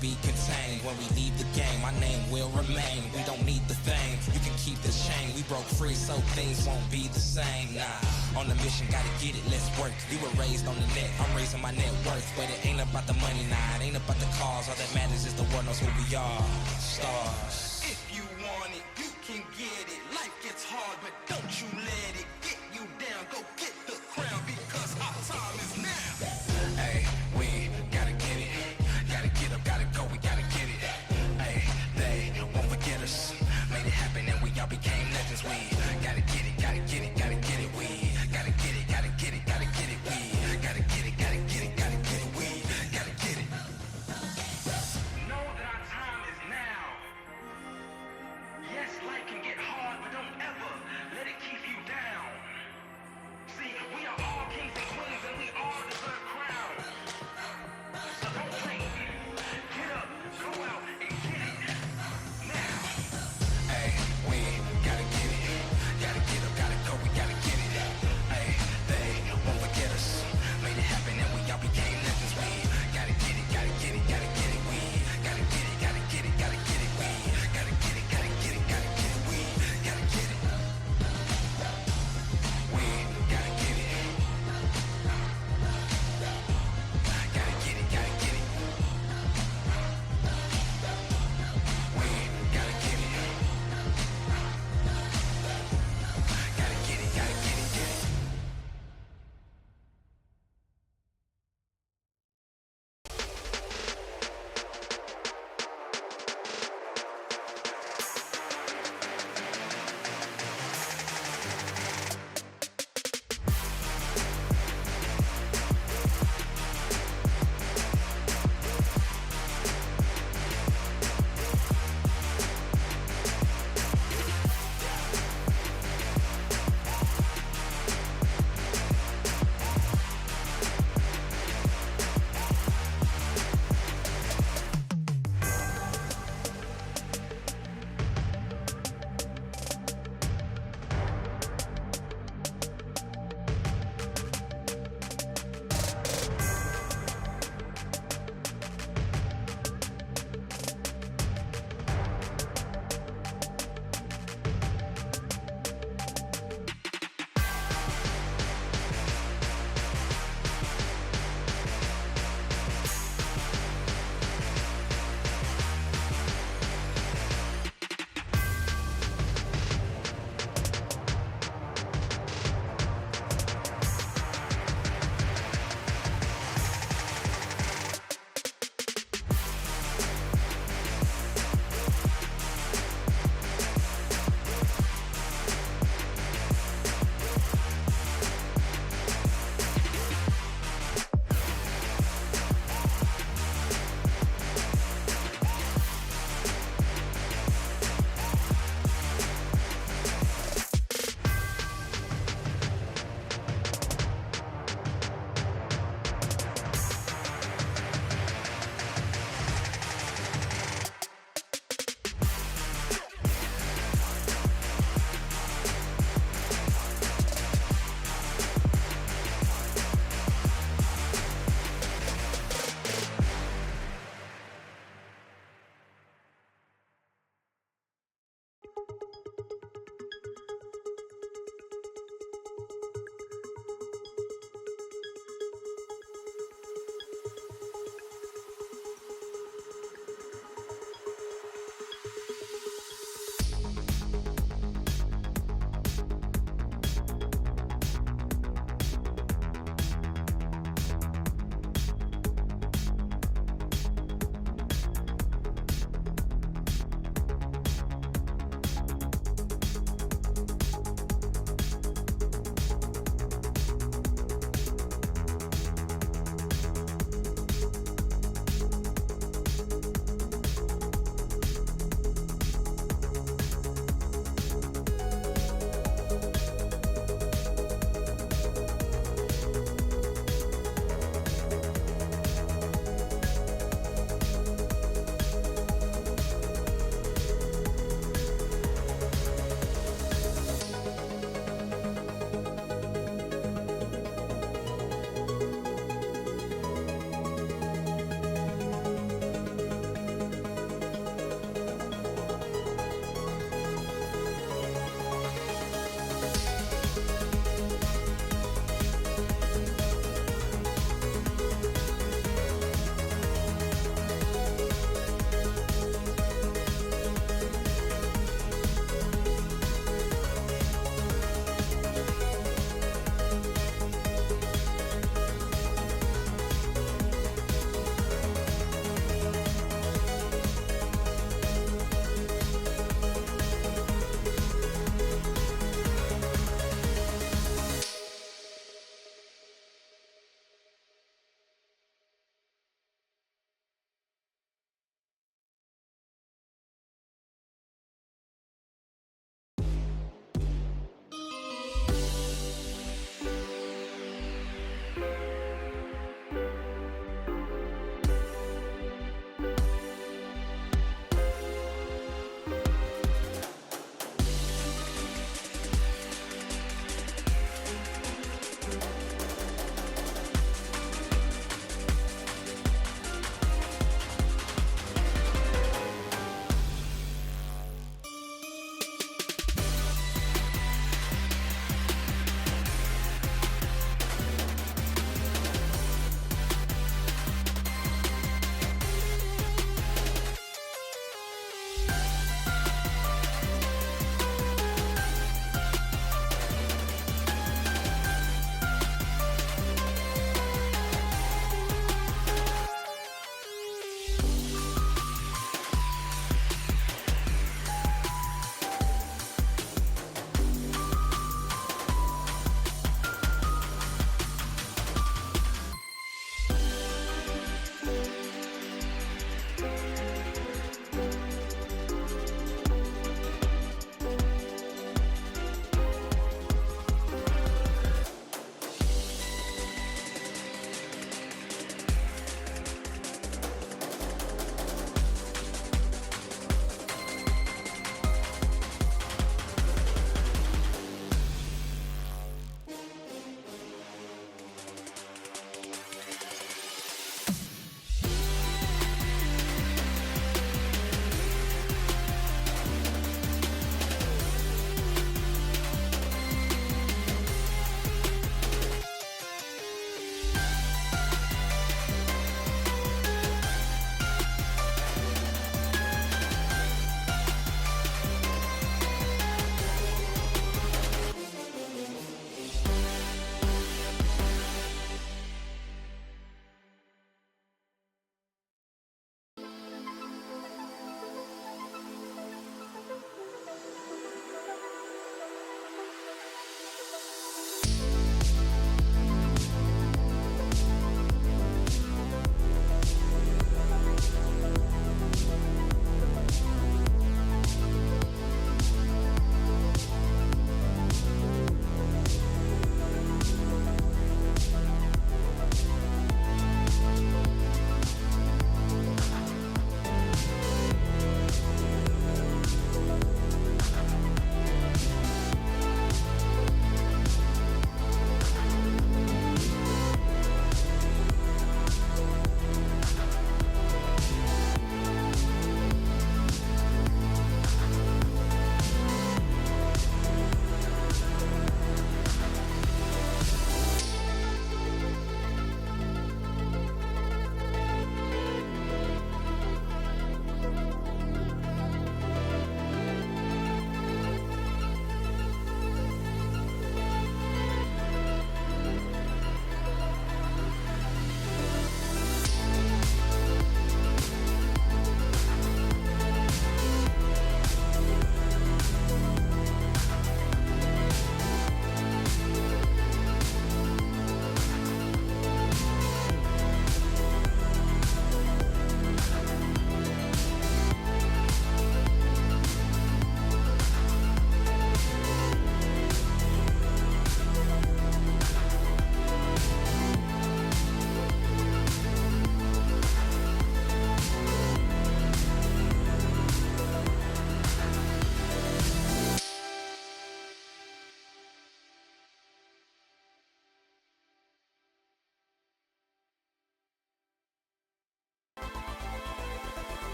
be contained. When we leave the game, my name will remain. We don't need the fame, you can keep this chain. We broke free so things won't be the same. Nah, on the mission, gotta get it, let's work. We were raised on the net, I'm raising my net worth. But it ain't about the money, nah, it ain't about the cause. All that matters is the world knows who we are. Stars. If you want it, you can get it. Life gets hard, but don't you let it get you down. Go get the crown, because our time is now. Hey, we gotta get it. Gotta get up, gotta go, we gotta get it. Hey, they won't forget us. Made it happen and we all became legends. We gotta get it, gotta get it, gotta get it. We gotta get it, gotta get it, gotta get it. We gotta get it, gotta get it, gotta get it. We gotta get it. Know that our time is now. Yes, life can get hard, but don't ever let it keep you down.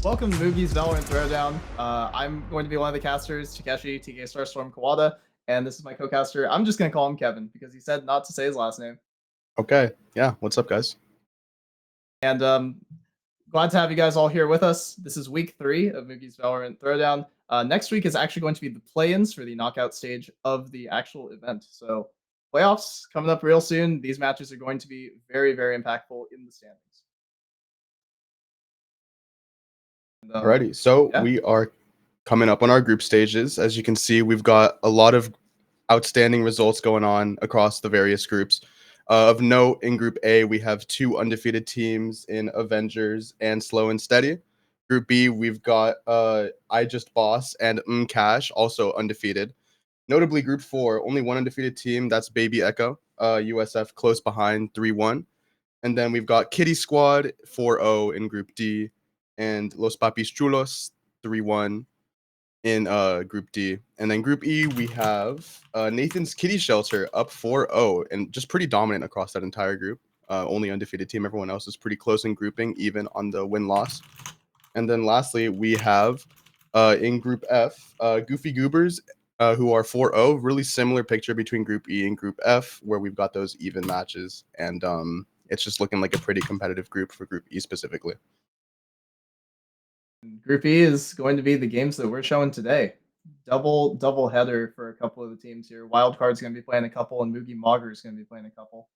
Welcome to Moogie's Valorant Throwdown. I'm going to be one of the casters, Takeshi, TK Starstorm Kawada, and this is my co-caster. I'm just going to call him Kevin because he said not to say his last name. Okay. Yeah. What's up, guys? And glad to have you guys all here with us. This is week 3 of Moogie's Valorant Throwdown. Next week is actually going to be the play-ins for the knockout stage of the actual event. So playoffs coming up real soon. These matches are going to be very, very impactful in the standings. Alrighty. So yeah. we are coming up on our group stages. As you can see, we've got a lot of outstanding results going on across the various groups. Of note, in Group A, we have 2 undefeated teams in Avengers and Slow and Steady. Group B, we've got I Just Boss and Cash, also undefeated. Notably, Group 4, only 1 undefeated team. That's Baby Echo. USF close behind, 3-1. And then we've got Kitty Squad 4-0 in Group D, and Los Papis Chulos 3-1 in Group D. And then Group E, we have Nathan's Kitty Shelter up 4-0 and just pretty dominant across that entire group. Only undefeated team. Everyone else is pretty close in grouping, even on the win-loss. And then lastly, we have in Group F, Goofy Goobers, who are 4-0. Really similar picture between Group E and Group F, where we've got those even matches. And it's just looking like a pretty competitive group for Group E specifically. Group E is going to be the games that we're showing today. Double header for a couple of the teams here. Wildcards going to be playing a couple, and Moogie Moggers going to be playing a couple.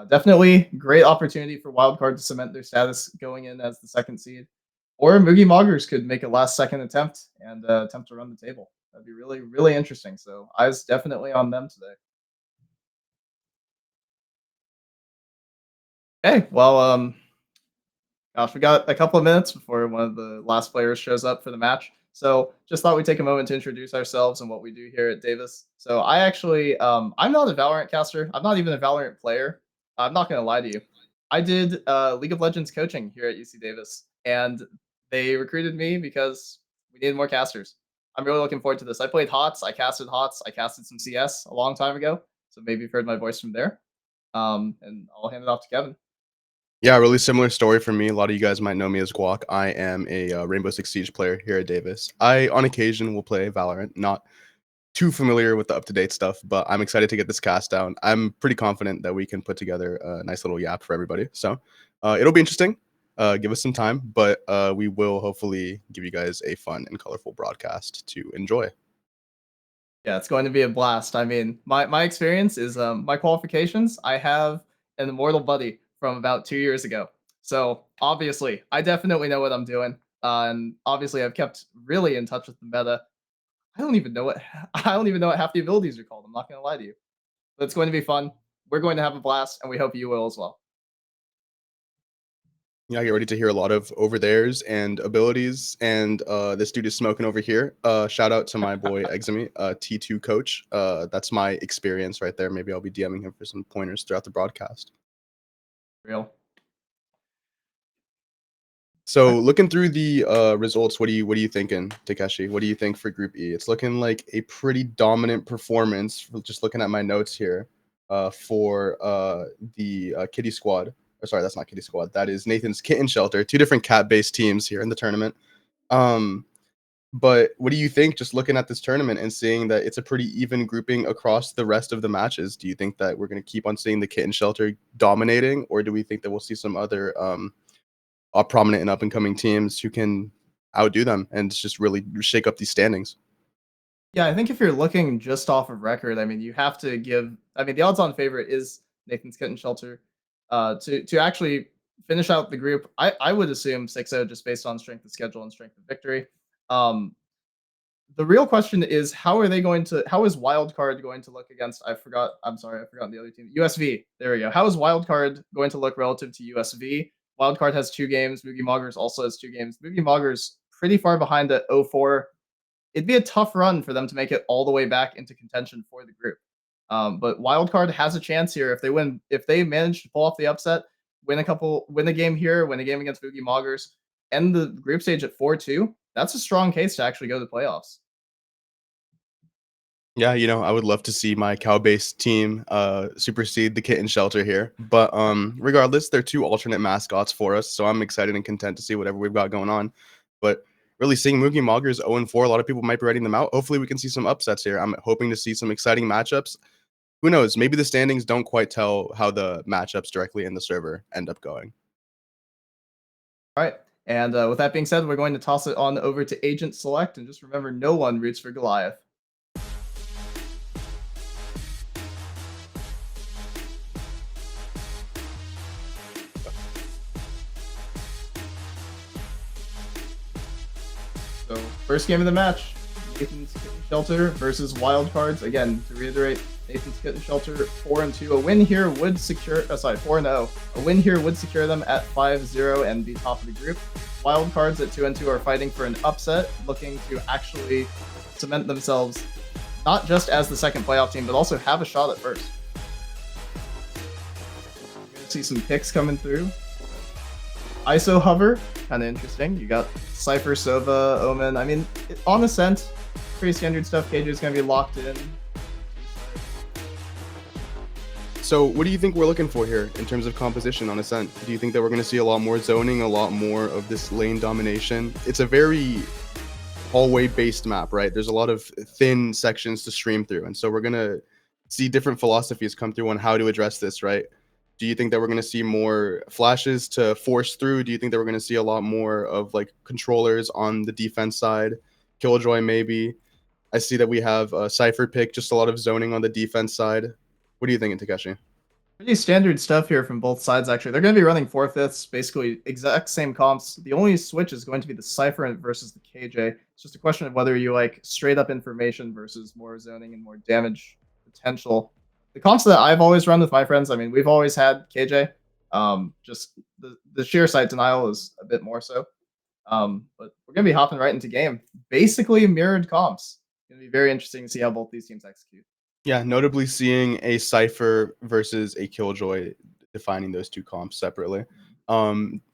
Definitely great opportunity for Wildcard to cement their status going in as the 2nd seed. Or Moogie Moggers could make a last-second attempt and attempt to run the table. That'd be really, really interesting. So eyes definitely on them today. Okay, well, gosh, we got a couple of minutes before one of the last players shows up for the match. So just thought we'd take a moment to introduce ourselves and what we do here at Davis. So I actually, I'm not a Valorant caster. I'm not even a Valorant player. I'm not going to lie to you. I did League of Legends coaching here at UC Davis, and they recruited me because we needed more casters. I'm really looking forward to this. I played HOTS. I casted HOTS. I casted some CS a long time ago. So maybe you've heard my voice from there. And I'll hand it off to Kevin. Yeah, really similar story for me. A lot of you guys might know me as Guac. I am a Rainbow Six Siege player here at Davis. I, on occasion, will play Valorant. Not too familiar with the up-to-date stuff, but I'm excited to get this cast down. I'm pretty confident that we can put together a nice little yap for everybody. So it'll be interesting. Give us some time, but we will hopefully give you guys a fun and colorful broadcast to enjoy. Yeah, it's going to be a blast. I mean, my experience is my qualifications. I have an immortal buddy from about 2 years ago. So obviously, I definitely know what I'm doing. And obviously, I've kept really in touch with the meta. I don't even know what half the abilities are called. I'm not going to lie to you. But it's going to be fun. We're going to have a blast, and we hope you will as well. Yeah, get ready to hear a lot of over theirs and abilities. And this dude is smoking over here. Shout out to my boy Exami, T2 coach. That's my experience right there. Maybe I'll be DMing him for some pointers throughout the broadcast. Real. So looking through the results, what are you thinking, Takeshi? What do you think for Group E? It's looking like a pretty dominant performance. Just looking at my notes here, for the Kitty Squad. Or sorry, that's not Kitty Squad. That is Nathan's Kitten Shelter. 2 different cat-based teams here in the tournament. But what do you think? Just looking at this tournament and seeing that it's a pretty even grouping across the rest of the matches. Do you think that we're going to keep on seeing the Kitten Shelter dominating, or do we think that we'll see some other prominent and up-and-coming teams who can outdo them and just really shake up these standings? Yeah, I think if you're looking just off of record, I mean, you have to give. I mean, the odds-on favorite is Nathan's Kitten Shelter. To actually finish out the group, I would assume 6-0 just based on strength of schedule and strength of victory. The real question is how is Wildcard going to look against I'm sorry, I forgot the other team. USV. There we go. How is Wildcard going to look relative to USV? Wildcard has 2 games. Moogie Moggers also has 2 games. Moogie Moggers pretty far behind at 0-4. It'd be a tough run for them to make it all the way back into contention for the group. But Wildcard has a chance here if they manage to pull off the upset, win a game here, win a game against Moogie Moggers, end the group stage at 4-2. That's a strong case to actually go to the playoffs. Yeah, I would love to see my cow-based team supersede the Kitten Shelter here. But regardless, they're 2 alternate mascots for us, so I'm excited and content to see whatever we've got going on. But really seeing Moogie Moggers 0-4, a lot of people might be writing them out. Hopefully we can see some upsets here. I'm hoping to see some exciting matchups. Who knows? Maybe the standings don't quite tell how the matchups directly in the server end up going. All right. And with that being said, we're going to toss it on over to Agent Select. And just remember, no one roots for Goliath. So, first game of the match, Nathan's Kitten Shelter versus Wildcards. Again, to reiterate, Nathan's Kitten Shelter 4-2. A win here would secure, 4-0. A win here would secure them at 5-0 and be top of the group. Wildcards at 2-2 are fighting for an upset, looking to actually cement themselves not just as the second playoff team, but also have a shot at first. You're gonna see some picks coming through. ISO hover, kind of interesting. You got Cypher, Sova, Omen. I mean, on Ascent, pretty standard stuff. KJ is going to be locked in. So what do you think we're looking for here in terms of composition on Ascent? Do you think that we're going to see a lot more zoning, a lot more of this lane domination? It's a very hallway-based map, right? There's a lot of thin sections to stream through, and so we're going to see different philosophies come through on how to address this, right? Do you think that we're going to see more flashes to force through? Do you think that we're going to see a lot more of like controllers on the defense side? Killjoy maybe. I see that we have a Cypher pick, just a lot of zoning on the defense side. What do you think, Takeshi? Pretty standard stuff here from both sides, actually. They're going to be running 4/5, basically exact same comps. The only switch is going to be the Cypher versus the KJ. It's just a question of whether you like straight up information versus more zoning and more damage potential. The comps that I've always run with my friends, I mean, we've always had KJ. Just the sheer sight denial is a bit more so. But we're going to be hopping right into game. Basically mirrored comps. It's going to be very interesting to see how both these teams execute. Yeah, notably seeing a Cypher versus a Killjoy, defining those two comps separately.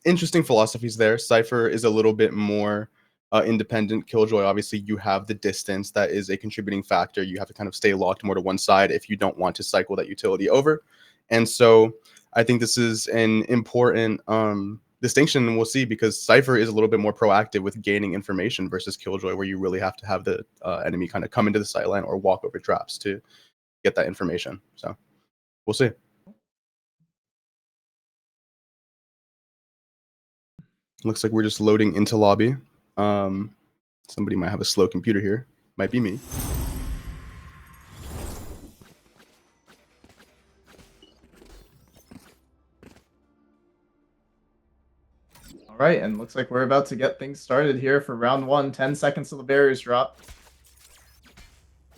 Interesting philosophies there. Cypher is a little bit more independent. Killjoy, obviously, you have the distance that is a contributing factor. You have to kind of stay locked more to one side if you don't want to cycle that utility over. And so I think this is an important distinction, and we'll see, because Cypher is a little bit more proactive with gaining information versus Killjoy, where you really have to have the enemy kind of come into the sightline or walk over traps to get that information. So we'll see. Looks like we're just loading into lobby. Somebody might have a slow computer here. Might be me. All right, and looks like we're about to get things started here for round 1. 10 seconds till the barriers drop.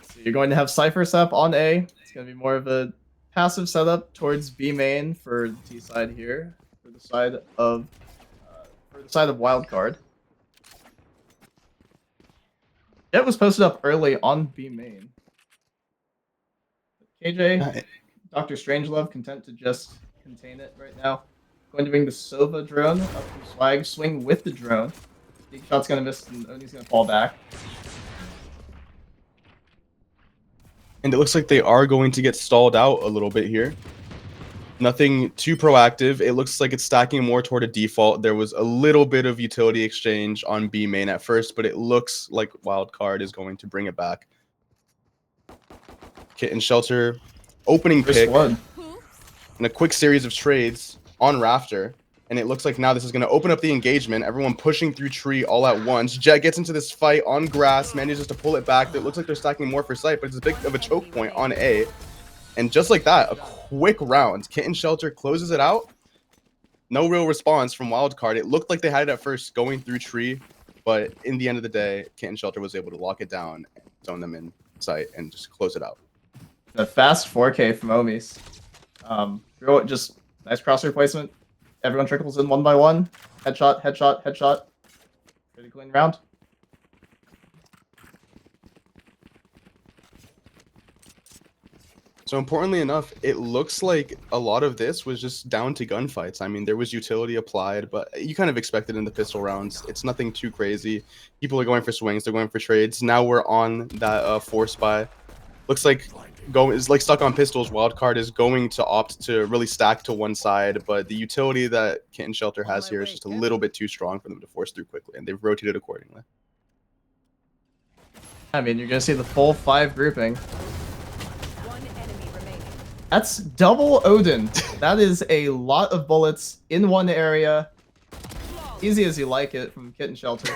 So you're going to have Cypher set up on A. It's going to be more of a passive setup towards B main for the T side here, for the side of Wildcard. Jet was posted up early on B main. KJ, Dr. Strangelove, content to just contain it right now. Going to bring the Sova drone up from Swag, swing with the drone. Big shot's gonna miss, and Oni's gonna fall back. And it looks like they are going to get stalled out a little bit here. Nothing too proactive. It looks like it's stacking more toward a default. There was a little bit of utility exchange on B main at first, but it looks like Wildcard is going to bring it back. Kitten Shelter, opening First pick, one. and a quick series of trades on Rafter. And it looks like now this is going to open up the engagement. Everyone pushing through tree all at once. Jet gets into this fight on grass, manages to pull it back. It looks like they're stacking more for sight, but it's a big of a choke point on A. And just like that, a quick round. Kitten Shelter closes it out. No real response from Wildcard. It looked like they had it at first going through tree, but in the end of the day, Kitten Shelter was able to lock it down, and zone them in sight, and just close it out. A fast 4K from Omis. Just nice crosshair placement. Everyone trickles in one by one. Headshot, headshot, headshot. Pretty clean round. So importantly enough, it looks like a lot of this was just down to gunfights. I mean, there was utility applied, but you kind of expect it in the pistol rounds. It's nothing too crazy. People are going for swings. They're going for trades. Now we're on that force buy. Looks like is like stuck on pistols. Wildcard is going to opt to really stack to one side, but the utility that Kitten Shelter has here is just a little bit too strong for them to force through quickly, and they've rotated accordingly. I mean, you're gonna see the full 5 grouping. One enemy remaining. That's double Odin. That is a lot of bullets in one area. Easy as you like it from Kitten Shelter.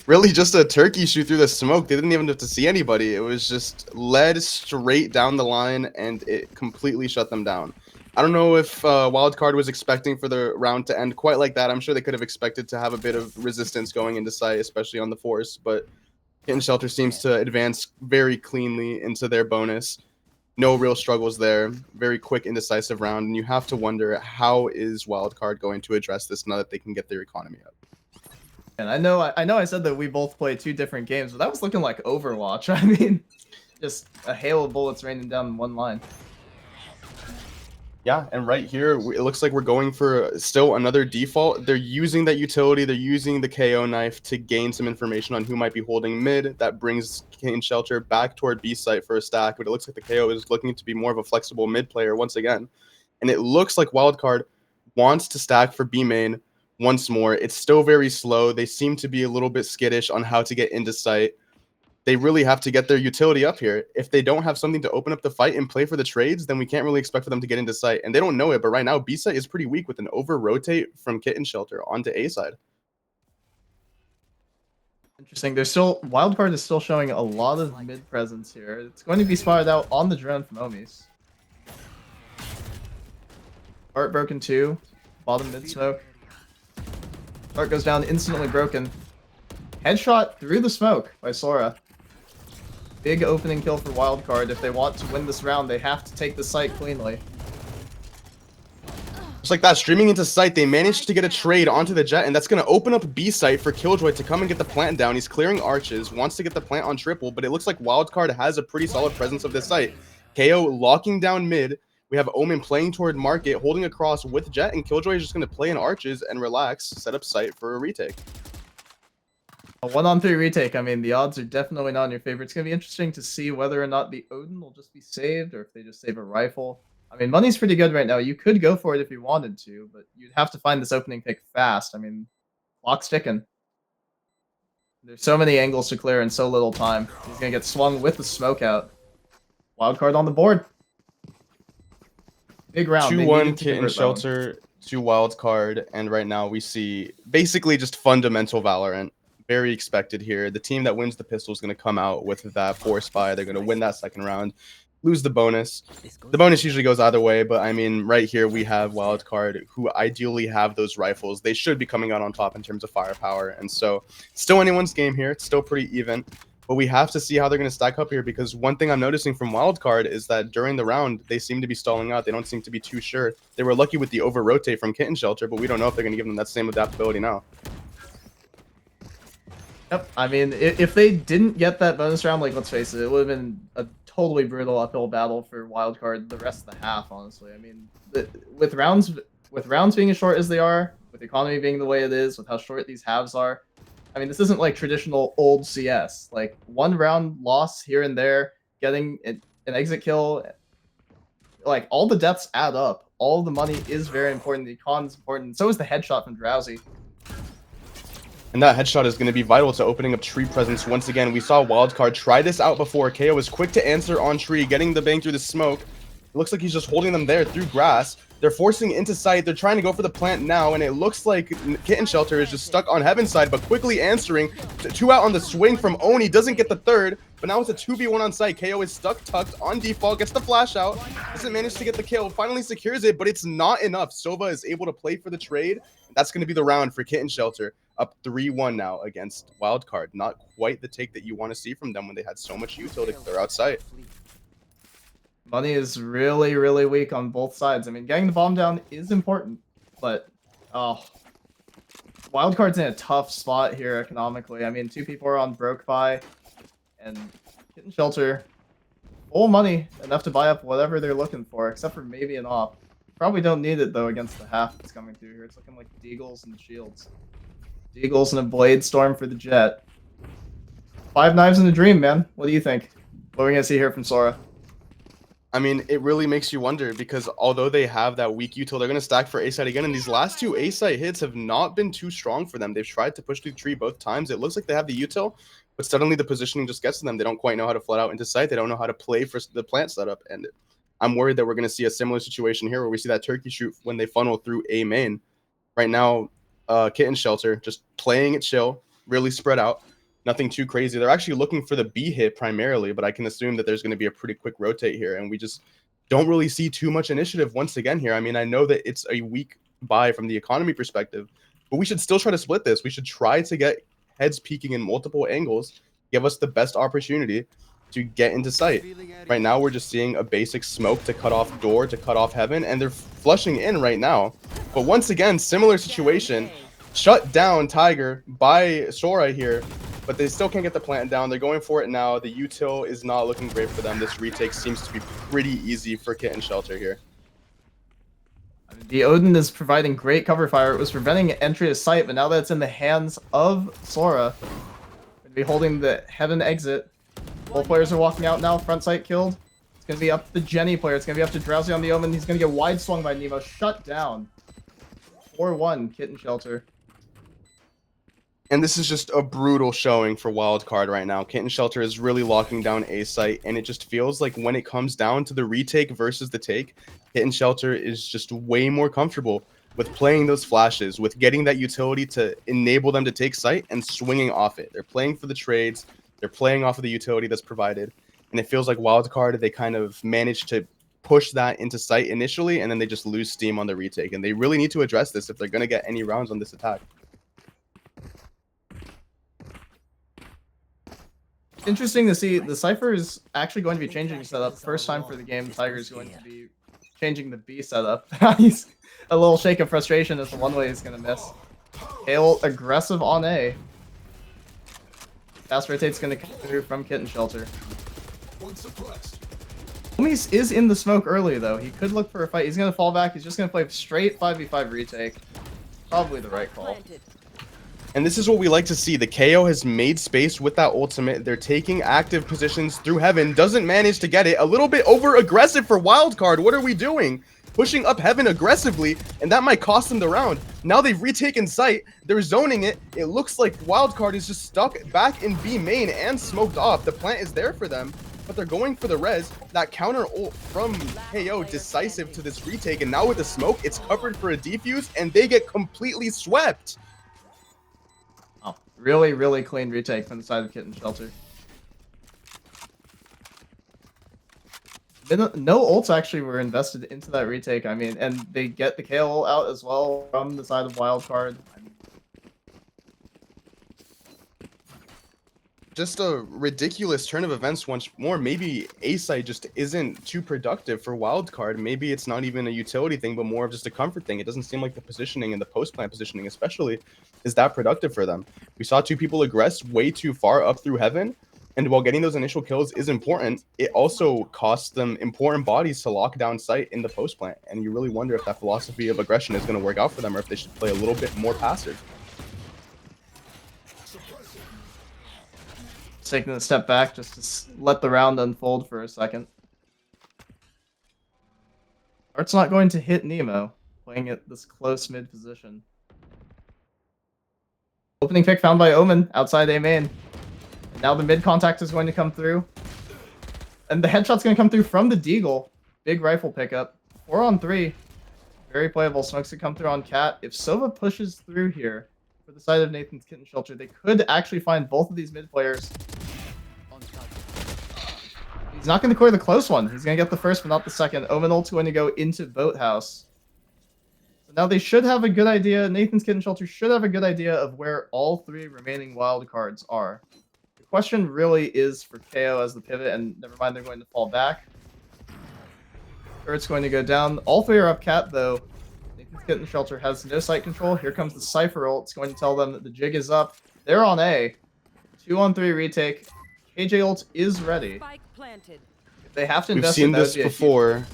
Really just a turkey shoot through the smoke. They didn't even have to see anybody. It was just led straight down the line, and it completely shut them down. I don't know if Wildcard was expecting for the round to end quite like that. I'm sure they could have expected to have a bit of resistance going into sight, especially on the force, but Kitten Shelter seems to advance very cleanly into their bonus. No real struggles there. Very quick, indecisive round, and you have to wonder, how is Wildcard going to address this now that they can get their economy up? And I know I said that we both played 2 different games, but that was looking like Overwatch. I mean, just a hail of bullets raining down in one line. Yeah, and right here, it looks like we're going for still another default. They're using that utility. They're using the KO knife to gain some information on who might be holding mid. That brings Kitten Shelter back toward B site for a stack, but it looks like the KO is looking to be more of a flexible mid player once again. And it looks like Wildcard wants to stack for B main once more. It's still very slow. They seem to be a little bit skittish on how to get into sight. They really have to get their utility up here. If they don't have something to open up the fight and play for the trades, then we can't really expect for them to get into sight. And they don't know it, but right now, B site is pretty weak with an over-rotate from Kitten Shelter onto A side. Interesting. There's still Wildcard is still showing a lot of mid presence here. It's going to be spotted out on the drone from Omis. Art broken 2. Bottom mid smoke. Art goes down, instantly broken. Headshot through the smoke by Sora. Big opening kill for Wildcard. If they want to win this round, they have to take the site cleanly. Just like that, streaming into sight, they managed to get a trade onto the jet, and that's going to open up B site for Killjoy to come and get the plant down. He's clearing arches, wants to get the plant on triple, but it looks like Wildcard has a pretty solid presence of this site. KO locking down mid. We have Omen playing toward market, holding across with jet, and Killjoy is just going to play in arches and relax, set up site for a retake. A 1-on-3 retake. I mean, the odds are definitely not in your favor. It's going to be interesting to see whether or not the Odin will just be saved, or if they just save a rifle. I mean, money's pretty good right now. You could go for it if you wanted to, but you'd have to find this opening pick fast. I mean, clock's ticking. There's so many angles to clear in so little time. He's going to get swung with the smoke out. Wildcard on the board. Big round. 2-1 Kitten Shelter, 2 Wildcard, and right now we see basically just fundamental Valorant. Very expected here. The team that wins the pistol is going to come out with that force buy. They're going to win that second round, lose the bonus. The bonus usually goes either way, but I mean, right here we have Wildcard, who ideally have those rifles. They should be coming out on top in terms of firepower, and so still anyone's game here. It's still pretty even, but we have to see how they're going to stack up here, because one thing I'm noticing from Wildcard is that during the round, they seem to be stalling out. They don't seem to be too sure. They were lucky with the over-rotate from Kitten Shelter, but we don't know if they're going to give them that same adaptability now. Yep. I mean, if they didn't get that bonus round, like, let's face it, it would have been a totally brutal uphill battle for Wildcard the rest of the half, honestly. I mean, with rounds being as short as they are, with the economy being the way it is, with how short these halves are, I mean, this isn't like traditional old CS. Like, 1 round loss here and there, getting an exit kill, like, all the deaths add up. All the money is very important. The econ is important. So is the headshot from Drowsy. And that headshot is going to be vital to opening up tree presence once again. We saw Wildcard try this out before. KO was quick to answer on tree, getting the bang through the smoke. It looks like he's just holding them there through grass. They're forcing into sight. They're trying to go for the plant now, and it looks like Kitten Shelter is just stuck on Heaven's side, but quickly answering. 2 out on the swing from Oni. Doesn't get the third, but now it's a 2v1 on site. KO is stuck tucked on default, gets the flash out. Doesn't manage to get the kill. Finally secures it, but it's not enough. Sova is able to play for the trade. That's going to be the round for Kitten Shelter. Up 3-1 now against Wildcard. Not quite the take that you want to see from them when they had so much utility clear outside. Money is really, really weak on both sides. I mean, getting the bomb down is important, but Wildcard's in a tough spot here economically. I mean, 2 people are on broke buy, and Kitten Shelter, full money, enough to buy up whatever they're looking for, except for maybe an op. Probably don't need it, though, against the half that's coming through here. It's looking like Deagles and Shields. Deagles and a Blade Storm for the Jet. 5 knives in a dream, man. What do you think? What are we going to see here from Sora? I mean, it really makes you wonder because although they have that weak util, they're going to stack for A site again. And these last two A site hits have not been too strong for them. They've tried to push through the tree both times. It looks like they have the util, but suddenly the positioning just gets to them. They don't quite know how to flood out into site. They don't know how to play for the plant setup. And I'm worried that we're going to see a similar situation here where we see that turkey shoot when they funnel through A main. Right now, Kitten Shelter just playing it chill, really spread out. Nothing too crazy. They're actually looking for the B hit primarily, but I can assume that there's going to be a pretty quick rotate here, and we just don't really see too much initiative once again here. I mean, I know that it's a weak buy from the economy perspective, but we should still try to split this. We should try to get heads peeking in multiple angles, give us the best opportunity to get into sight. Right now, we're just seeing a basic smoke to cut off door, to cut off heaven, and they're flushing in right now. But once again, similar situation. Shut down Tiger by Sora here, but they still can't get the plant down. They're going for it now. The util is not looking great for them. This retake seems to be pretty easy for Kitten Shelter here. The Odin is providing great cover fire. It was preventing entry to site, but now that it's in the hands of Sora, going to be holding the heaven exit. Both players are walking out now. Front site killed. It's going to be up to the Jenny player. It's going to be up to Drowsy on the Omen. He's going to get wide swung by Nemo. Shut down. 4-1 Kitten Shelter. And this is just a brutal showing for Wildcard right now. Kitten Shelter is really locking down A site, and it just feels like when it comes down to the retake versus the take, Kitten Shelter is just way more comfortable with playing those flashes, with getting that utility to enable them to take site and swinging off it. They're playing for the trades. They're playing off of the utility that's provided. And it feels like Wildcard, they kind of managed to push that into site initially, and then they just lose steam on the retake. And they really need to address this if they're going to get any rounds on this attack. Interesting to see the Cypher is actually going to be changing setup. First time for the game, Tiger is going to be changing the B setup. He's a little shake of frustration as the one way he's going to miss. Hale aggressive on A. Fast rotate's going to come through from Kitten Shelter. Homies is in the smoke early though. He could look for a fight. He's going to fall back. He's just going to play straight 5v5 retake. Probably the right call. And this is what we like to see. The KO has made space with that ultimate. They're taking active positions through heaven. Doesn't manage to get it. A little bit over aggressive for Wildcard. What are we doing? Pushing up heaven aggressively, and that might cost them the round. Now they've retaken site. They're zoning it. It looks like Wildcard is just stuck back in B main and smoked off. The plant is there for them, but they're going for the res. That counter ult from KO decisive to this retake, and now with the smoke, it's covered for a defuse, and they get completely swept. Oh, really, really clean retake from the side of Kitten Shelter. No ults actually were invested into that retake. I mean, and they get the KO out as well from the side of Wildcard. Just a ridiculous turn of events once more. Maybe A side just isn't too productive for Wildcard. Maybe it's not even a utility thing, but more of just a comfort thing. It doesn't seem like the positioning and the post-plant positioning especially is that productive for them. We saw two people aggress way too far up through heaven, and while getting those initial kills is important, it also costs them important bodies to lock down site in the post-plant. And you really wonder if that philosophy of aggression is going to work out for them, or if they should play a little bit more passive. Taking a step back just to let the round unfold for a second. Art's not going to hit Nemo, playing at this close mid position. Opening pick found by Omen outside A main. And now the mid contact is going to come through. And the headshot's going to come through from the Deagle. Big rifle pickup. 4-on-3. Very playable. Smokes to come through on Cat. If Sova pushes through here for the side of Nathan's Kitten Shelter, they could actually find both of these mid players. He's not going to clear the close one. He's going to get the first, but not the second. Omen ult's going to go into Boathouse. So now they should have a good idea. Nathan's Kitten Shelter should have a good idea of where all three remaining wild cards are. The question really is for KO as the pivot, and never mind, they're going to fall back. Earth's going to go down. All three are up Cat, though. Nathan's Kitten Shelter has no sight control. Here comes the Cypher ult. It's going to tell them that the jig is up. They're on A. 2-on-3 retake. KJ ult is ready. If they have to invest. We've seen this before.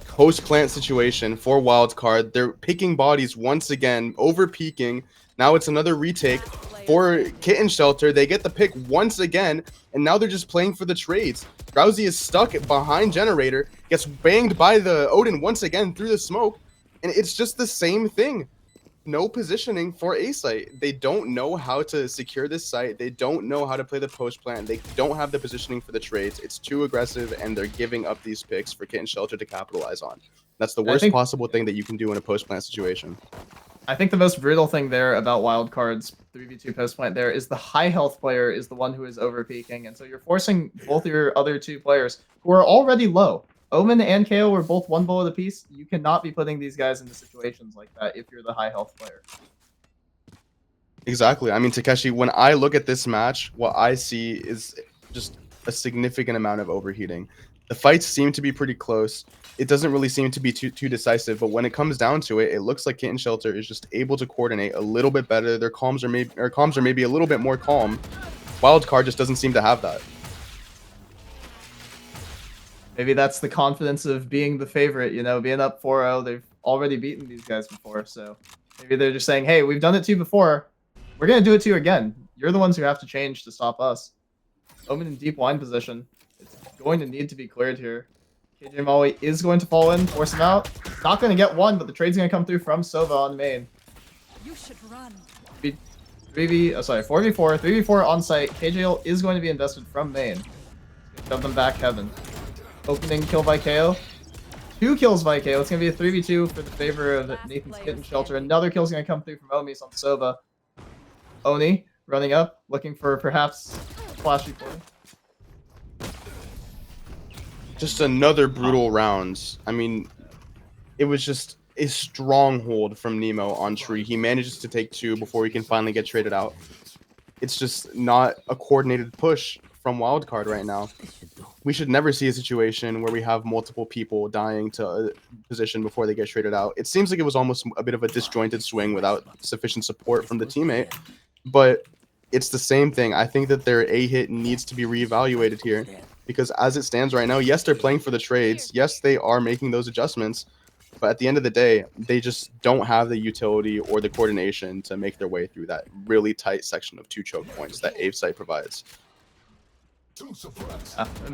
Post plant situation for Wildcard. They're picking bodies once again, over peaking. Now it's another retake. for Kitten Shelter. They get the pick once again, and now they're just playing for the trades. Drowsy is stuck behind Generator, gets banged by the Odin once again through the smoke, and it's just the same thing. No positioning for A site. They don't know how to secure this site. They don't know how to play the post plan. They don't have the positioning for the trades. It's too aggressive, and they're giving up these picks for Kitten Shelter to capitalize on. That's the worst possible thing that you can do in a post plan situation. I think the most brutal thing there about Wildcards 3v2 post plant there is the high health player is the one who is over peaking, and so you're forcing both your other two players who are already low. Omen and KO were both one bullet apiece. You cannot be putting these guys into situations like that if you're the high health player. Exactly. I mean, Takeshi, when I look at this match, what I see is just a significant amount of overheating. The fights seem to be pretty close. It doesn't really seem to be too decisive, but when it comes down to it, it looks like Kitten Shelter is just able to coordinate a little bit better. Their comms are maybe a little bit more calm. Wildcard just doesn't seem to have that. Maybe that's the confidence of being the favorite, you know, being up 4-0. They've already beaten these guys before, so maybe they're just saying, hey, we've done it to you before. We're going to do it to you again. You're the ones who have to change to stop us. Omen in deep line position. It's going to need to be cleared here. KJ Molly is going to fall in, force him out. Not going to get one, but the trade's going to come through from Sova on main. You should run. 4v4, 3v4 on site. KJ is going to be invested from main. Shove them back heaven. Opening kill by KO. 2 kills by KO. It's going to be a 3v2 for the favor of Nathan's Kitten Shelter. Another kill is going to come through from Omis on Sova. Oni running up, looking for perhaps a flashy play. Just another brutal round. I mean, it was just a stronghold from Nemo on Tree. He manages to take 2 before he can finally get traded out. It's just not a coordinated push from Wildcard right now. We should never see a situation where we have multiple people dying to a position before they get traded out. It seems like it was almost a bit of a disjointed swing without sufficient support from the teammate, but it's the same thing. I think that their A hit needs to be reevaluated here because as it stands right now, yes, they're playing for the trades. Yes, they are making those adjustments, but at the end of the day, they just don't have the utility or the coordination to make their way through that really tight section of 2 choke points that A site provides.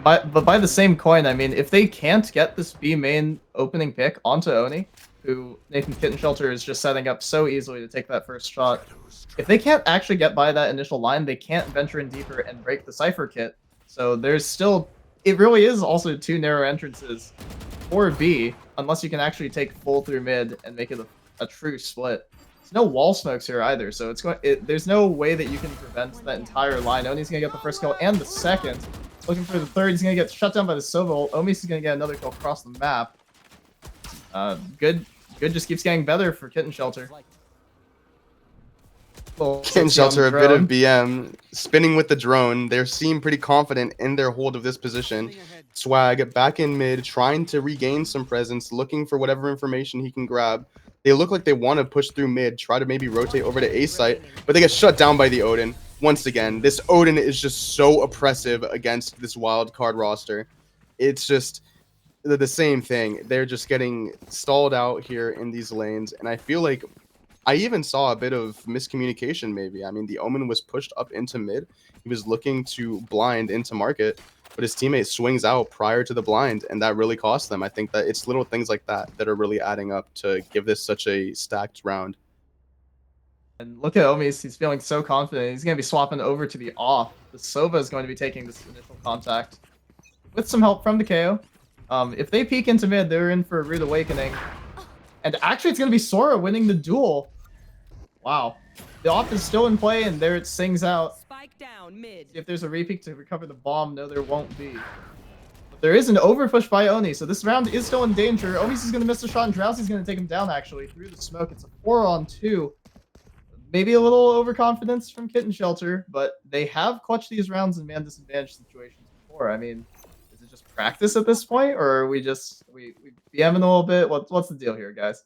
But by the same coin, I mean, if they can't get this B main opening pick onto Oni, who Nathan Kitten Shelter is just setting up so easily to take that first shot, if they can't actually get by that initial line, they can't venture in deeper and break the Cypher kit. So there's still, it really is also 2 narrow entrances for B, unless you can actually take full through mid and make it a true split. There's no wall smokes here either, so there's no way that you can prevent that entire line. Oni's gonna get the first kill and the second. Looking for the third, he's gonna get shut down by the Sova. Omis is gonna get another kill across the map. Good just keeps getting better for Kitten Shelter. Kitten Shelter, a bit of BM, spinning with the drone. They seem pretty confident in their hold of this position. Swag back in mid, trying to regain some presence, looking for whatever information he can grab. They look like they want to push through mid, try to maybe rotate over to A site, but they get shut down by the Odin. Once again, this Odin is just so oppressive against this wild card roster. It's just the same thing. They're just getting stalled out here in these lanes, and I feel like I even saw a bit of miscommunication maybe. I mean, the Omen was pushed up into mid. He was looking to blind into market, but his teammate swings out prior to the blind, and that really cost them. I think that it's little things like that that are really adding up to give this such a stacked round. And look at Omis, he's feeling so confident. He's going to be swapping over to the off. The Sova is going to be taking this initial contact with some help from the KO. If they peek into mid, they're in for a rude awakening. And actually, it's going to be Sora winning the duel. Wow. The off is still in play, and there it sings out. Spike down mid. See if there's a repeat to recover the bomb. No, there won't be. But there is an overpush by Oni, so this round is still in danger. Omis is going to miss the shot, and Drowsy's going to take him down, actually, through the smoke. It's a 4-on-2. Maybe a little overconfidence from Kitten Shelter, but they have clutched these rounds in man disadvantage situations before. I mean, is it just practice at this point, or are we BMing a little bit? What's the deal here, guys?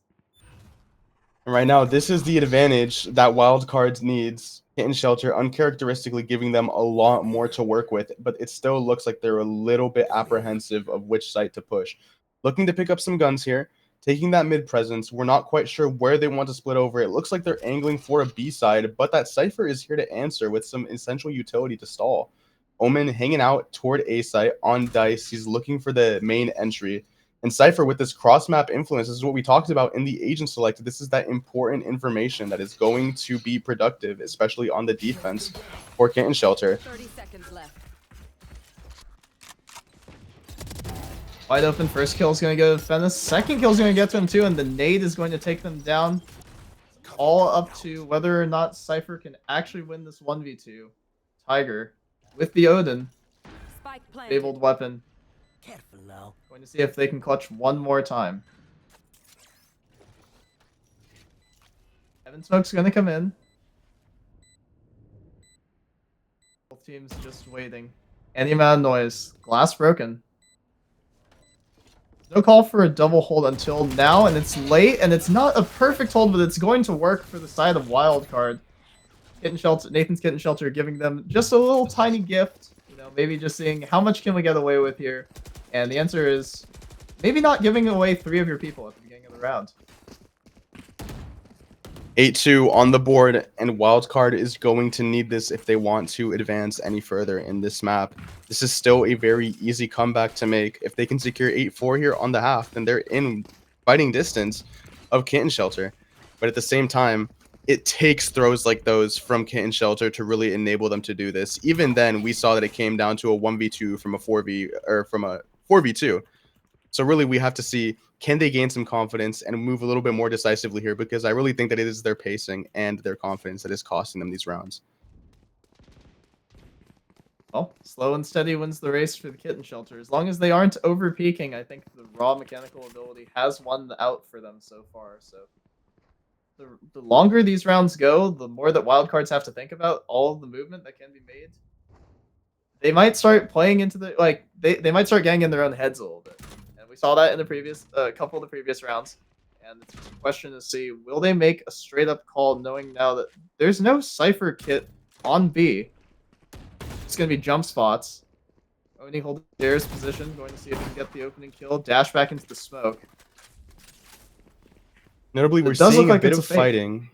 Right now, this is the advantage that Wildcards needs. Kitten Shelter uncharacteristically giving them a lot more to work with, but it still looks like they're a little bit apprehensive of which site to push. Looking to pick up some guns here, taking that mid presence. We're not quite sure where they want to split over. It looks like they're angling for a B side, but that Cypher is here to answer with some essential utility to stall. Omen hanging out toward A site on Dice. He's looking for the main entry. And Cypher with this cross-map influence, this is what we talked about in the agent select. This is that important information that is going to be productive, especially on the defense for Kitten Shelter. 30 seconds left. Wide open first kill is going to go to Fennis. Second kill is going to get to him too, and the nade is going to take them down. All up to whether or not Cypher can actually win this 1v2. Tiger with the Odin, Spike planted. fabled weapon. Careful now. Going to see if they can clutch one more time. Heaven Smoke's going to come in. Both teams just waiting. Any amount of noise. Glass broken. No call for a double hold until now, and it's late, and it's not a perfect hold, but it's going to work for the side of Wildcard. Kitten Shelter, Nathan's Kitten Shelter giving them just a little tiny gift. You know, maybe just seeing how much can we get away with here. And the answer is maybe not giving away 3 of your people at the beginning of the round. 8-2 on the board, and Wildcard is going to need this if they want to advance any further in this map. This is still a very easy comeback to make. If they can secure 8-4 here on the half, then they're in fighting distance of Kitten Shelter. But at the same time, it takes throws like those from Kitten Shelter to really enable them to do this. Even then, we saw that it came down to a 1v2 from a 4v or from a 4v2. So really, we have to see, can they gain some confidence and move a little bit more decisively here? Because I really think that it is their pacing and their confidence that is costing them these rounds. Well, slow and steady wins the race for the Kitten Shelter. As long as they aren't over peaking, I think the raw mechanical ability has won out for them so far. So the longer these rounds go, the more that Wildcards have to think about all of the movement that can be made. They might start playing into the, like, they might start getting in their own heads a little bit. And we saw that in the previous, couple of the previous rounds. And it's just a question to see, will they make a straight up call knowing now that there's no Cypher kit on B? It's going to be jump spots. Oni holding Dare's position, going to see if he can get the opening kill. Dash back into the smoke. Notably, we're It does seeing look like a bit it's of a fake. fighting,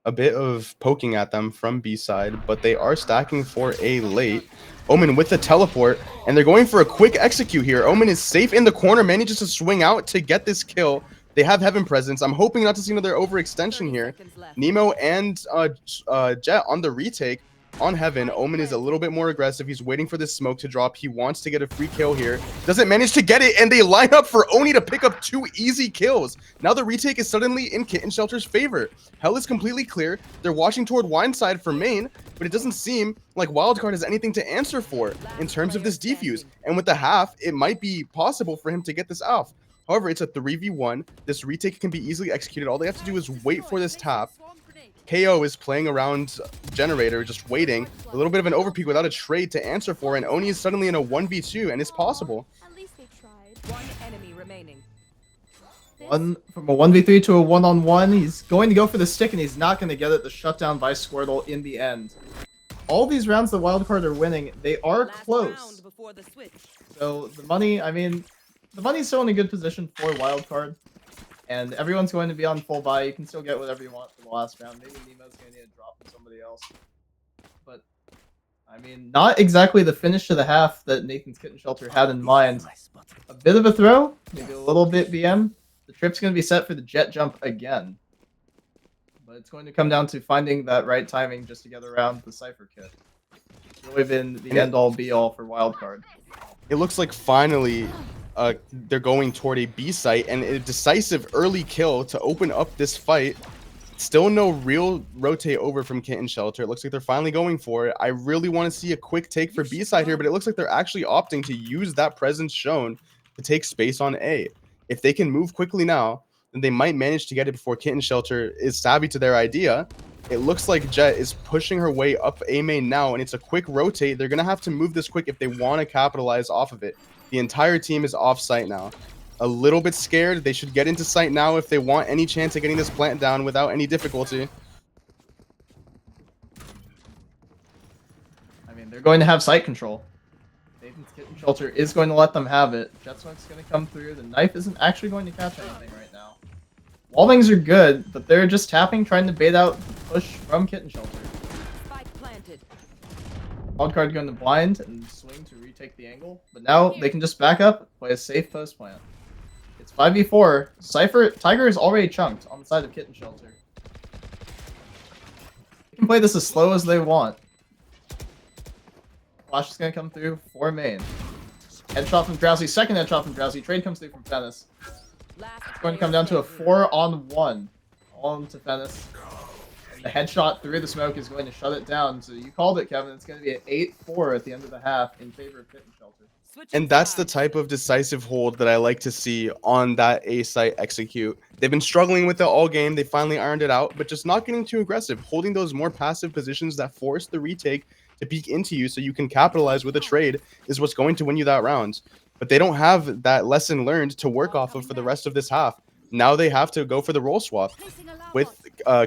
a bit of poking at them from B side, but they are stacking for a late. Omen with the teleport, and they're going for a quick execute here. Omen is safe in the corner, manages to swing out to get this kill. They have Heaven presence. I'm hoping not to see another overextension here. Nemo and Jet on the retake on Heaven. Omen is a little bit more aggressive. He's waiting for this smoke to drop. He wants to get a free kill here. Doesn't manage to get it, and they line up for Oni to pick up 2 easy kills. Now the retake is suddenly in Kitten Shelter's favor. Hell is completely clear. They're watching toward Wineside for main, but it doesn't seem like Wildcard has anything to answer for in terms of this defuse. And with the half, it might be possible for him to get this off. However, it's a 3v1. This retake can be easily executed. All they have to do is wait for this tap. KO is playing around Generator, just waiting. A little bit of an overpeak without a trade to answer for, and Oni is suddenly in a 1v2, and it's possible. At least they tried. One enemy remaining. From a 1v3 to a 1-on-1. He's going to go for the stick, and he's not going to get it. The shutdown by Squirtle in the end. All these rounds the Wildcard are winning, they are Last close. round before the switch. So the money, I mean, the money's still in a good position for Wildcard. And everyone's going to be on full buy. You can still get whatever you want for the last round. Maybe Nemo's going to need a drop from somebody else. But, I mean, not exactly the finish to the half that Nathan's Kitten Shelter had in mind. A bit of a throw, maybe a little bit BM. The trip's going to be set for the jet jump again. But it's going to come down to finding that right timing just to get around the Cypher kit. It's really been the end-all be-all for Wildcard. It looks like finally they're going toward a B site, and a decisive early kill to open up this fight. Still no real rotate over from Kitten Shelter. It looks like they're finally going for it. I really want to see a quick take for B side here, but it looks like they're actually opting to use that presence shown to take space on A. If they can move quickly now, then they might manage to get it before Kitten Shelter is savvy to their idea. It looks like Jet is pushing her way up A main now, and it's a quick rotate. They're going to have to move this quick if they want to capitalize off of it. The entire team is off site now. A little bit scared. They should get into site now if they want any chance of getting this plant down without any difficulty. I mean, they're going to have site control. Nathan's Kitten Shelter is going to let them have it. Jet Smoke's going to come through. The knife isn't actually going to catch anything right now. Wallbangs are good, but they're just tapping, trying to bait out the push from Kitten Shelter. Spike planted. Wildcard going to blind and swing to retake the angle, but now they can just back up, play a safe post plant. It's 5v4. Tiger is already chunked on the side of Kitten Shelter. They can play this as slow as they want. Flash is going to come through for main. Headshot from Drowsy, second headshot from Drowsy. Trade comes through from Fennis. It's going to come down to a 4-on-1. All into Fennis. And the headshot through the smoke is going to shut it down. So you called it, Kevin. It's going to be an 8-4 at the end of the half in favor of Kitten Shelter. And that's the type of decisive hold that I like to see on that A site execute. They've been struggling with it all game. They finally ironed it out, but just not getting too aggressive. Holding those more passive positions that force the retake to peek into you so you can capitalize with a trade is what's going to win you that round. But they don't have that lesson learned to work off of for the rest of this half. Now they have to go for the roll swap. With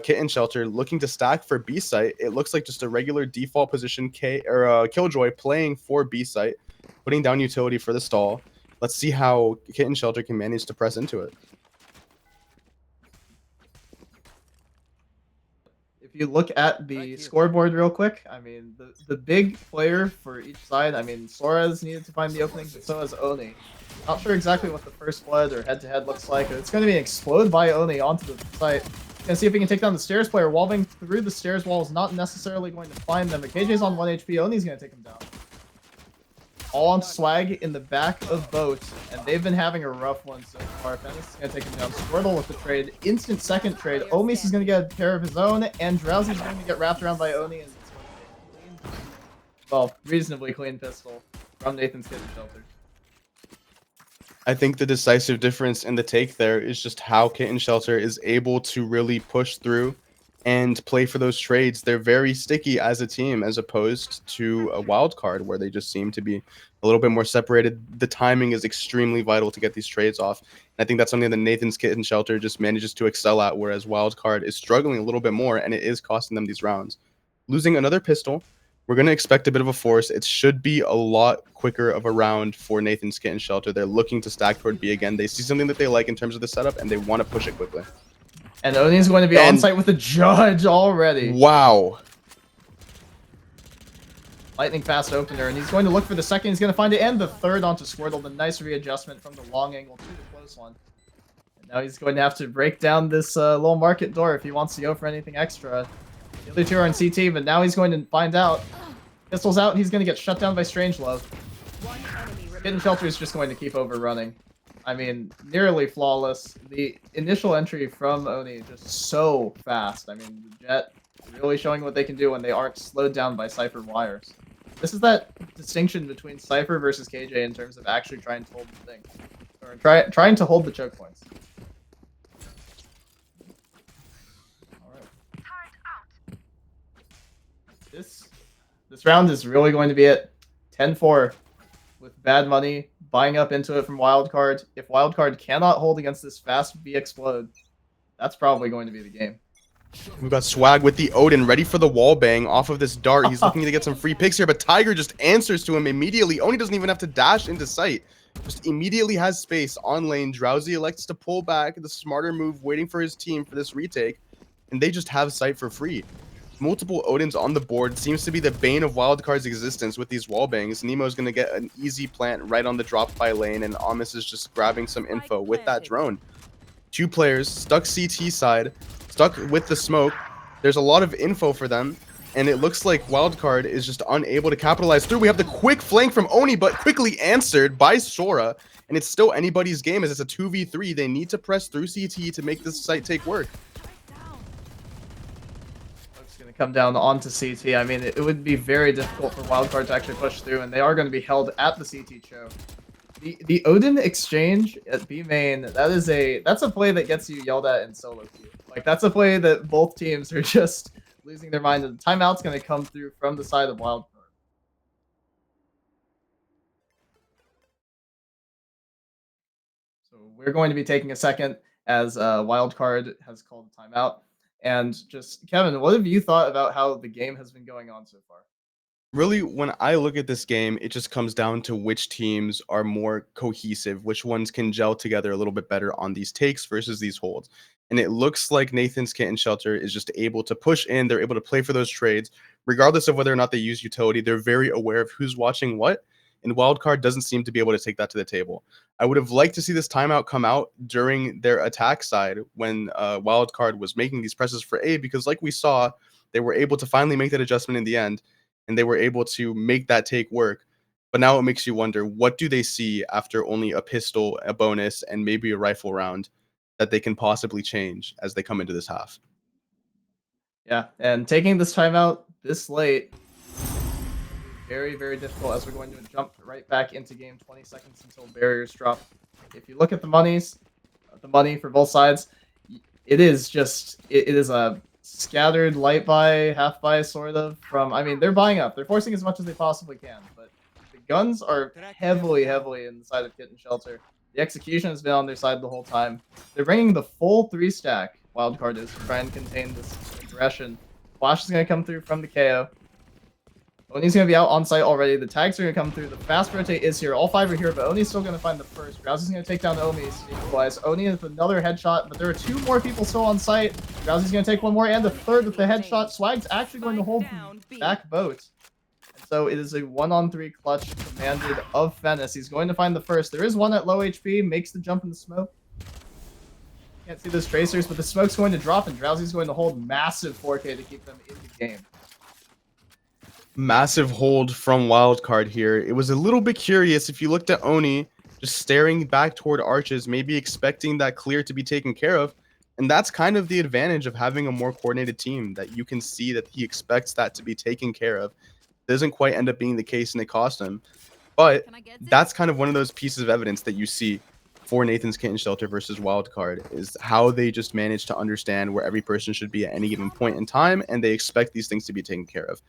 Kitten Shelter looking to stack for B site, it looks like just a regular default position Killjoy playing for B site, putting down utility for the stall. Let's see how Kitten Shelter can manage to press into it. If you look at the scoreboard real quick, I mean, the big player for each side, I mean, Suarez needed to find the openings, but so has Oni. Not sure exactly what the first blood or head-to-head looks like. It's going to be an explode by Oni onto the site. Gonna see if he can take down the stairs player. Wallbang through the stairs wall is not necessarily going to find them, but KJ's on 1 HP. Oni's going to take him down. All on Swag in the back of boat, and they've been having a rough one so far. Fennis is going to take him down. Squirtle with the trade. Instant second trade. Omis is going to get a pair of his own, and Drowsy's going to get wrapped around by Oni, and it's going to be a clean, well, reasonably clean pistol from Nathan's Kitten Shelter. I think the decisive difference in the take there is just how Kitten Shelter is able to really push through and play for those trades. They're very sticky as a team as opposed to a wild card where they just seem to be a little bit more separated. The timing is extremely vital to get these trades off. And I think that's something that Nathan's Kitten Shelter just manages to excel at, whereas wild card is struggling a little bit more, and it is costing them these rounds. Losing another pistol, we're going to expect a bit of a force. It should be a lot quicker of a round for Nathan's Kitten Shelter. They're looking to stack toward B again. They see something that they like in terms of the setup, and they want to push it quickly. And Oni's going to be on site with the judge already. Wow. Lightning fast opener, and he's going to look for the second. He's going to find it, and the third onto Squirtle. The nice readjustment from the long angle to the close one. And now he's going to have to break down this little market door if he wants to go for anything extra. The other two are in CT, but now he's going to find out. Pistol's out, he's going to get shut down by Strangelove. Kitten Shelter is just going to keep overrunning. I mean, nearly flawless. The initial entry from Oni just so fast. I mean, the Jet really showing what they can do when they aren't slowed down by Cypher wires. This is that distinction between Cypher versus KJ in terms of actually trying to hold the thing. Or trying to hold the choke points. Alright. This round is really going to be it. 10-4 with bad money. Buying up into it from Wildcard. If Wildcard cannot hold against this fast B explode, that's probably going to be the game. We've got Swag with the Odin ready for the wall bang off of this dart. He's looking to get some free picks here, but Tiger just answers to him immediately. Oni doesn't even have to dash into sight. Just immediately has space on lane. Drowsy elects to pull back, the smarter move, waiting for his team for this retake, and they just have sight for free. Multiple Odins on the board seems to be the bane of Wildcard's existence with these wall bangs. Nemo's going to get an easy plant right on the drop by lane, and Amos is just grabbing some info with that drone. Two players stuck CT side, stuck with the smoke. There's a lot of info for them, and it looks like Wildcard is just unable to capitalize through. We have the quick flank from Oni, but quickly answered by Sora, and it's still anybody's game as it's a 2v3. They need to press through CT to make this site take work. Come down onto CT. I mean, it would be very difficult for Wildcard to actually push through, and they are going to be held at the CT choke. The Odin exchange at B main, that's a play that gets you yelled at in solo queue. Like, that's a play that both teams are just losing their mind, and the timeout's going to come through from the side of Wildcard. So we're going to be taking a second as Wildcard has called a timeout. And just, Kevin, what have you thought about how the game has been going on so far? Really, when I look at this game, it just comes down to which teams are more cohesive, which ones can gel together a little bit better on these takes versus these holds. And it looks like Nathan's Kitten Shelter is just able to push in. They're able to play for those trades, regardless of whether or not they use utility. They're very aware of who's watching what. And Wildcard doesn't seem to be able to take that to the table. I would have liked to see this timeout come out during their attack side when Wildcard was making these presses for A, because like we saw, they were able to finally make that adjustment in the end and they were able to make that take work. But now it makes you wonder, what do they see after only a pistol, a bonus, and maybe a rifle round that they can possibly change as they come into this half? Yeah, and taking this timeout this late, very, very difficult as we're going to jump right back into game 20 seconds until barriers drop. If you look at the money for both sides, it is just, it is a scattered light buy, half buy sort of from, I mean, they're buying up. They're forcing as much as they possibly can, but the guns are heavily, heavily in the side of Kitten Shelter. The execution has been on their side the whole time. They're bringing the full 3-stack, Wildcard is, to try and contain this aggression. Flash is going to come through from the KO. Oni's going to be out on site already. The tags are going to come through. The fast rotate is here. All 5 are here, but Oni's still going to find the first. Drowsy's going to take down Omi sneak-wise. Oni with another headshot, but there are 2 more people still on site. Drowsy's going to take 1 more, and the third with the headshot. Swag's actually going to hold back boat. And so it is a 1-on-3 clutch commanded of Fennis. He's going to find the first. There is one at low HP, makes the jump in the smoke. Can't see those tracers, but the smoke's going to drop, and Drowsy's going to hold massive 4K to keep them in the game. Massive hold from Wildcard here. It was a little bit curious if you looked at Oni just staring back toward arches, maybe expecting that clear to be taken care of. And that's kind of the advantage of having a more coordinated team, that you can see that he expects that to be taken care of. Doesn't quite end up being the case, and it cost him. But that's kind of one of those pieces of evidence that you see for Nathan's Kitten Shelter versus Wildcard, is how they just manage to understand where every person should be at any given point in time, and they expect these things to be taken care of.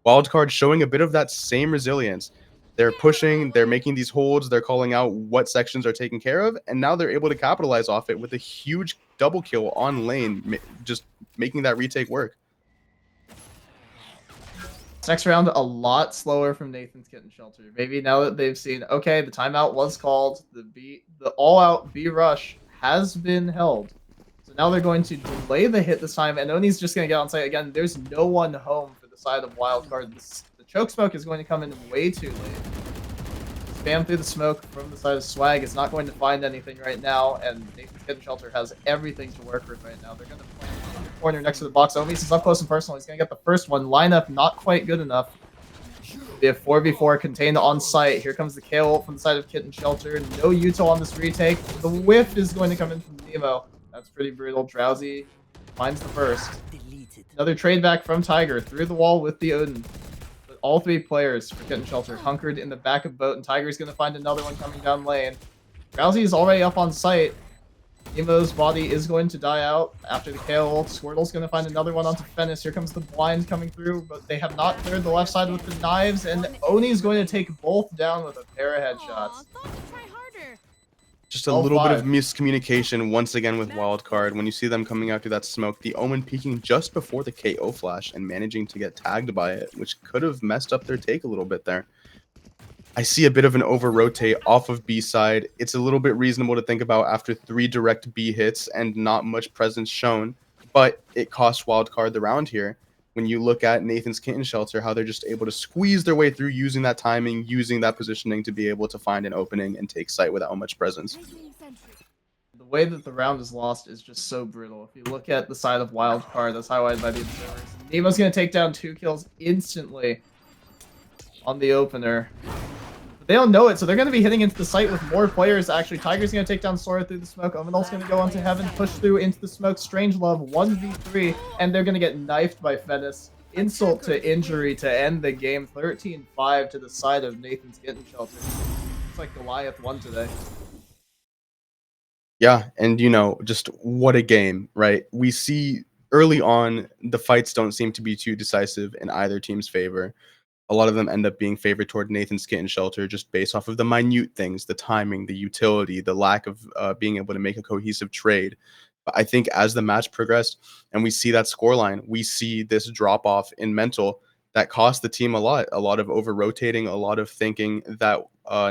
Wildcard showing a bit of that same resilience. They're pushing, they're making these holds, they're calling out what sections are taken care of, and now they're able to capitalize off it with a huge double kill on lane, just making that retake work. Next round, a lot slower from Nathan's Kitten Shelter. Maybe now that they've seen, okay, the timeout was called, the all-out B rush has been held. So now they're going to delay the hit this time, and Oni's just going to get on site again. There's no one home for the side of Wildcard. The choke smoke is going to come in way too late. Spam through the smoke from the side of Swag is not going to find anything right now, and Nathan's Kitten Shelter has everything to work with right now. They're going to plant in the corner next to the box. Omis is up close and personal. He's going to get the first one. Lineup not quite good enough. They have 4v4 contained on site. Here comes the KO ult from the side of Kitten Shelter. No util on this retake. The whiff is going to come in from Nemo. That's pretty brutal. Drowsy finds the first. Another trade back from Tiger through the wall with the Odin. But all 3 players for Kitten Shelter hunkered in the back of boat, and Tiger's going to find another one coming down lane. Drowsy is already up on site. Nemo's body is going to die out after the KO ult. Squirtle's going to find another one onto Fennis. Here comes the blind coming through, but they have not cleared the left side with the knives, and Oni's going to take both down with a pair of headshots. Just a little bit of miscommunication once again with Wildcard. When you see them coming out through that smoke, the Omen peeking just before the KO flash and managing to get tagged by it, which could have messed up their take a little bit there. I see a bit of an over-rotate off of B side. It's a little bit reasonable to think about after 3 direct B hits and not much presence shown, but it cost Wildcard the round here. When you look at Nathan's Kitten Shelter, how they're just able to squeeze their way through using that timing, using that positioning to be able to find an opening and take site without much presence. The way that the round is lost is just so brutal. If you look at the side of Wildcard, that's highlighted by the observers. Nemo's going to take down 2 kills instantly on the opener. But they don't know it, so they're going to be hitting into the site with more players. Actually, Tiger's going to take down Sora through the smoke. Omenol's going to go onto Heaven, push through into the smoke. Strangelove 1v3, and they're going to get knifed by Fennis. Insult to injury to end the game. 13-5 to the side of Nathan's Kitten Shelter. It's like Goliath won today. Yeah, and you know, just what a game, right? We see early on the fights don't seem to be too decisive in either team's favor. A lot of them end up being favored toward Nathan's Kitten Shelter just based off of the minute things, the timing, the utility, the lack of being able to make a cohesive trade. But I think as the match progressed and we see that scoreline, we see this drop off in mental. that cost the team a lot of over rotating, a lot of thinking that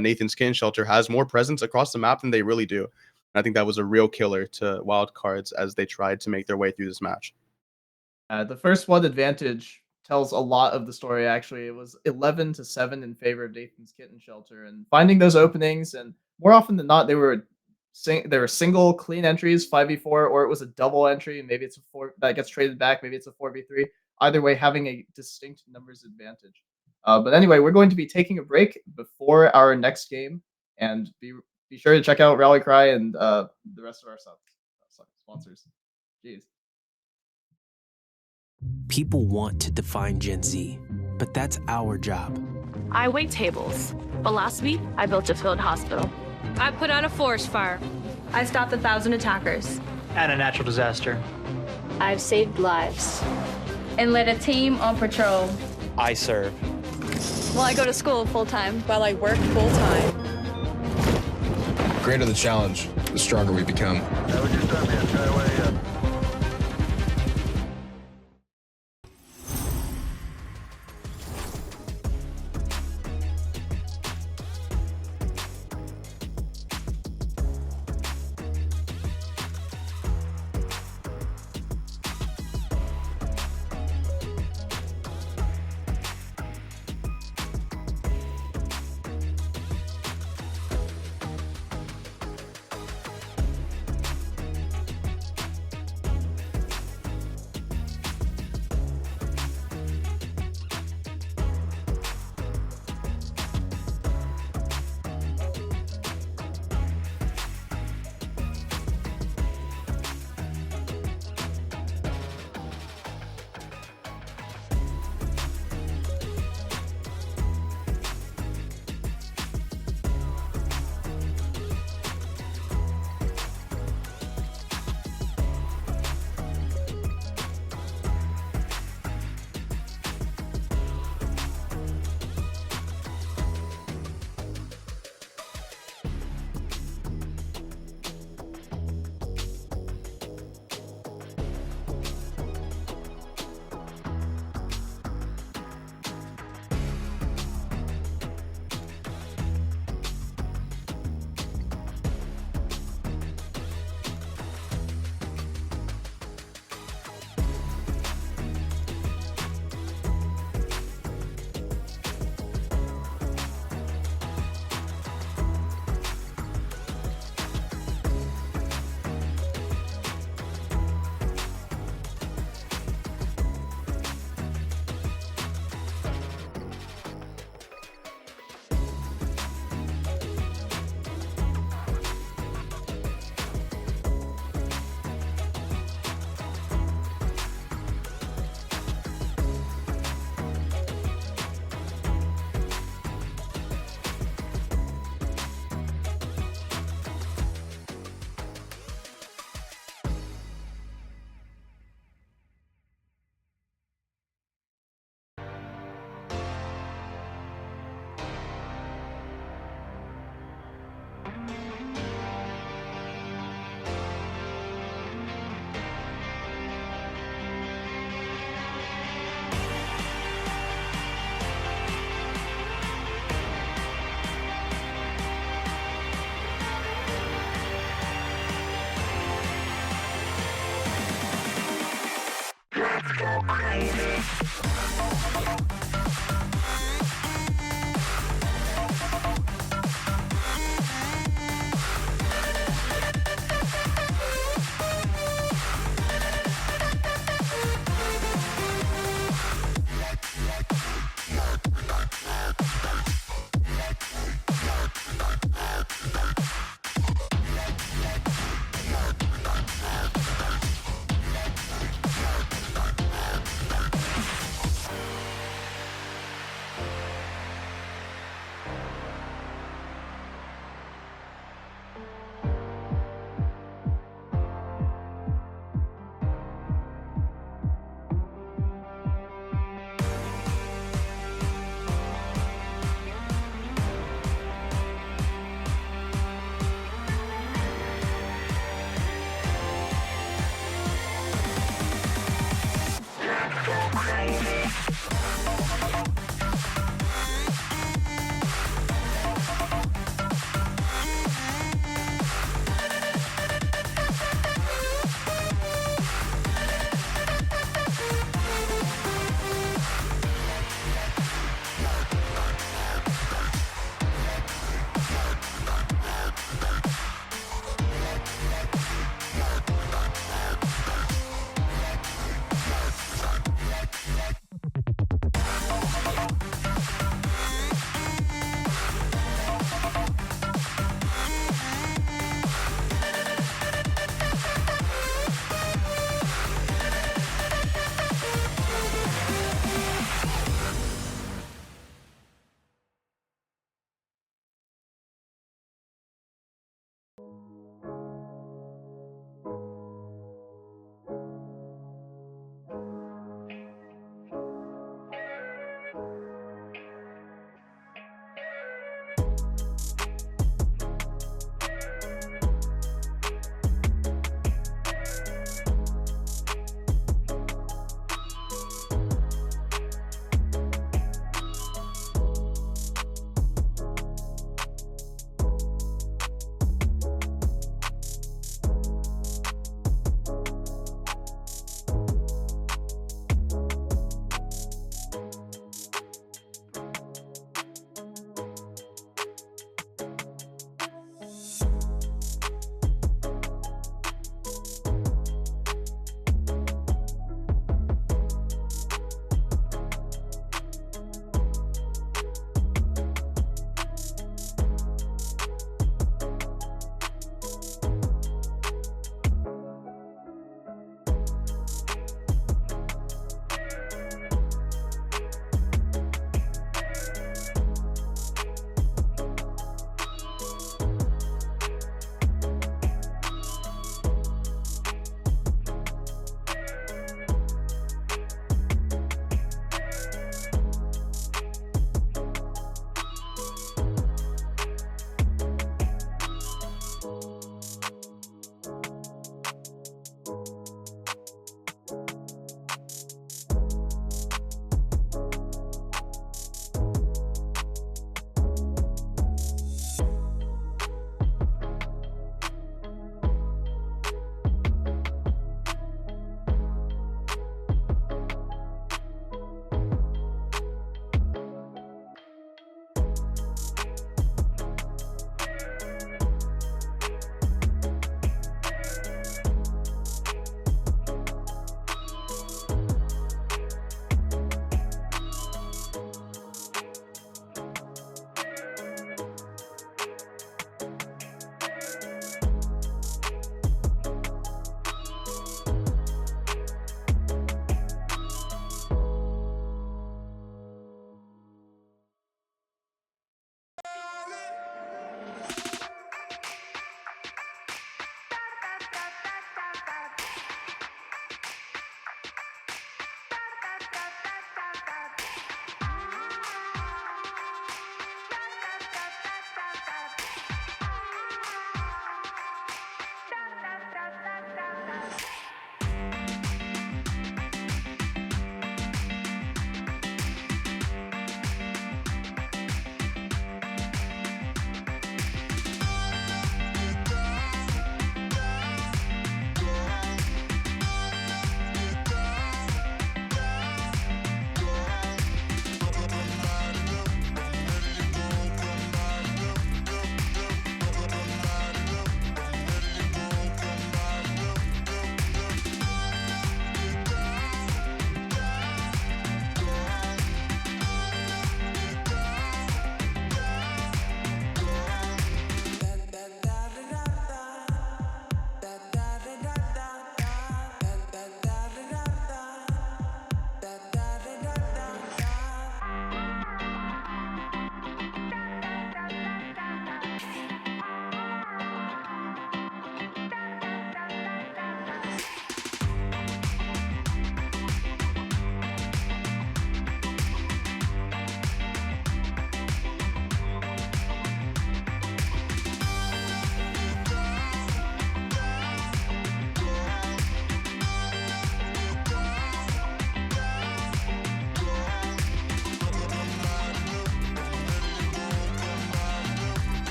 Nathan's Kitten Shelter has more presence across the map than they really do. And I think that was a real killer to Wildcards as they tried to make their way through this match. The first one advantage tells a lot of the story. Actually, it was 11-7 in favor of Nathan's Kitten Shelter, and finding those openings, and more often than not, they were single clean entries, 5v4, or it was a double entry. Maybe it's a 4 that gets traded back. Maybe it's a 4v3. Either way, having a distinct numbers advantage. But anyway, we're going to be taking a break before our next game, and be sure to check out Rally Cry and the rest of our sponsors. Jeez. People want to define Gen Z, but that's our job. I wait tables, but last week I built a field hospital. I put out a forest fire. I stopped 1,000 attackers. And a natural disaster. I've saved lives. And led a team on patrol. I serve. Well, I go to school full-time. While I work full-time. The greater the challenge, the stronger we become.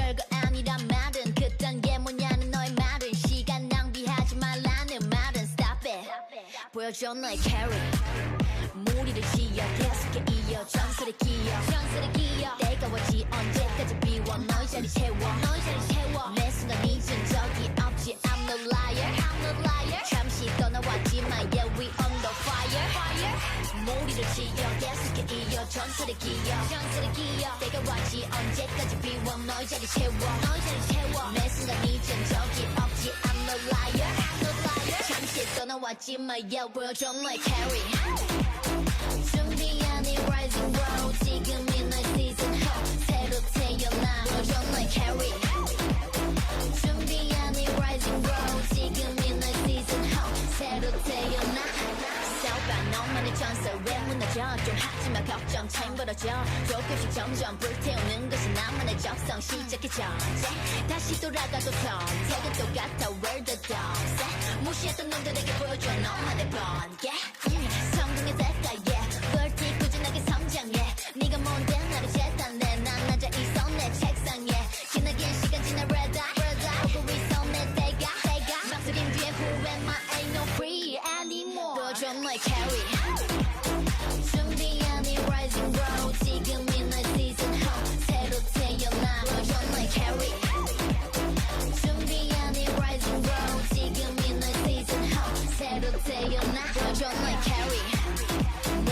별거 아니란 말은 그딴 게 뭐냐는 너의 말은 시간 낭비하지 말라는 말은 stop it 보여줘 너의 carry 무리를 지어 계속해 이어 전설의 기억 때가웠지 언제까지 비워 너의 자리 채워 매 순간 잊은 적이 없지 I'm no liar 잠시 떠나왔지만 yeah we on the fire 무리를 지어 계속해 이어 전설의 기억 때가왔지 언제까지 비워 너의 자리 채워 매 순간 잊은 적이 없지 I'm no liar 잠시 떠나왔지만 yeah 보여줘 너의 carry 준비한 이 rising bro 지금이 너의 season 새로 태어나 보여줘 너의 carry 준비한 이 rising bro 지금이 너의 season 새로 태어나 싸워봐 너만의 전설 왜 무너져 좀 하지마 걱정 차임 벌어져 조금씩 점점 불태우는 것이 나만의 적성 시작해 전쟁 다시 돌아가도 선택은 똑같아 Where the dogs 무시했던 놈들에게 보여줘 너만의 번개 성공의 대가 yeah 벌티 꾸준하게 성장해 네가 뭔데 나를 재단해 난 낮아 있어 내 책상에 지나긴 시간 지나 red eye 오고 있어 내 때가 막소린 뒤에 who am I ain't no free anymore 보여줘 너의 carry 준비한 이 rising bro 지금이 너의 season 새로 태어나 보여줘 너의 carry 준비한 이 rising bro 지금이 너의 season 새로 태어나 보여줘 너의 carry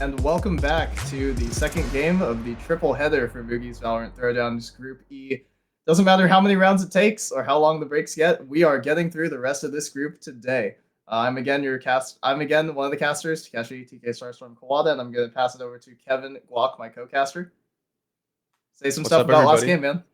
And welcome back to the second game of the triple header for Moogie's Valorant Throwdown's Group E. Doesn't matter how many rounds it takes or how long the breaks get, we are getting through the rest of this group today. I'm again one of the casters, Takeshi, TK Starstorm Kawada, and I'm going to pass it over to Kevin Guak, my co-caster. Say some stuff about last game, man.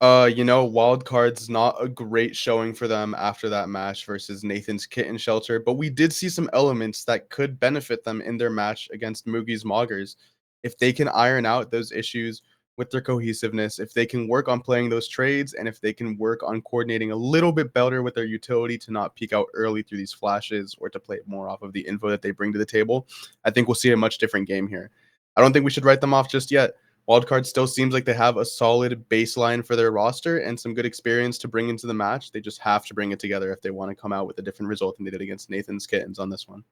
Wildcards not a great showing for them after that match versus Nathan's Kitten Shelter, but we did see some elements that could benefit them in their match against Moogie's Moggers. If they can iron out those issues with their cohesiveness, if they can work on playing those trades, and if they can work on coordinating a little bit better with their utility to not peek out early through these flashes or to play more off of the info that they bring to the table, I think we'll see a much different game here. I don't think we should write them off just yet. Wildcard still seems like they have a solid baseline for their roster and some good experience to bring into the match. They just have to bring it together if they want to come out with a different result than they did against Nathan's Kittens on this one.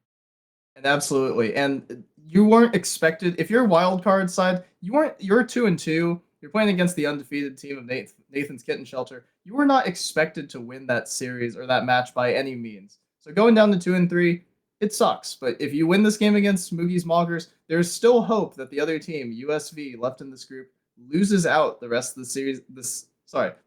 And absolutely. And you weren't expected, if you're Wildcard side, you're 2-2. You're playing against the undefeated team of Nathan's Kitten Shelter. You were not expected to win that series or that match by any means. So going down to 2-3, it sucks. But if you win this game against Moogie's Moggers, there's still hope that the other team, USV, left in this group, loses out the rest of the series.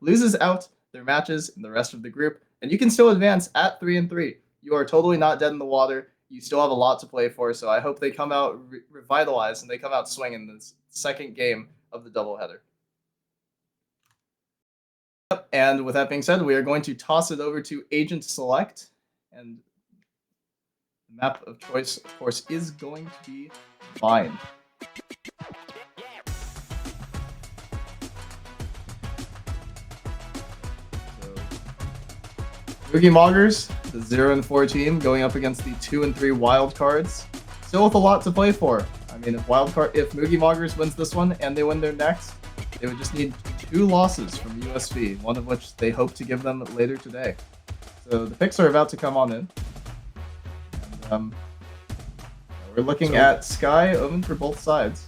Loses out their matches in the rest of the group, and you can still advance at 3-3. You are totally not dead in the water. You still have a lot to play for, so I hope they come out revitalized and they come out swinging this second game of the doubleheader. And with that being said, we are going to toss it over to Agent Select, and the map of choice, of course, is going to be Bind. So, Moogie Moggers, the 0-4 team, going up against the 2-3 Wildcards. Still with a lot to play for. I mean, if Moogie Moggers wins this one and they win their next, they would just need 2 losses from USV, one of which they hope to give them later today. So the picks are about to come on in. And, we're looking at Sky Omen for both sides.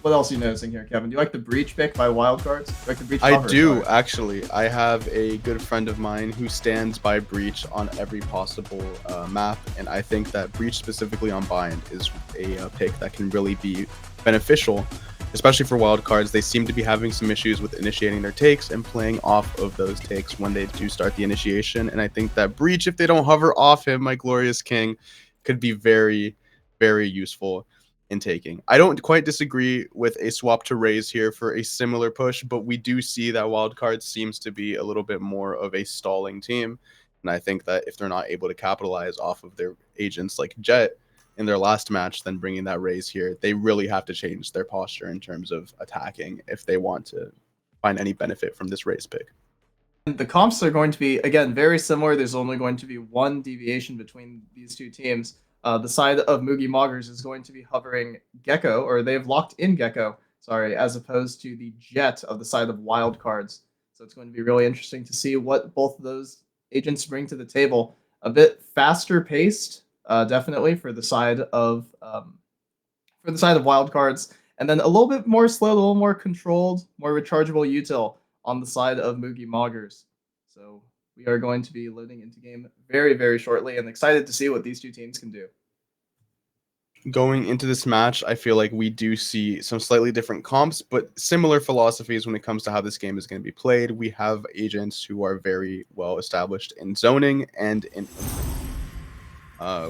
What else are you noticing here, Kevin? Do you like the Breach pick by Wildcards? Like the Breach I cover, do, sorry. actually. I have a good friend of mine who stands by Breach on every possible map, and I think that Breach specifically on Bind is a pick that can really be beneficial, especially for Wildcards. They seem to be having some issues with initiating their takes and playing off of those takes when they do start the initiation, and I think that Breach, if they don't hover off him, my glorious king, could be very, very useful in taking. I don't quite disagree with a swap to Raze here for a similar push, but we do see that Wildcard seems to be a little bit more of a stalling team, and I think that if they're not able to capitalize off of their agents like Jet in their last match, then bringing that Raze here, they really have to change their posture in terms of attacking if they want to find any benefit from this Raze pick. And the comps are going to be, again, very similar. There's only going to be one deviation between these two teams. The side of Moogie Moggers is going to be hovering Gecko, or they've locked in Gecko, as opposed to the Jet of the side of Wildcards. So it's going to be really interesting to see what both of those agents bring to the table. A bit faster paced, definitely for the side of Wildcards, and then a little bit more slow, a little more controlled, more rechargeable util on the side of Moogie Moggers. So we are going to be loading into game very, very shortly, and excited to see what these two teams can do. Going into this match, I feel like we do see some slightly different comps, but similar philosophies when it comes to how this game is going to be played. We have agents who are very well established in zoning and in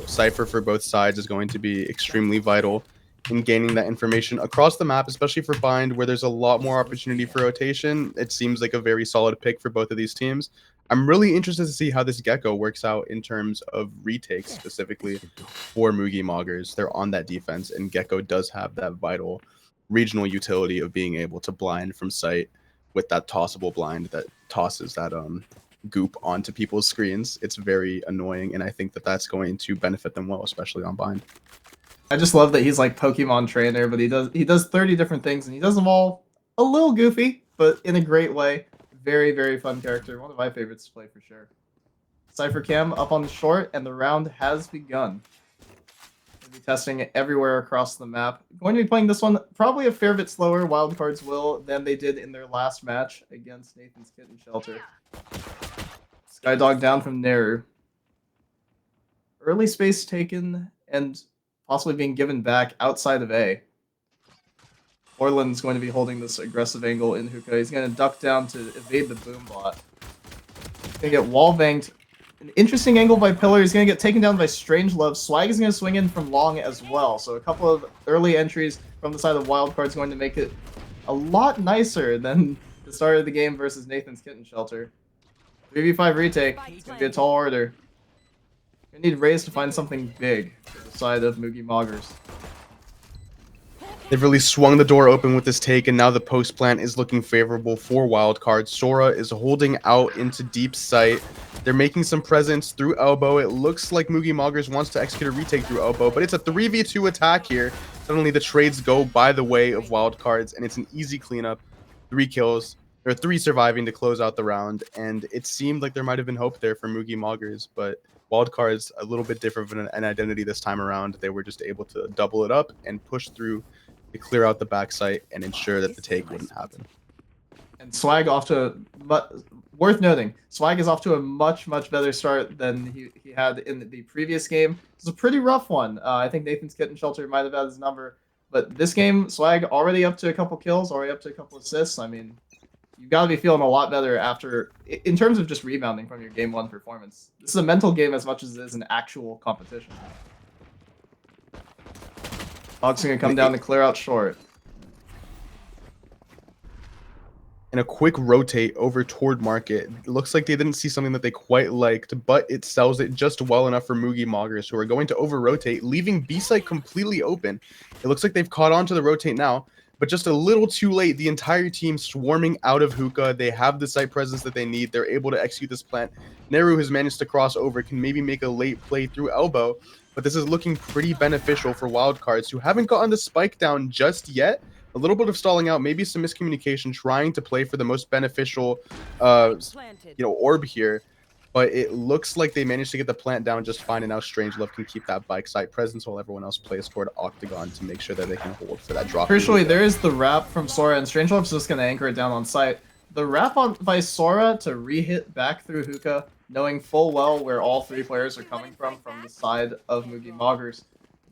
Cypher for both sides is going to be extremely vital in gaining that information across the map, especially for Bind, where there's a lot more opportunity for rotation. It seems like a very solid pick for both of these teams. I'm really interested to see how this Gecko works out in terms of retakes, specifically for Moogie Moggers. They're on that defense, and Gecko does have that vital regional utility of being able to blind from sight with that tossable blind that tosses that goop onto people's screens. It's very annoying, and I think that that's going to benefit them well, especially on Bind. I just love that he's like Pokemon trainer, but he does 30 different things, and he does them all a little goofy, but in a great way. Very, very fun character. One of my favorites to play for sure. Cypher Cam up on the short, and the round has begun. We'll be testing it everywhere across the map. Going to be playing this one probably a fair bit slower, Wildcards will, than they did in their last match against Nathan's Kitten Shelter. Skydog down from Neru. Early space taken, and possibly being given back outside of A. Orland's going to be holding this aggressive angle in hookah. He's going to duck down to evade the boom bot. He's going to get wall banged. An interesting angle by Pillar. He's going to get taken down by Strangelove. Swag is going to swing in from long as well. So a couple of early entries from the side of Wildcards going to make it a lot nicer than the start of the game versus Nathan's Kitten Shelter. 3v5 retake. It's going to be a tall order. We need Raze to find something big to the side of Moogie Moggers. They've really swung the door open with this take, and now the post plant is looking favorable for Wildcards. Sora is holding out into deep sight. They're making some presence through elbow. It looks like Moogie Moggers wants to execute a retake through elbow, but it's a 3v2 attack here. Suddenly the trades go by the way of Wildcards, and it's an easy cleanup. 3 kills, or 3 surviving to close out the round, and it seemed like there might have been hope there for Moogie Moggers, but Wildcards a little bit different of an identity this time around. They were just able to double it up and push through to clear out the backside and ensure that the take wouldn't happen. And Swag off to worth noting, Swag is off to a much better start than he had in the previous game. It's a pretty rough one. I think Nathan's Kitten Shelter might have had his number, but this game Swag already up to a couple kills, already up to a couple assists. I mean, you've got to be feeling a lot better after, in terms of just rebounding from your game 1 performance. This is a mental game as much as it is an actual competition. Hog's gonna come down to clear out short. And a quick rotate over toward market. It looks like they didn't see something that they quite liked, but it sells it just well enough for Moogie Moggers, who are going to over rotate, leaving B site completely open. It looks like they've caught on to the rotate now, but just a little too late. The entire team swarming out of hookah. They have the site presence that they need. They're able to execute this plant. Neru has managed to cross over, can maybe make a late play through elbow, but this is looking pretty beneficial for Wildcards, who haven't gotten the spike down just yet. A little bit of stalling out, maybe some miscommunication, trying to play for the most beneficial, orb here. But it looks like they managed to get the plant down just fine, and now Strangelove can keep that bike side presence while everyone else plays toward Octagon to make sure that they can hold for that drop. Crucially, there is the wrap from Sora, and Strangelove's just going to anchor it down on site. The wrap by Sora to re-hit back through hookah, knowing full well where all 3 players are coming from the side of Moogie Moggers.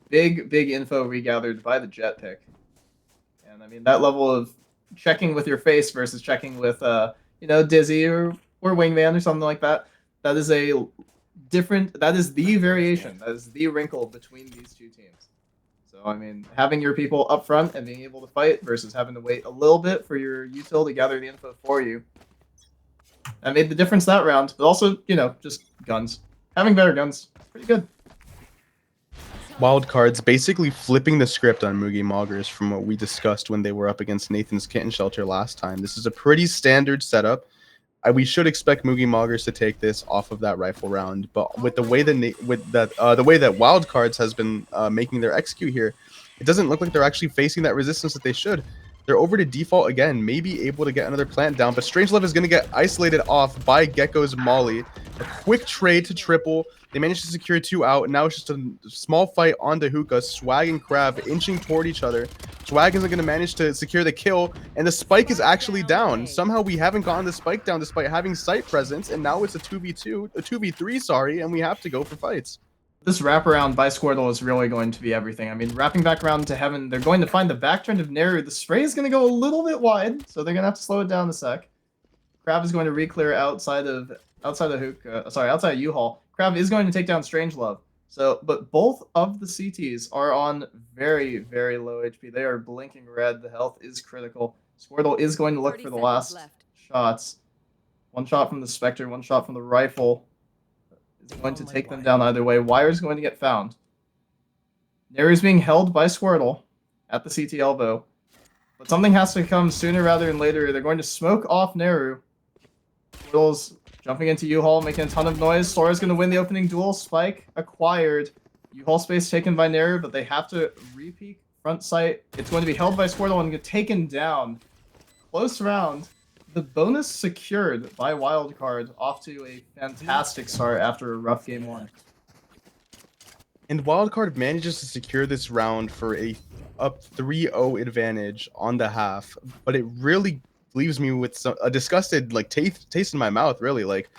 Big info regathered by the jet pick. And I mean, that level of checking with your face versus checking with, Dizzy or Wingman or something like that, that is the variation, that is the wrinkle between these two teams. So, I mean, having your people up front and being able to fight versus having to wait a little bit for your util to gather the info for you. That made the difference that round, but also, just guns. Having better guns, pretty good. Wildcards basically flipping the script on Moogie Moggers from what we discussed when they were up against Nathan's Kitten Shelter last time. This is a pretty standard setup. We should expect Moogie Moggers to take this off of that rifle round, but with the way that Wildcards has been making their execute here, it doesn't look like they're actually facing that resistance that they should. They're over to default again, maybe able to get another plant down, but Strangelove is going to get isolated off by Gecko's Molly. A quick trade to triple. They managed to secure 2 out, and now it's just a small fight onto hookah. Swag and Crab inching toward each other. Swag isn't going to manage to secure the kill, and the spike is actually down. Somehow we haven't gotten the spike down despite having site presence, and now it's a 2v3, sorry, and we have to go for fights. This wraparound by Squirtle is really going to be everything. I mean, wrapping back around to heaven, they're going to find the backturn of Neru. The spray is going to go a little bit wide, so they're going to have to slow it down a sec. Crab is going to re-clear outside of U-Haul. Crab is going to take down Strangelove. So, but both of the CTs are on very low HP. They are blinking red. The health is critical. Squirtle is going to look for the last shots. 1 shot from the Spectre, 1 shot from the rifle. Is going to take them down either way. Wire's going to get found. Neru's being held by Squirtle at the CT elbow. But something has to come sooner rather than later. They're going to smoke off Neru. Squirtle's jumping into U-Haul, making a ton of noise. Sora's going to win the opening duel. Spike acquired. U-Haul space taken by Neru, but they have to re-peek front sight. It's going to be held by Squirtle and get taken down. Close round. The bonus secured by Wildcard, off to a fantastic start after a rough game 1. And Wildcard manages to secure this round for a up 3-0 advantage on the half, but it really leaves me with a disgusted taste in my mouth, really. Like,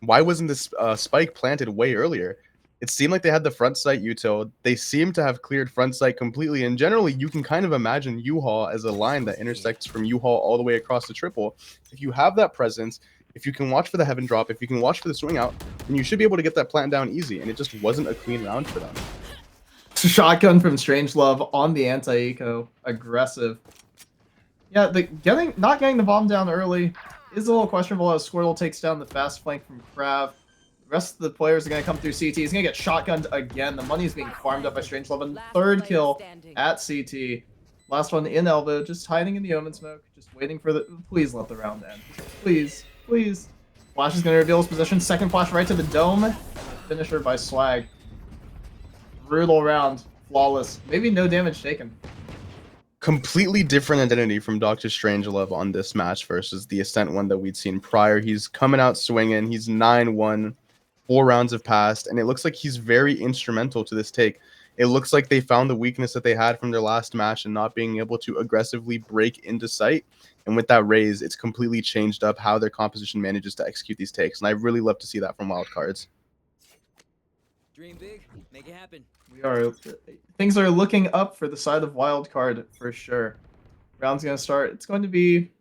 why wasn't this spike planted way earlier? It seemed like they had the front sight util. They seem to have cleared front sight completely. And generally, you can kind of imagine U-Haul as a line that intersects from U-Haul all the way across the triple. If you have that presence, if you can watch for the heaven drop, if you can watch for the swing out, then you should be able to get that plant down easy. And it just wasn't a clean round for them. Shotgun from Strangelove on the anti-eco. Aggressive. Yeah, not getting the bomb down early is a little questionable as Squirtle takes down the fast flank from Krav. The rest of the players are going to come through CT. He's going to get shotgunned again. The money is being farmed up by Strangelove. And third kill at CT. Last one in elbow, just hiding in the Omen smoke. Just waiting for the... Please let the round end. Please, please. Flash is going to reveal his position. Second flash right to the dome. Finisher by Swag. Brutal round. Flawless. Maybe no damage taken. Completely different identity from Dr. Strangelove on this match versus the Ascent one that we'd seen prior. He's coming out swinging. He's 9-1. 4 rounds have passed, and it looks like he's very instrumental to this take. It looks like they found the weakness that they had from their last match and not being able to aggressively break into sight. And with that raise, it's completely changed up how their composition manages to execute these takes. And I really love to see that from Wildcards. Dream big, make it happen. Things are looking up for the side of Wildcard for sure. Round's gonna start. It's going to be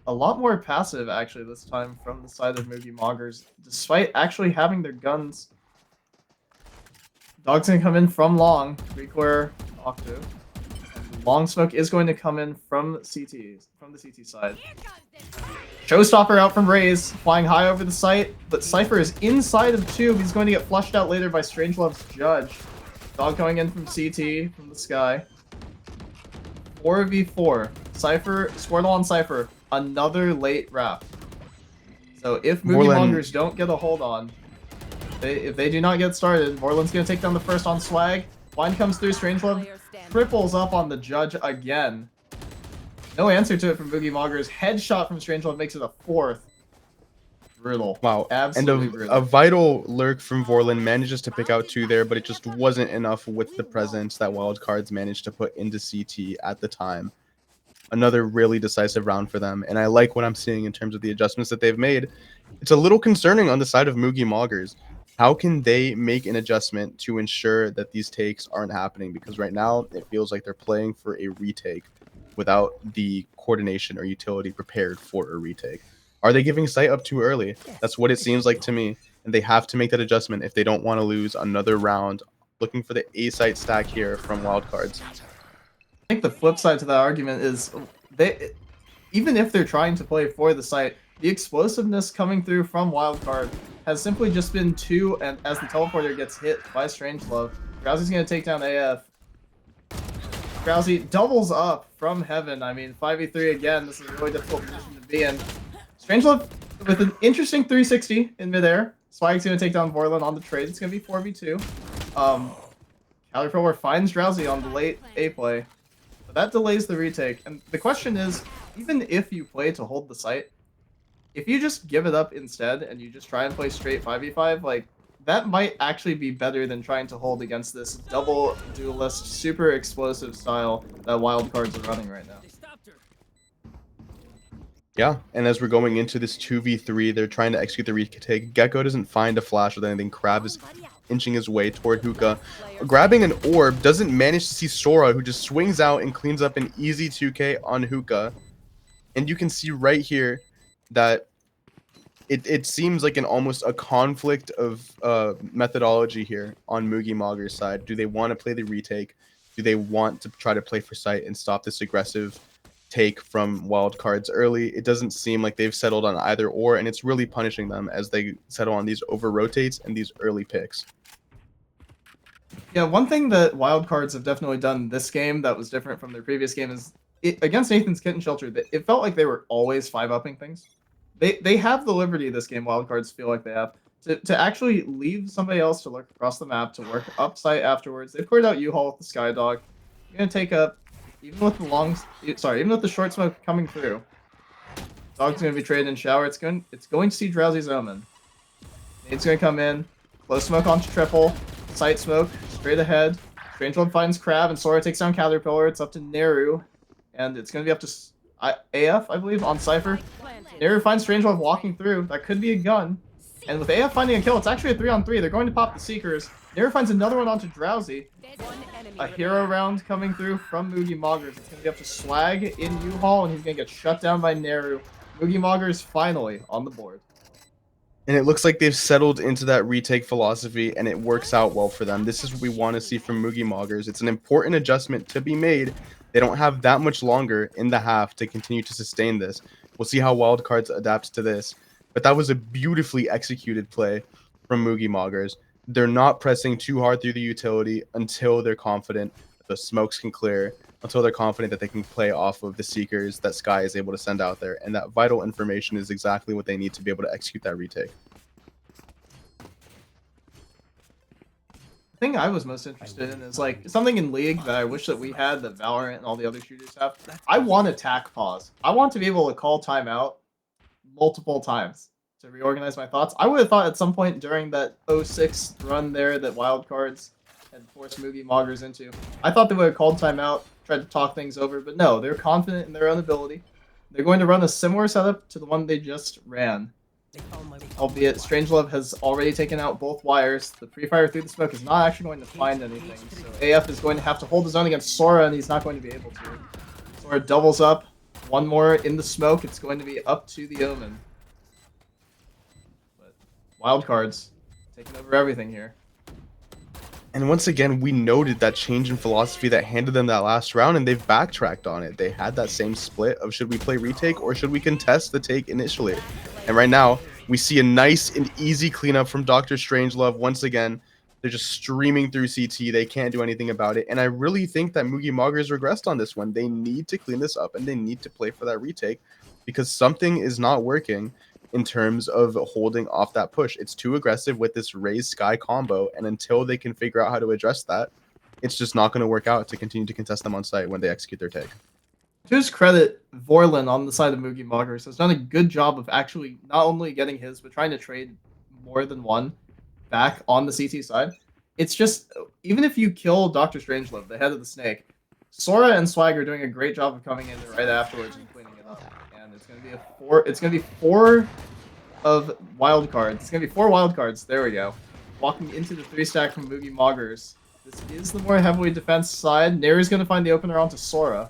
a lot more passive actually this time from the side of Moogie Moggers, despite actually having their guns. Dog's gonna come in from long, recoil Octo. And long smoke is going to come in from the CT side. Showstopper out from Raze, flying high over the site, but Cypher is inside of Tube. He's going to get flushed out later by Strangelove's Judge. Dog going in from CT, from the sky. 4v4. Cypher, Squirtle on Cypher. Another late wrap. So if Moogie Mongers don't get a hold on, if they do not get started, Vorland's going to take down the first on Swag. Blind comes through, Strangelove triples up on the Judge again. No answer to it from Moogie Moggers. Headshot from Strangelove makes it a 4th. Brutal. Wow. Absolutely and brutal. A vital lurk from Vorland manages to pick out 2 there, but it just wasn't enough with the presence that Wildcards managed to put into CT at the time. Another really decisive round for them, and I like what I'm seeing in terms of the adjustments that they've made. It's a little concerning on the side of Moogie Moggers. How can they make an adjustment to ensure that these takes aren't happening? Because right now, it feels like they're playing for a retake without the coordination or utility prepared for a retake. Are they giving sight up too early? That's what it seems like to me, and they have to make that adjustment if they don't want to lose another round. Looking for the A-site stack here from Wildcards. I think the flip side to that argument is even if they're trying to play for the site, the explosiveness coming through from Wildcard has simply just been too, and as the teleporter gets hit by Strangelove, Drowsy's going to take down AF. Drowsy doubles up from heaven. I mean, 5v3 again. This is a really difficult position to be in. Strangelove with an interesting 360 in midair. Swag's going to take down Vorland on the trade. It's going to be 4v2. Calyprower finds Drowsy on the late A play. But that delays the retake. And the question is, even if you play to hold the site, if you just give it up instead and you just try and play straight 5v5, like, that might actually be better than trying to hold against this double duelist, super explosive style that Wildcards are running right now. Yeah, and as we're going into this 2v3, they're trying to execute the retake. Gecko doesn't find a flash with anything. Crab is inching his way toward Hookah. Grabbing an orb, doesn't manage to see Sora, who just swings out and cleans up an easy 2k on Hookah. And you can see right here that it seems like almost a conflict of methodology here on Moogie Mogger's side. Do they want to play the retake? Do they want to try to play for sight and stop this aggressive take from Wildcards early? It doesn't seem like they've settled on either or, and it's really punishing them as they settle on these over rotates and these early picks. Yeah, one thing that Wildcards have definitely done this game that was different from their previous game is against Nathan's Kitten Shelter, it felt like they were always 5-upping things. They have the liberty this game, Wildcards feel like they have, to actually leave somebody else to lurk across the map, to work up site afterwards. They've cleared out U-Haul with the Skydog. You're going to take up, even with the short smoke coming through. Dog's going to be traded in shower. It's going to see Drowsy's Omen. Nade's going to come in, close smoke onto triple, sight smoke, straight ahead. Strangelove finds Crab, and Sora takes down Caterpillar. It's up to Neru, and it's going to be up to AF, I believe, on Cypher. Neru finds Strangelove walking through. That could be a gun. And with AF finding a kill, it's actually a 3-on-3. They're going to pop the Seekers. Neru finds another one onto Drowsy. One enemy A hero round coming through from Moogie Moggers. It's going to be up to Swag in U-Haul, and he's going to get shut down by Neru. Moogie Moggers finally on the board. And it looks like they've settled into that retake philosophy, and it works out well for them. This is what we want to see from Moogie Moggers. It's an important adjustment to be made. They don't have that much longer in the half to continue to sustain this. We'll see how Wildcards adapts to this. But that was a beautifully executed play from Moogie Moggers. They're not pressing too hard through the utility until they're confident that the smokes can clear, until they're confident that they can play off of the seekers that Sky is able to send out there. And that vital information is exactly what they need to be able to execute that retake. The thing I was most interested in is like something in League that I wish that we had that Valorant and all the other shooters have. I want attack pause. I want to be able to call timeout multiple times to reorganize my thoughts. I would have thought at some point during that 06 run there that Wildcards had forced Moogie Moggers into, I thought they would have called timeout, tried to talk things over, but no, they're confident in their own ability. They're going to run a similar setup to the one they just ran. Albeit, Strangelove has already taken out both wires. The pre-fire through the smoke is not actually going to find anything. So AF is going to have to hold his own against Sora, and he's not going to be able to. Sora doubles up. One more in the smoke. It's going to be up to the Omen. But Wildcards taking over everything here. And once again, we noted that change in philosophy that handed them that last round, and they've backtracked on it. They had that same split of should we play retake or should we contest the take initially. And right now, we see a nice and easy cleanup from Dr. Strangelove. Once again, they're just streaming through CT. They can't do anything about it. And I really think that Moogie Moggers regressed on this one. They need to clean this up, and they need to play for that retake because something is not working in terms of holding off that push. It's too aggressive with this Raise Sky combo, and until they can figure out how to address that, it's just not going to work out to continue to contest them on site when they execute their take. To his credit, Vorlin on the side of Moogie Moggers has done a good job of actually not only getting his, but trying to trade more than one back on the CT side. It's just, even if you kill Dr. Strangelove, the head of the snake, Sora and Swag are doing a great job of coming in right afterwards and cleaning it up. And it's going to be four of Wildcards. It's going to be 4 Wildcards. There we go. Walking into the 3-stack from Moogie Moggers. This is the more heavily defense side. Neru's going to find the opener onto Sora.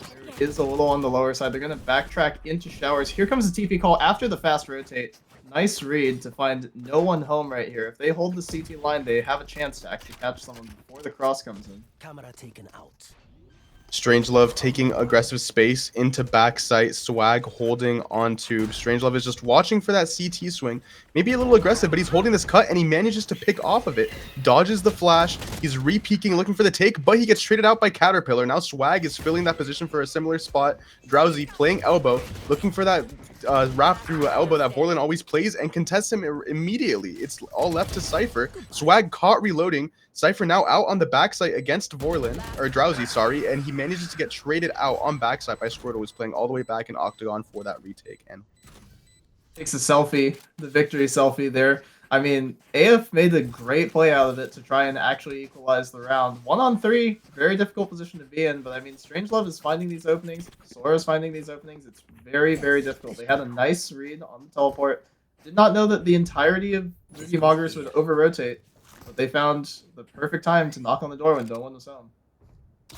Neru is a little on the lower side. They're going to backtrack into showers. Here comes the TP call after the fast rotate. Nice read to find no one home right here. If they hold the CT line, they have a chance to actually catch someone before the cross comes in. Camera taken out. Strangelove taking aggressive space into backside. Swag holding on tube. Strangelove is just watching for that CT swing. Maybe a little aggressive, but he's holding this cut, and he manages to pick off of it. Dodges the flash. He's re-peeking, looking for the take, but he gets traded out by Caterpillar. Now Swag is filling that position for a similar spot. Drowsy playing elbow, looking for that wrap through elbow that Borland always plays, and contests him immediately. It's all left to Cypher. Swag caught reloading. Cypher now out on the backside against Vorlin, or Drowsy, sorry, and he manages to get traded out on backside by Squirtle, who's playing all the way back in Octagon for that retake. And takes a selfie, the victory selfie there. I mean, AF made a great play out of it to try and actually equalize the round. 1-on-3, very difficult position to be in, but I mean, Strangelove is finding these openings. Sora's finding these openings. It's very, very difficult. They had a nice read on the teleport. Did not know that the entirety of Moogie Moggers would over-rotate, but they found the perfect time to knock on the door when no one was home.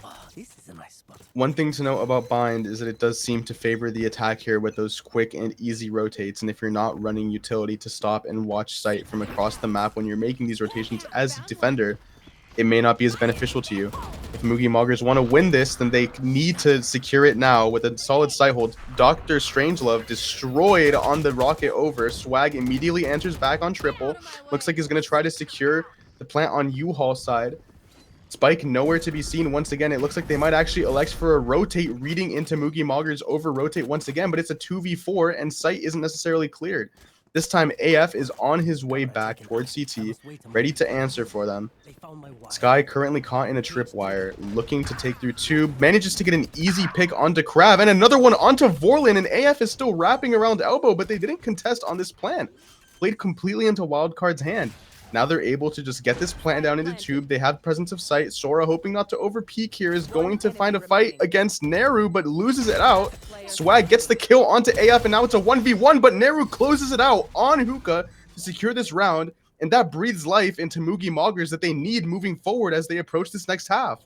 Oh, this is a nice spot. one thing to note about Bind is that it does seem to favor the attack here with those quick and easy rotates. And if you're not running utility to stop and watch sight from across the map when you're making these rotations as a defender, it may not be as beneficial to you. If Moogie Moggers want to win this, then they need to secure it now with a solid sight hold. Dr. Strangelove destroyed on the rocket over. Swag immediately answers back on triple. Looks like he's going to try to secure the plant on U-Haul side. Spike nowhere to be seen once again. It looks like they might actually elect for a rotate reading into Moogie Moggers over rotate once again, but it's a 2v4 and sight isn't necessarily cleared. This time AF is on his way back towards CT, ready to answer for them. Sky currently caught in a tripwire, looking to take through tube, manages to get an easy pick onto Crab, and another one onto Vorlin, and AF is still wrapping around elbow, but they didn't contest on this plan. Played completely into Wildcard's hand. Now they're able to just get this plant down into tube. They have presence of sight. Sora, hoping not to over peek here, is going to find a fight against Neru, but loses it out. Swag gets the kill onto AF, and now it's a 1v1, but Neru closes it out on Hookah to secure this round. And that breathes life into Moogie Moggers that they need moving forward as they approach this next half.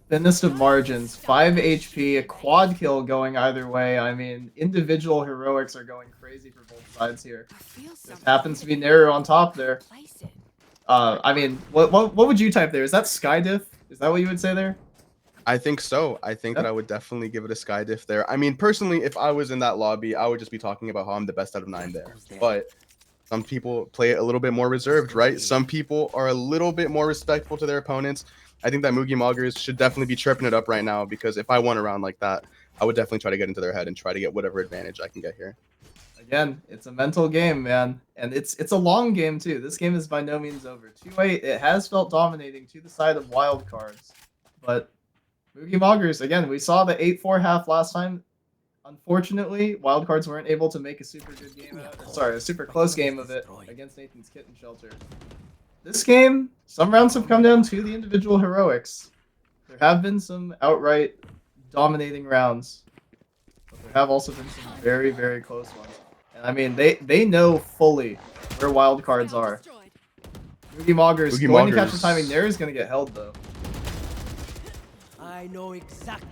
Thinnest of margins, 5 HP, a quad kill going either way. I mean, individual heroics are going crazy for both sides here. Just happens to be Neru on top there. I mean, what would you type there? Is that Skydiff? Is that what you would say there? I think so. I think that I would definitely give it a Skydiff there. I mean, personally, if I was in that lobby, I would just be talking about how I'm the best out of 9 there. But some people play it a little bit more reserved, right? Some people are a little bit more respectful to their opponents. I think that Moogie Moggers should definitely be chirping it up right now, because if I won a round like that, I would definitely try to get into their head and try to get whatever advantage I can get here. Again, it's a mental game, man. And it's a long game, too. This game is by no means over. 2-8, it has felt dominating to the side of Wildcards. But Moogie Moggers, again, we saw the 8-4 half last time. Unfortunately, Wildcards weren't able to make a super good game of it. Sorry, a super close game of it against Nathan's Kitten Shelter. This game, some rounds have come down to the individual heroics. There have been some outright dominating rounds, but there have also been some very, very close ones. And I mean, they know fully where Wildcards are. Moogie Moggers going to catch the timing there is going to get held, though. I know exactly.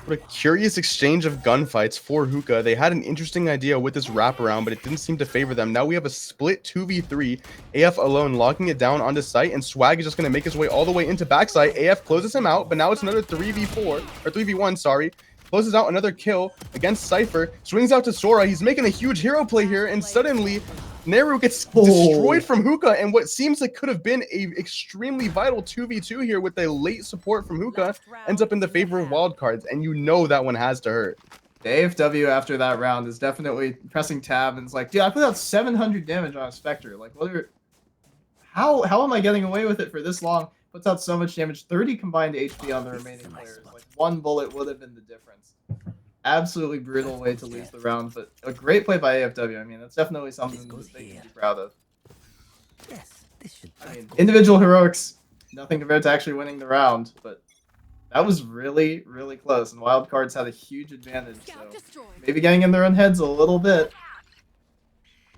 What a curious exchange of gunfights for Hookah. They had an interesting idea with this wraparound, but it didn't seem to favor them. Now we have a split 2v3. AF alone locking it down onto site, and Swag is just going to make his way all the way into backside. AF closes him out, but now it's another 3v4, or 3v1, sorry. Closes out another kill against Cypher. Swings out to Sora. He's making a huge hero play here, and suddenly Neru gets destroyed from Hookah, and what seems like could have been a extremely vital 2v2 here with a late support from Hookah ends up in the favor of Wildcards, and you know that one has to hurt. The AFW after that round is definitely pressing tab and it's like, dude, I put out 700 damage on a Spectre. Like, how am I getting away with it for this long? Puts out so much damage, 30 combined HP on the remaining players. Like, one bullet would have been the difference. Absolutely brutal way to lose the round, but a great play by AFW. I mean, that's definitely something that they can be proud of. I mean, individual heroics, nothing compared to actually winning the round, but that was really, really close, and Wildcards had a huge advantage, so maybe getting in their own heads a little bit.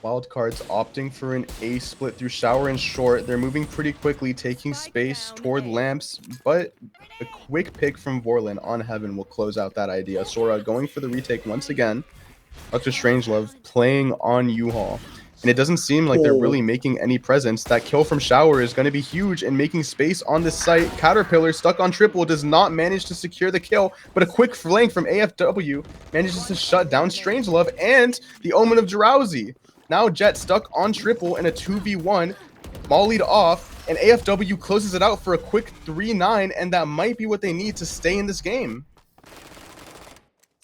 Wildcards opting for an A split through Shower and Short. They're moving pretty quickly, taking space toward Lamps, but a quick pick from Vorlin on Heaven will close out that idea. Sora going for the retake once again. Dr. Strangelove playing on U-Haul. And it doesn't seem like they're really making any presence. That kill from Shower is going to be huge and making space on this site. Caterpillar stuck on triple does not manage to secure the kill, but a quick flank from AFW manages to shut down Strangelove and the Omen of Drowsy. Now Jet stuck on triple in a 2v1, mollied off, and AFW closes it out for a quick 3-9, and that might be what they need to stay in this game.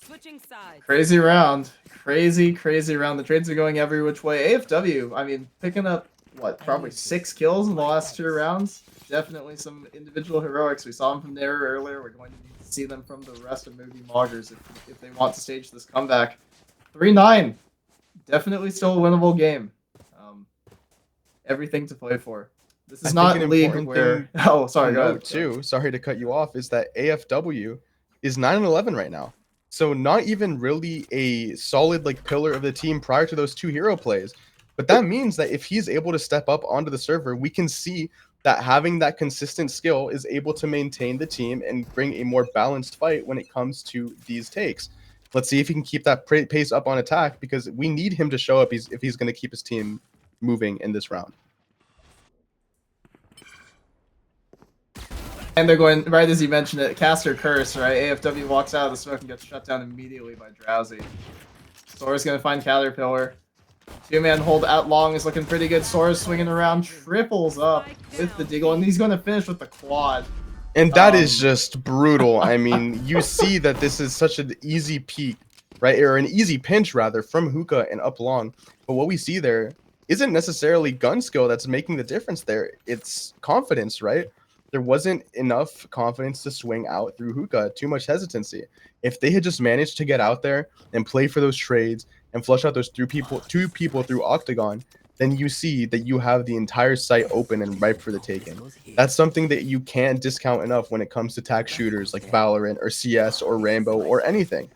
Switching sides. Crazy round. Crazy round. The trades are going every which way. AFW, I mean, picking up, what, probably 6 kills in the last 2 rounds. Definitely some individual heroics. We saw them from there earlier. We're going to need to see them from the rest of Moogie Moggers if they want to stage this comeback. 3-9. Definitely still a winnable game. Everything to play for. This is not a league where... Oh, sorry, go ahead. Too, sorry to cut you off, is that AFW is 9-11 right now. So not even really a solid like pillar of the team prior to those 2 hero plays. But that means that if he's able to step up onto the server, we can see that having that consistent skill is able to maintain the team and bring a more balanced fight when it comes to these takes. Let's see if he can keep that pace up on attack, because we need him to show up if he's going to keep his team moving in this round. And they're going, right as you mentioned it, Caster Curse, right? AFW walks out of the smoke and gets shut down immediately by Drowsy. Sora's going to find Caterpillar. 2-man hold out long is looking pretty good. Sora's swinging around, triples up with the Deagle, and he's going to finish with the quad. And that is just brutal. I mean, you see that this is such an easy peek, right? Or an easy pinch, rather, from Hookah and up long. But what we see there isn't necessarily gun skill that's making the difference there. It's confidence, right? There wasn't enough confidence to swing out through Hookah. Too much hesitancy. If they had just managed to get out there and play for those trades and flush out those two people through Octagon, then you see that you have the entire site open and ripe for the taking. That's something that you can't discount enough when it comes to tag shooters like Valorant or CS or Rainbow or anything.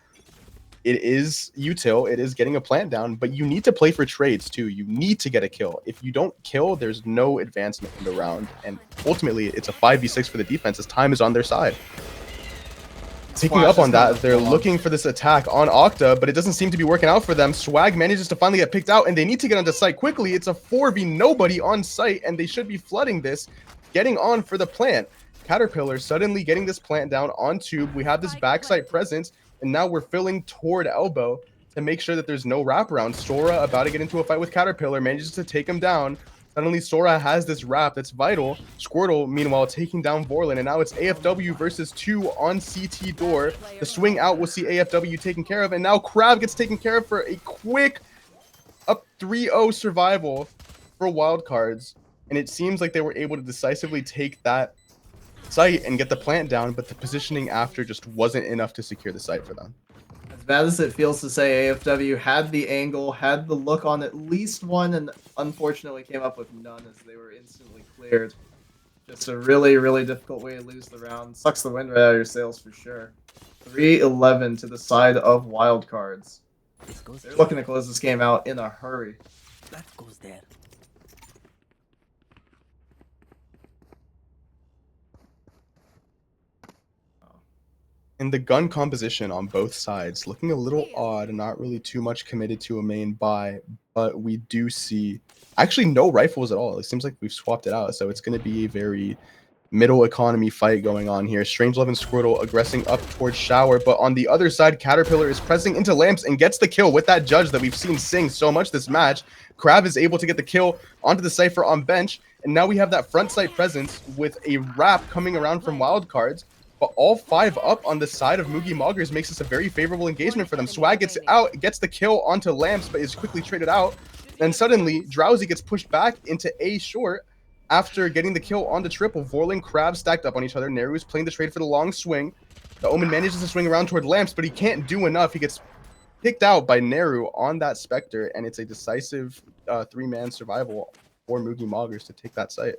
it is util, it is getting a plant down, but you need to play for trades too. You need to get a kill. If you don't kill, there's no advancement in the round, and ultimately it's a 5v6 for the defense as time is on their side. Picking up on that, they're looking for this attack on Octa, but it doesn't seem to be working out for them. Swag manages to finally get picked out, and they need to get onto site quickly. It's a 4v nobody on site, and they should be flooding this, getting on for the plant. Caterpillar suddenly getting this plant down on tube. We have this backside presence, and now we're filling toward elbow to make sure that there's no wraparound. Sora about to get into a fight with Caterpillar, manages to take him down. Suddenly Sora has this wrap that's vital. Squirtle, meanwhile, taking down Vorlin, and now it's AFW versus 2 on CT door. The swing out will see AFW taken care of, and now Crab gets taken care of for a quick up 3-0 survival for Wildcards. And it seems like they were able to decisively take that site and get the plant down, but the positioning after just wasn't enough to secure the site for them. As bad as it feels to say, AFW had the angle, had the look on at least one, and unfortunately came up with none as they were instantly cleared. Just a really, really difficult way to lose the round. Sucks the wind right out of your sails for sure. 3-11 to the side of Wildcards. They're looking to close this game out in a hurry. That goes there. And the gun composition on both sides looking a little odd and not really too much committed to a main buy, but we do see actually no rifles at all. It seems like we've swapped it out, so it's going to be a very middle economy fight going on here. Strangelove and Squirtle aggressing up towards Shower, but on the other side, Caterpillar is pressing into Lamps and gets the kill with that judge that we've seen sing so much this match. Crab is able to get the kill onto the Cypher on bench, and now we have that front side presence with a wrap coming around from Wildcards. But all 5 up on the side of Moogie Moggers makes this a very favorable engagement for them. Swag gets out, gets the kill onto Lamps, but is quickly traded out. Then suddenly, Drowsy gets pushed back into A short after getting the kill onto triple. Vorlin, Crab stacked up on each other. Neru is playing the trade for the long swing. The Omen manages to swing around toward Lamps, but he can't do enough. He gets picked out by Neru on that Spectre, and it's a decisive 3-man survival for Moogie Moggers to take that site.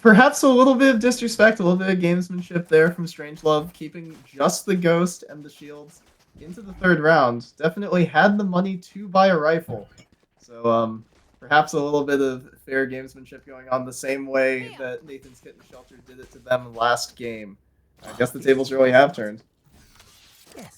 Perhaps a little bit of disrespect, a little bit of gamesmanship there from Strangelove, keeping just the Ghost and the shields into the 3rd round. Definitely had the money to buy a rifle. So perhaps a little bit of fair gamesmanship going on the same way that Nathan's Kitten Shelter did it to them last game. I guess the tables really have turned.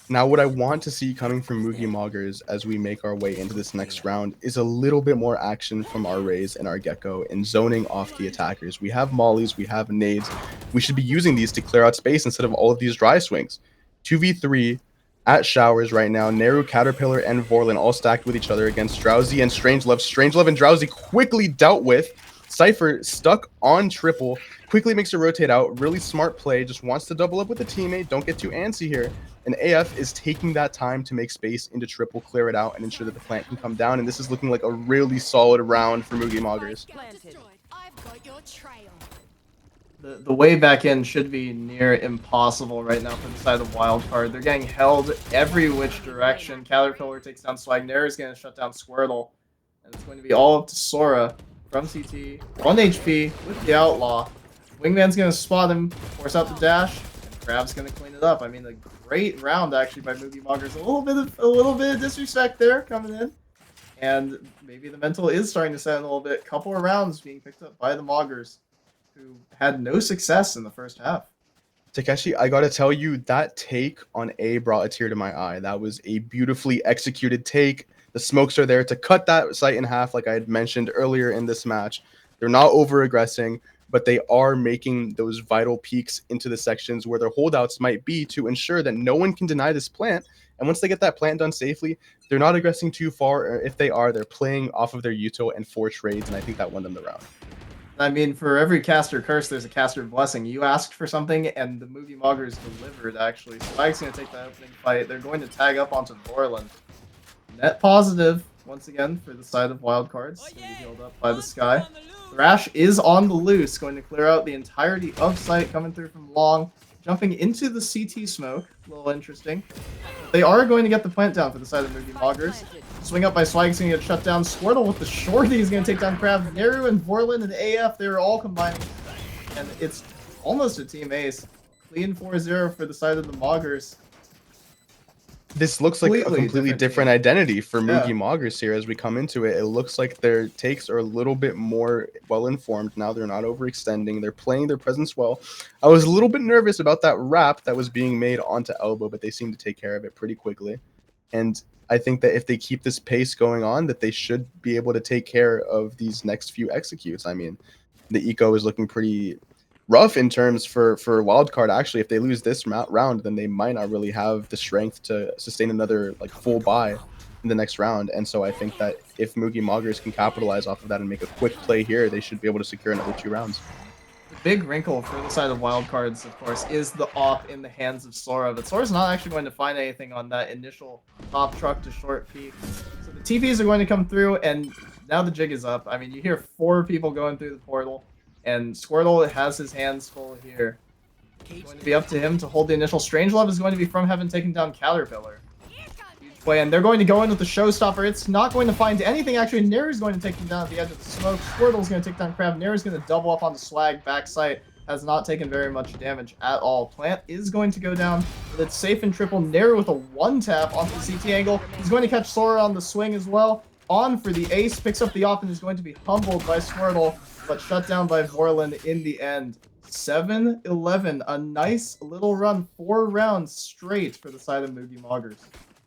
Now, what I want to see coming from Moogie Moggers as we make our way into this next round is a little bit more action from our Rays and our Gecko in zoning off the attackers. We have mollies, we have nades. We should be using these to clear out space instead of all of these dry swings. 2v3 at Showers right now. Neru, Caterpillar, and Vorlin all stacked with each other against Drowsy and Strangelove. Strangelove and Drowsy quickly dealt with. Cypher stuck on triple. Quickly makes a rotate out. Really smart play. Just wants to double up with the teammate. Don't get too antsy here. And AF is taking that time to make space into triple, clear it out, and ensure that the plant can come down. And this is looking like a really solid round for Moogie Moggers. The way back in should be near impossible right now for the side of Wildcard. They're getting held every which direction. Caterpillar takes down Swag. Is going to shut down Squirtle. And it's going to be all up to Sora from CT. 1 HP with the Outlaw. Wingman's going to spot him, force out the dash. Crab's gonna clean it up. I mean, a great round actually by Moogie Moggers. A little bit of disrespect there coming in, and maybe the mental is starting to set in a little bit. Couple of rounds being picked up by the Moggers, who had no success in the first half. Takeshi, I gotta tell you, that take on A brought a tear to my eye. That was a beautifully executed take. The smokes are there to cut that site in half, like I had mentioned earlier in this match. They're not over-aggressing, but they are making those vital peaks into the sections where their holdouts might be to ensure that no one can deny this plant. And once they get that plant done safely, they're not aggressing too far. Or if they are, they're playing off of their util and 4 trades, and I think that won them the round. I mean, for every caster curse, there's a caster blessing. You asked for something, and the Moogie Moggers delivered, actually. Swag's going to take that opening fight. They're going to tag up onto Vorlin. Net positive, once again, for the side of Wildcards. Going to be healed up by the Sky. Thrash is on the loose, going to clear out the entirety of site, coming through from long, jumping into the CT smoke. A little interesting. They are going to get the plant down for the side of Moogie Moggers. Swing up by Swag, going to get shut down. Squirtle with the shorty is going to take down Crab. Neru and Vorlin and AF, they were all combining. And it's almost a team ace. Clean 4-0 for the side of the Moggers. this looks like a completely different team. identity for Yeah. Moogie Moggers here as we come into it. It looks like their takes are a little bit more well-informed now. They're not overextending. They're playing their presence well. I was a little bit nervous about that wrap that was being made onto elbow, but they seem to take care of it pretty quickly. And I think that if they keep this pace going on, that they should be able to take care of these next few executes. I mean, the eco is looking pretty rough in terms for wildcard. Actually, if they lose this round, then they might not really have the strength to sustain another like full buy in the next round. And so I think that if Moogie Moggers can capitalize off of that and make a quick play here, they should be able to secure another 2 rounds. The big wrinkle for the side of wildcards, of course, is the op in the hands of Sora, but Sora's not actually going to find anything on that initial top truck to short peak. So the TPs are going to come through, and now the jig is up. I mean, you hear 4 people going through the portal, and Squirtle has his hands full here. It's going to be up to him to hold the initial. Strangelove is going to be from Heaven taking down Caterpillar. Huge play, and they're going to go in with the showstopper. It's not going to find anything. Actually, Neru's going to take him down at the edge of the smoke. Squirtle's going to take down Crab. Neru's going to double up on the swag. Backside has not taken very much damage at all. Plant is going to go down, but it's safe and triple. Neru with a 1-tap onto the CT angle. He's going to catch Sora on the swing as well. On for the ace, picks up the op and is going to be humbled by Squirtle, but shut down by Vorlin in the end. 7-11, a nice little run, 4 rounds straight for the side of Moogie Moggers.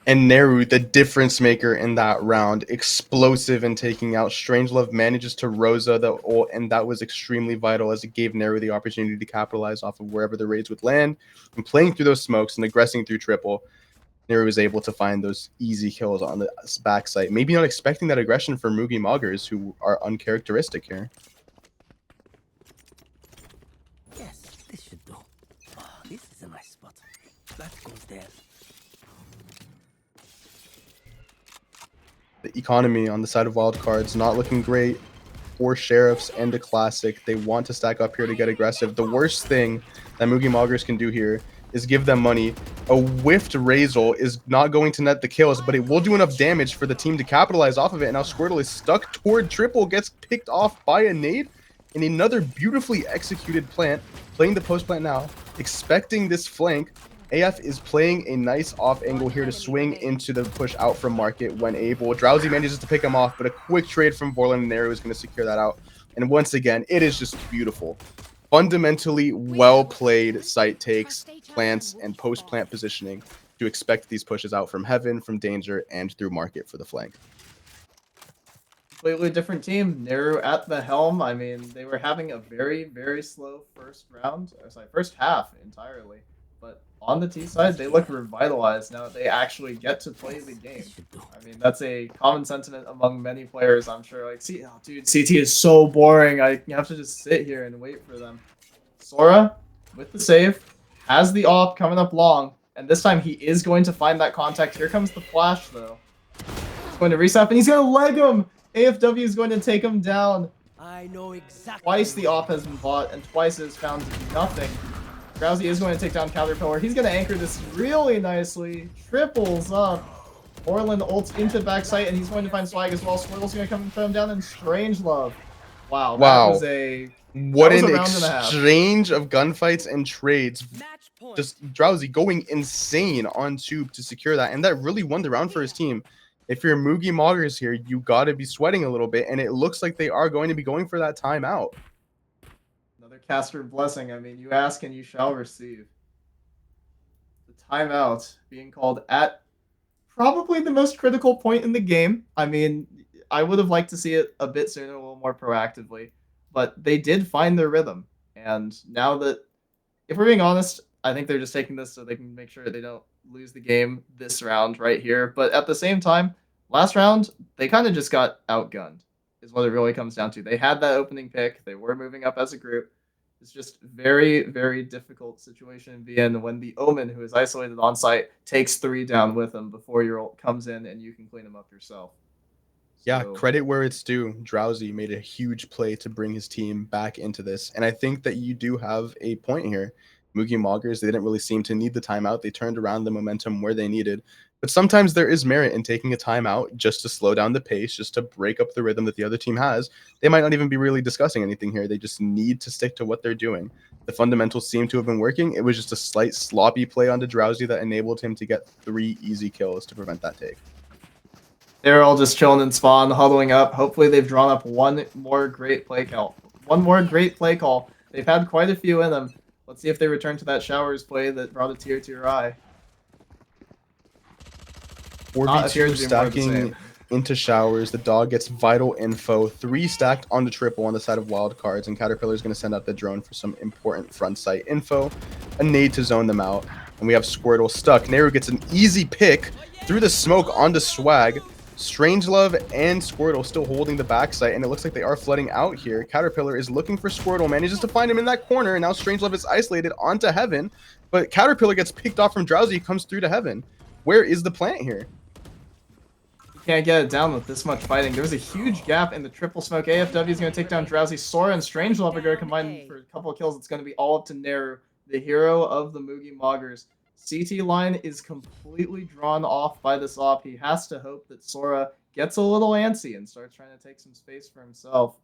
And Neru, the difference maker in that round, explosive in taking out. Strangelove manages to Rosa the ult, and that was extremely vital as it gave Neru the opportunity to capitalize off of wherever the raids would land. And playing through those smokes and aggressing through triple, Neru was able to find those easy kills on the backside. Maybe not expecting that aggression from Moogie Moggers, who are uncharacteristic here. Yes, this should do. Oh, this is a nice spot. That goes there. The economy on the side of wildcards not looking great for Sheriffs and a Classic. They want to stack up here to get aggressive. The worst thing that Moogie Moggers can do here is give them money. A whiffed Razel is not going to net the kills, but it will do enough damage for the team to capitalize off of it. And now Squirtle is stuck toward triple, gets picked off by a nade, and another beautifully executed plant, playing the post plant now, expecting this flank. AF is playing a nice off angle here to swing into the push out from market when able. Drowsy manages to pick him off, but a quick trade from Vorlin and Neru is going to secure that out. And once again, it is just beautiful. Fundamentally well-played site takes, plants, and post-plant positioning to expect these pushes out from Heaven, from Danger, and through market for the flank. Completely different team. Neru at the helm. I mean, they were having a very, very slow first half entirely. But on the T side, they look revitalized now that they actually get to play the game. I mean, that's a common sentiment among many players, I'm sure. Like, see, oh, dude, CT is so boring. I have to just sit here and wait for them. Sora, with the save, has the op coming up long, and this time he is going to find that contact. Here comes the flash, though. He's going to reset, and he's going to leg him! AFW is going to take him down. I know exactly. Twice the op has been bought, and twice it has found nothing. Drowsy is going to take down Caterpillar. He's going to anchor this really nicely. Triples up. Orland ults into backside, and he's going to find Swag as well. Squirtle's going to come and throw him down, and Strangelove. Wow, that was a... What an exchange of gunfights and trades. Just Drowsy going insane on tube to secure that, and that really won the round for his team. If you're Moogie Moggers here, you got to be sweating a little bit, and it looks like they are going to be going for that timeout. Another caster blessing. I mean, you ask and you shall receive. The timeout being called at probably the most critical point in the game. I mean, I would have liked to see it a bit sooner, a little more proactively, but they did find their rhythm. And now that, if we're being honest, I think they're just taking this so they can make sure they don't lose the game this round right here. But at the same time, last round, they kind of just got outgunned, is what it really comes down to. They had that opening pick. They were moving up as a group. It's just very, very difficult situation to be in when the Omen, who is isolated on site, takes 3 down with him before your ult comes in and you can clean him up yourself. Yeah, credit where it's due. Drowsy made a huge play to bring his team back into this. And I think that you do have a point here. Moogie Moggers, they didn't really seem to need the timeout. They turned around the momentum where they needed. But sometimes there is merit in taking a timeout just to slow down the pace, just to break up the rhythm that the other team has. They might not even be really discussing anything here. They just need to stick to what they're doing. The fundamentals seem to have been working. It was just a slight sloppy play onto Drowsy that enabled him to get 3 easy kills to prevent that take. They're all just chilling in spawn, huddling up. Hopefully they've drawn up one more great play call. They've had quite a few in them. Let's see if they return to that showers play that brought a tear to your eye. 4v2 stacking into showers. The dog gets vital info. 3 stacked on the triple on the side of Wildcards, and Caterpillar is going to send out the drone for some important front sight info. A nade to zone them out. And we have Squirtle stuck. Nehru gets an easy pick through the smoke onto Swag. Strangelove and Squirtle still holding the backside, and it looks like they are flooding out here. Caterpillar is looking for Squirtle, manages to find him in that corner, and now Strangelove is isolated onto Heaven, but Caterpillar gets picked off from Drowsy, comes through to Heaven. Where is the plant here? You can't get it down with this much fighting. There was a huge gap in the triple smoke. AFW is going to take down Drowsy. Sora and Strangelove are going to combine for a couple of kills. It's going to be all up to Nehru, the hero of the Moogie Moggers. CT line is completely drawn off by this op. He has to hope that Sora gets a little antsy and starts trying to take some space for himself.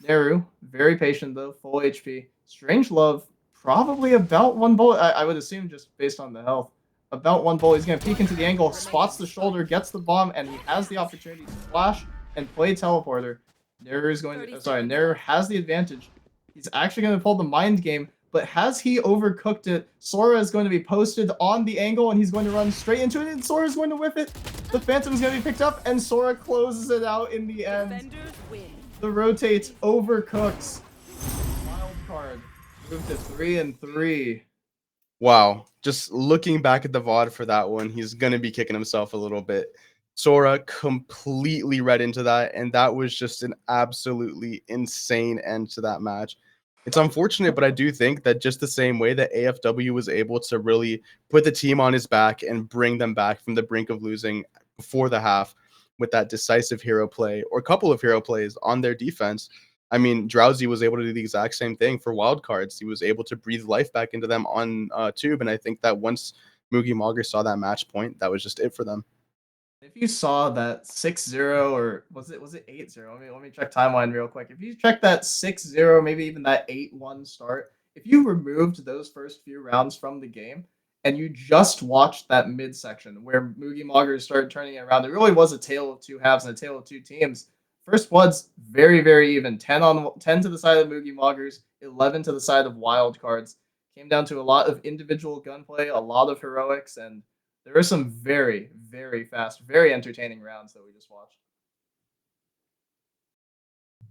Nehru, very patient though, full HP. Strangelove, probably about 1 bullet. I would assume just based on the health. About 1 bullet. He's going to peek into the angle, spots the shoulder, gets the bomb, and he has the opportunity to flash and play teleporter. Nehru has the advantage. He's actually going to pull the mind game. But has he overcooked it? Sora is going to be posted on the angle, and he's going to run straight into it, and Sora is going to whiff it. The Phantom is going to be picked up, and Sora closes it out in the end. The rotate overcooks. Wild card. Move to 3-3. Wow. Just looking back at the VOD for that one, he's going to be kicking himself a little bit. Sora completely read into that, and that was just an absolutely insane end to that match. It's unfortunate, but I do think that just the same way that AFW was able to really put the team on his back and bring them back from the brink of losing before the half with that decisive hero play or a couple of hero plays on their defense. I mean, Drowsy was able to do the exact same thing for Wildcards. He was able to breathe life back into them on Tube, and I think that once Moogie Moggers saw that match point, that was just it for them. If you saw that 6-0 or was it 8-0? Let me check timeline real quick. If you check that 6-0, maybe even that 8-1 start, if you removed those first few rounds from the game and you just watched that midsection where Moogie Moggers started turning it around, it really was a tale of two halves and a tale of two teams. First Blood's very, very even. 10 to the side of Moogie Moggers, 11 to the side of Wildcards. Came down to a lot of individual gunplay, a lot of heroics, and there were some very, very fast, very entertaining rounds that we just watched.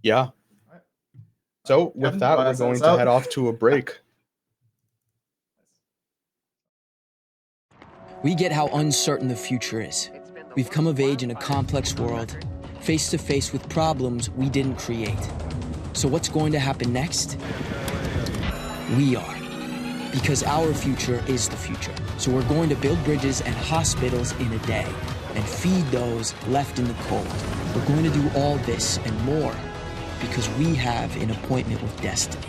Yeah. Right. So with that, we're going to head off to a break. We get how uncertain the future is. We've come of age in a complex world, face to face with problems we didn't create. So what's going to happen next? We are. Because our future is the future. So we're going to build bridges and hospitals in a day and feed those left in the cold. We're going to do all this and more because we have an appointment with destiny.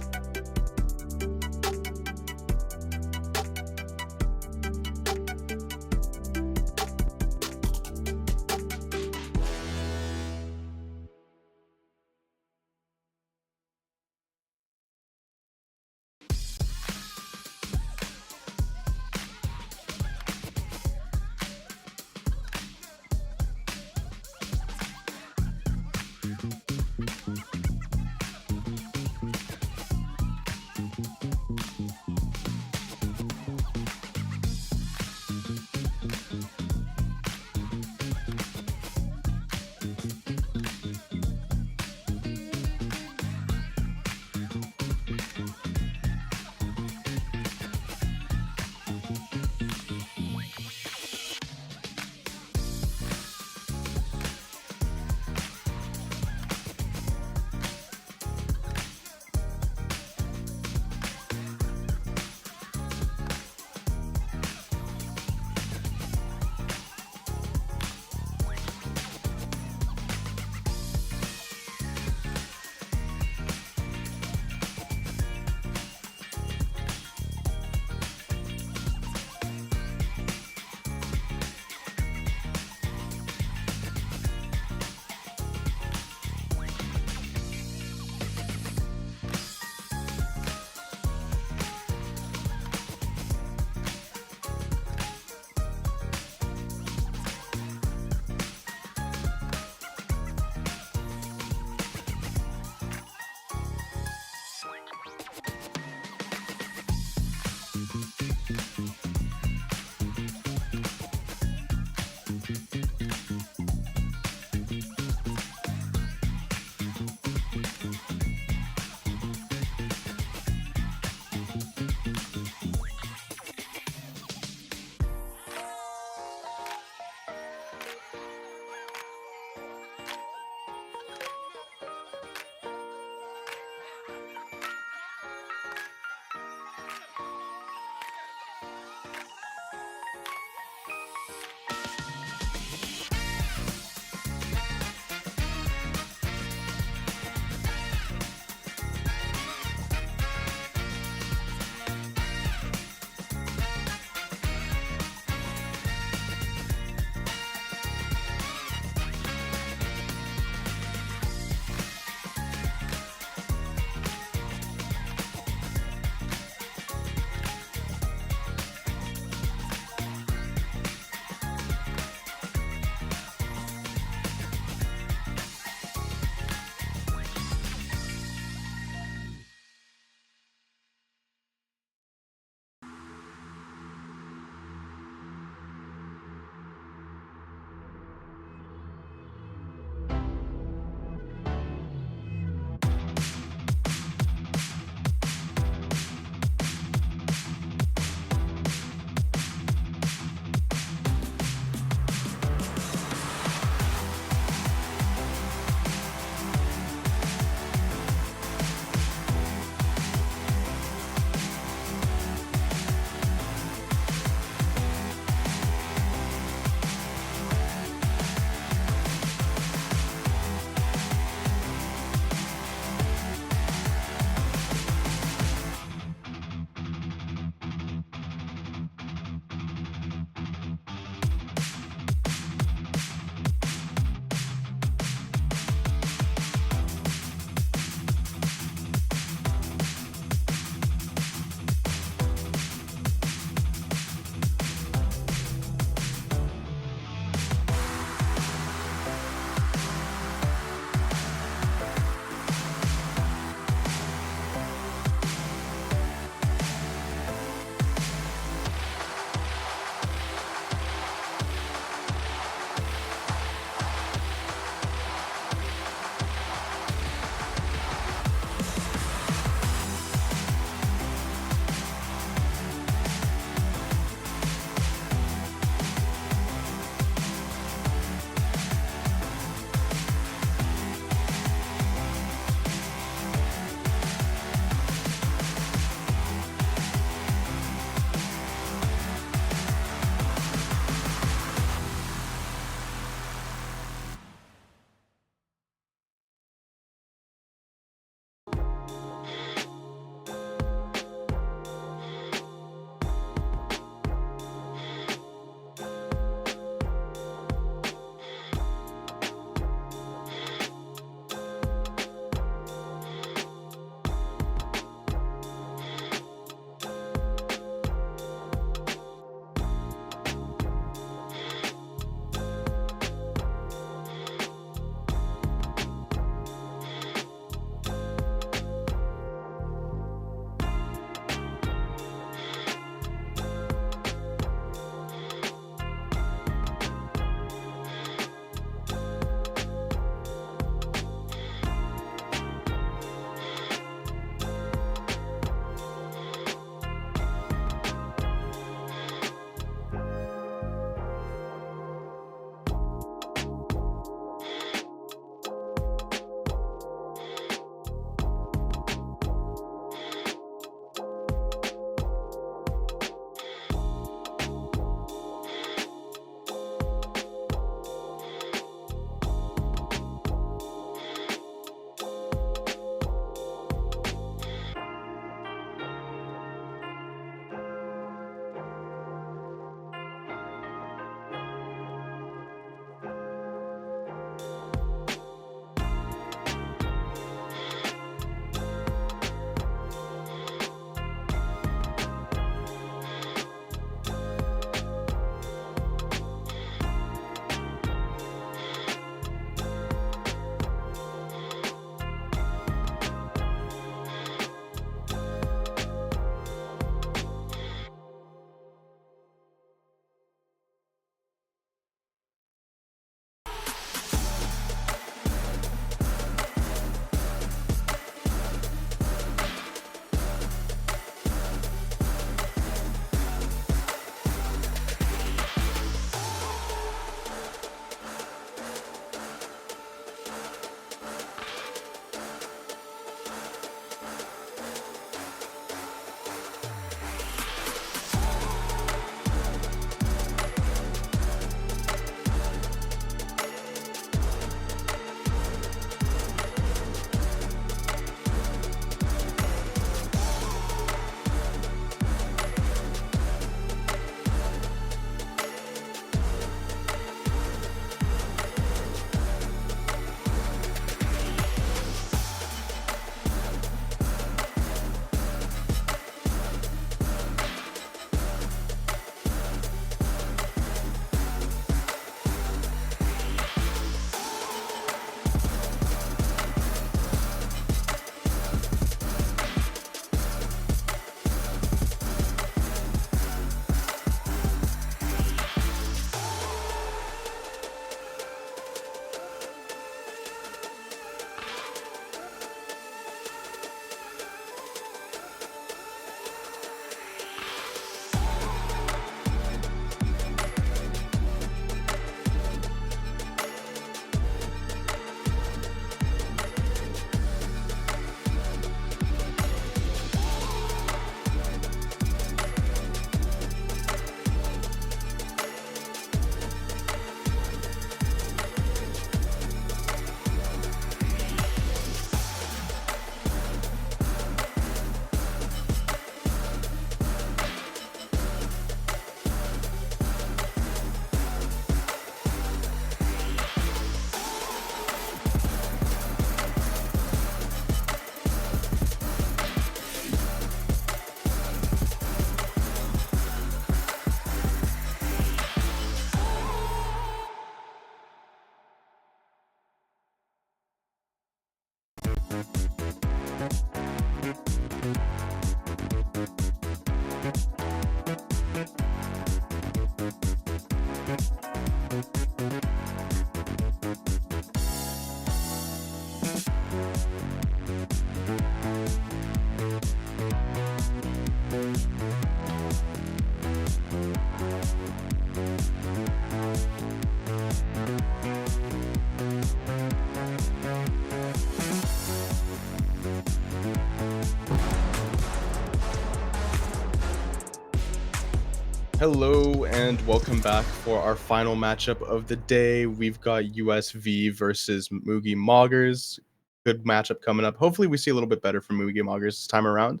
Hello and welcome back for our final matchup of the day. We've got USV versus Moogie Moggers. Good matchup coming up. Hopefully we see a little bit better from Moogie Moggers this time around.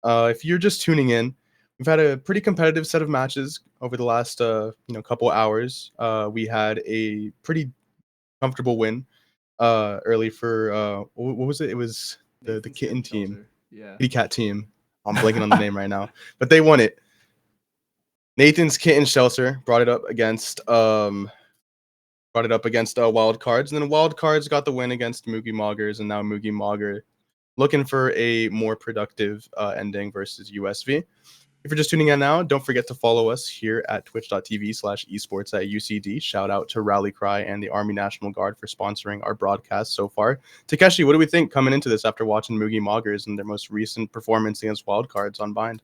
If you're just tuning in, we've had a pretty competitive set of matches over the last couple hours. We had a pretty comfortable win early for what was it? It was the Kitten team, Yeah. Kitty Cat team. I'm blanking on the name right now, but they won it. Nathan's Kitten Shelter brought it up against Wildcards, and then Wildcards got the win against Moogie Moggers, and now Moogie Mogger looking for a more productive ending versus USV. If you're just tuning in now, don't forget to follow us here at twitch.tv/esports at UCD. Shout out to Rally Cry and the Army National Guard for sponsoring our broadcast so far. Takeshi, what do we think coming into this after watching Moogie Moggers and their most recent performance against Wildcards on Bind?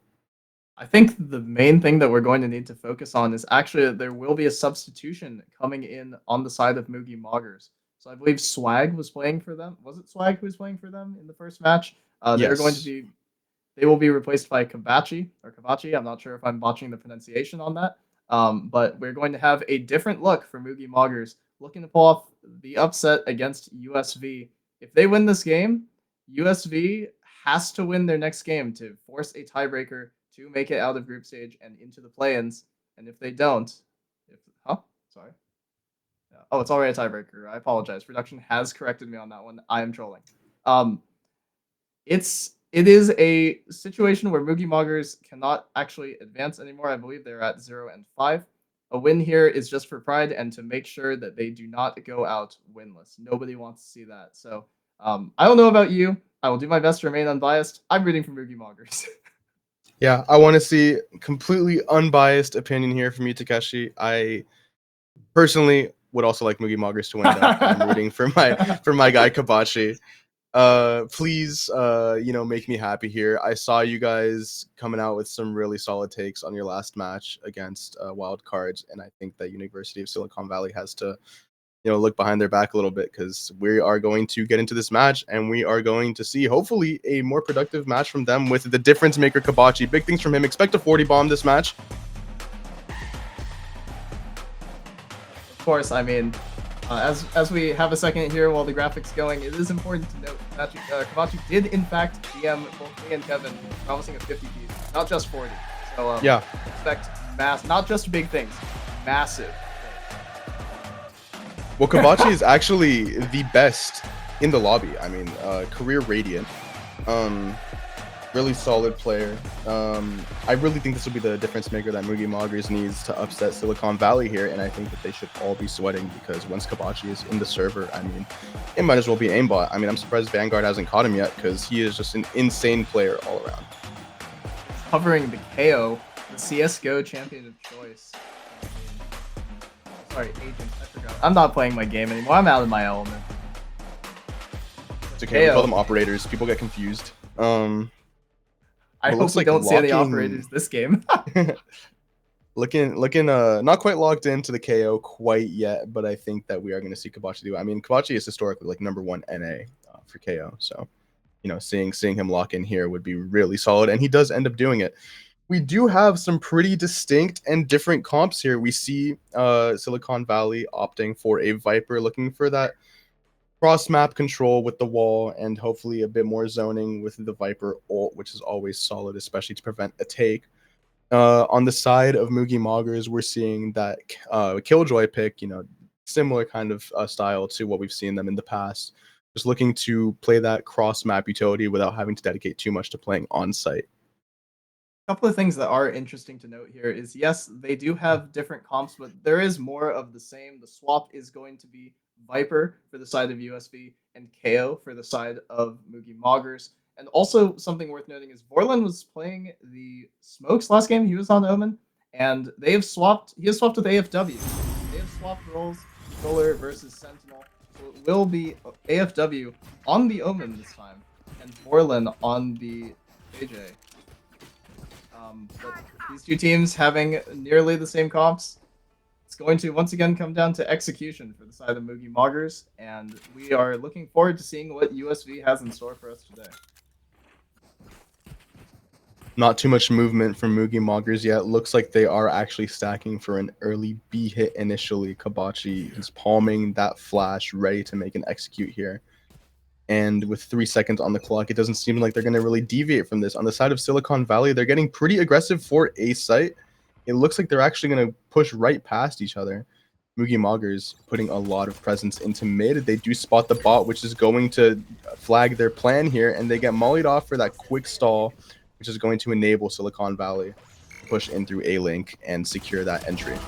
I think the main thing that we're going to need to focus on is actually that there will be a substitution coming in on the side of Moogie Moggers. So I believe Swag was playing for them. Was it Swag who was playing for them in the first match? They're going to be. They will be replaced by Kabachi or Kavachi. I'm not sure if I'm botching the pronunciation on that. But we're going to have a different look for Moogie Moggers, looking to pull off the upset against USV. If they win this game, USV has to win their next game to force a tiebreaker to make it out of group stage and into the play-ins. And if they don't, sorry. Yeah. Oh, it's already a tiebreaker. I apologize. Production has corrected me on that one. I am trolling. It is a situation where Moogie Moggers cannot actually advance anymore. I believe they're at 0-5. A win here is just for pride and to make sure that they do not go out winless. Nobody wants to see that. So I don't know about you. I will do my best to remain unbiased. I'm rooting for Moogie Moggers. Yeah, I want to see completely unbiased opinion here from you, Takeshi. I personally would also like Moogie Moggers to win. I'm rooting for my guy Kabachi. Please, make me happy here. I saw you guys coming out with some really solid takes on your last match against Wildcards, and I think that University of Silicon Valley has to, look behind their back a little bit, because we are going to get into this match and we are going to see hopefully a more productive match from them with the difference maker Kabachi. Big things from him. Expect a 40 bomb this match. Of course, I mean, as we have a second here while the graphics going, it is important to note that Kabachi did in fact DM both me and Kevin, promising a 50 piece, not just 40. So yeah, expect not just big things, massive. Well, Kabachi is actually the best in the lobby. I mean, career radiant, really solid player. I really think this will be the difference maker that Moogie Moggers needs to upset Silicon Valley here, and I think that they should all be sweating, because once Kabachi is in the server, I mean, it might as well be aimbot. I mean, I'm surprised Vanguard hasn't caught him yet, because he is just an insane player all around. Covering the KO, the CSGO champion of choice. Sorry, agent. I forgot. I'm not playing my game anymore. I'm out of my element. It's okay. We call them operators. People get confused. I hope we don't see any operators this game. looking not quite logged into the KO quite yet, but I think that we are going to see Kabachi do it. I mean, Kabachi is historically like #1 NA for KO, so seeing him lock in here would be really solid, and he does end up doing it. We do have some pretty distinct and different comps here. We see Silicon Valley opting for a Viper, looking for that cross-map control with the wall, and hopefully a bit more zoning with the Viper ult, which is always solid, especially to prevent a take. On the side of Moogie Moggers, we're seeing that Killjoy pick, similar kind of style to what we've seen them in the past. Just looking to play that cross-map utility without having to dedicate too much to playing on-site. A couple of things that are interesting to note here is, yes, they do have different comps, but there is more of the same. The swap is going to be Viper for the side of USV and KO for the side of Moogie Moggers. And also something worth noting is Vorlin was playing the Smokes last game. He was on Omen, and he has swapped with AFW. They have swapped roles, Controller versus Sentinel. So it will be AFW on the Omen this time, and Vorlin on the AJ. But these two teams having nearly the same comps, it's going to once again come down to execution for the side of Moogie Moggers, and we are looking forward to seeing what USV has in store for us today. Not too much movement from Moogie Moggers yet. Looks like they are actually stacking for an early B hit initially. Kabachi is palming that flash, ready to make an execute here. And with 3 seconds on the clock, it doesn't seem like they're going to really deviate from this. On the side of Silicon Valley, they're getting pretty aggressive for A site. It looks like they're actually going to push right past each other. Moogie Moggers putting a lot of presence into mid. They do spot the bot, which is going to flag their plan here, and they get mollied off for that quick stall, which is going to enable Silicon Valley to push in through A-Link and secure that entry.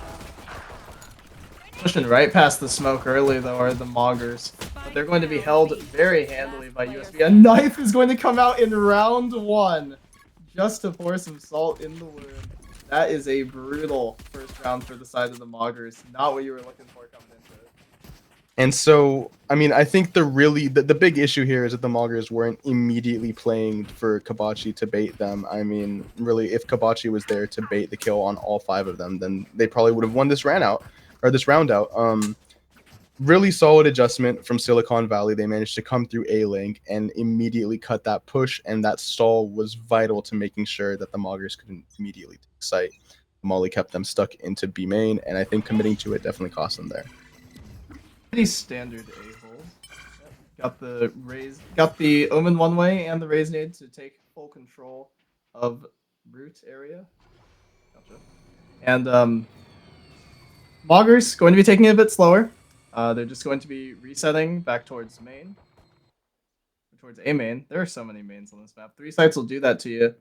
Pushing right past the smoke early, though, are the Moggers. But they're going to be held very handily by USV. A knife is going to come out in round 1 just to pour some salt in the wound. That is a brutal first round for the side of the Moggers. Not what you were looking for coming into it. And so, I mean, I think the big issue here is that the Moggers weren't immediately playing for Kabachi to bait them. I mean, really, if Kabachi was there to bait the kill on all 5 of them, then they probably would have won this round out. Really solid adjustment from Silicon Valley. They managed to come through A-Link and immediately cut that push, and that stall was vital to making sure that the Moggers couldn't immediately take site. Molly kept them stuck into B main, and I think committing to it definitely cost them there. Pretty standard A-hole. Got the Omen one way and the Raise Nade to take full control of root area. Gotcha. And Moggers going to be taking it a bit slower. They're just going to be resetting back towards main. Towards A main. There are so many mains on this map. 3 sites will do that to you.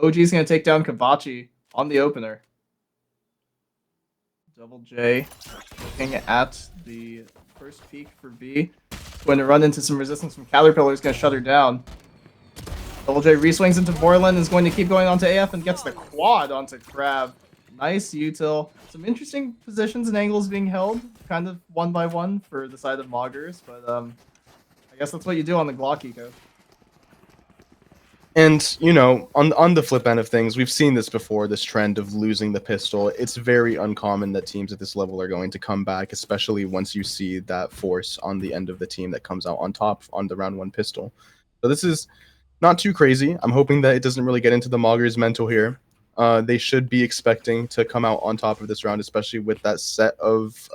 OG is going to take down Kabachi on the opener. Double J looking at the first peek for B. Going to run into some resistance from Caterpillar. Is going to shut her down. Double J re-swings into Borland. Is going to keep going onto AF and gets the quad onto Crab. Nice util. Some interesting positions and angles being held, kind of 1 by 1 for the side of Moggers, but I guess that's what you do on the Glock eco. And, you know, on the flip end of things, we've seen this before, this trend of losing the pistol. It's very uncommon that teams at this level are going to come back, especially once you see that force on the end of the team that comes out on top on the round 1 pistol. So this is not too crazy. I'm hoping that it doesn't really get into the Moggers' mental here. They should be expecting to come out on top of this round, especially with that set of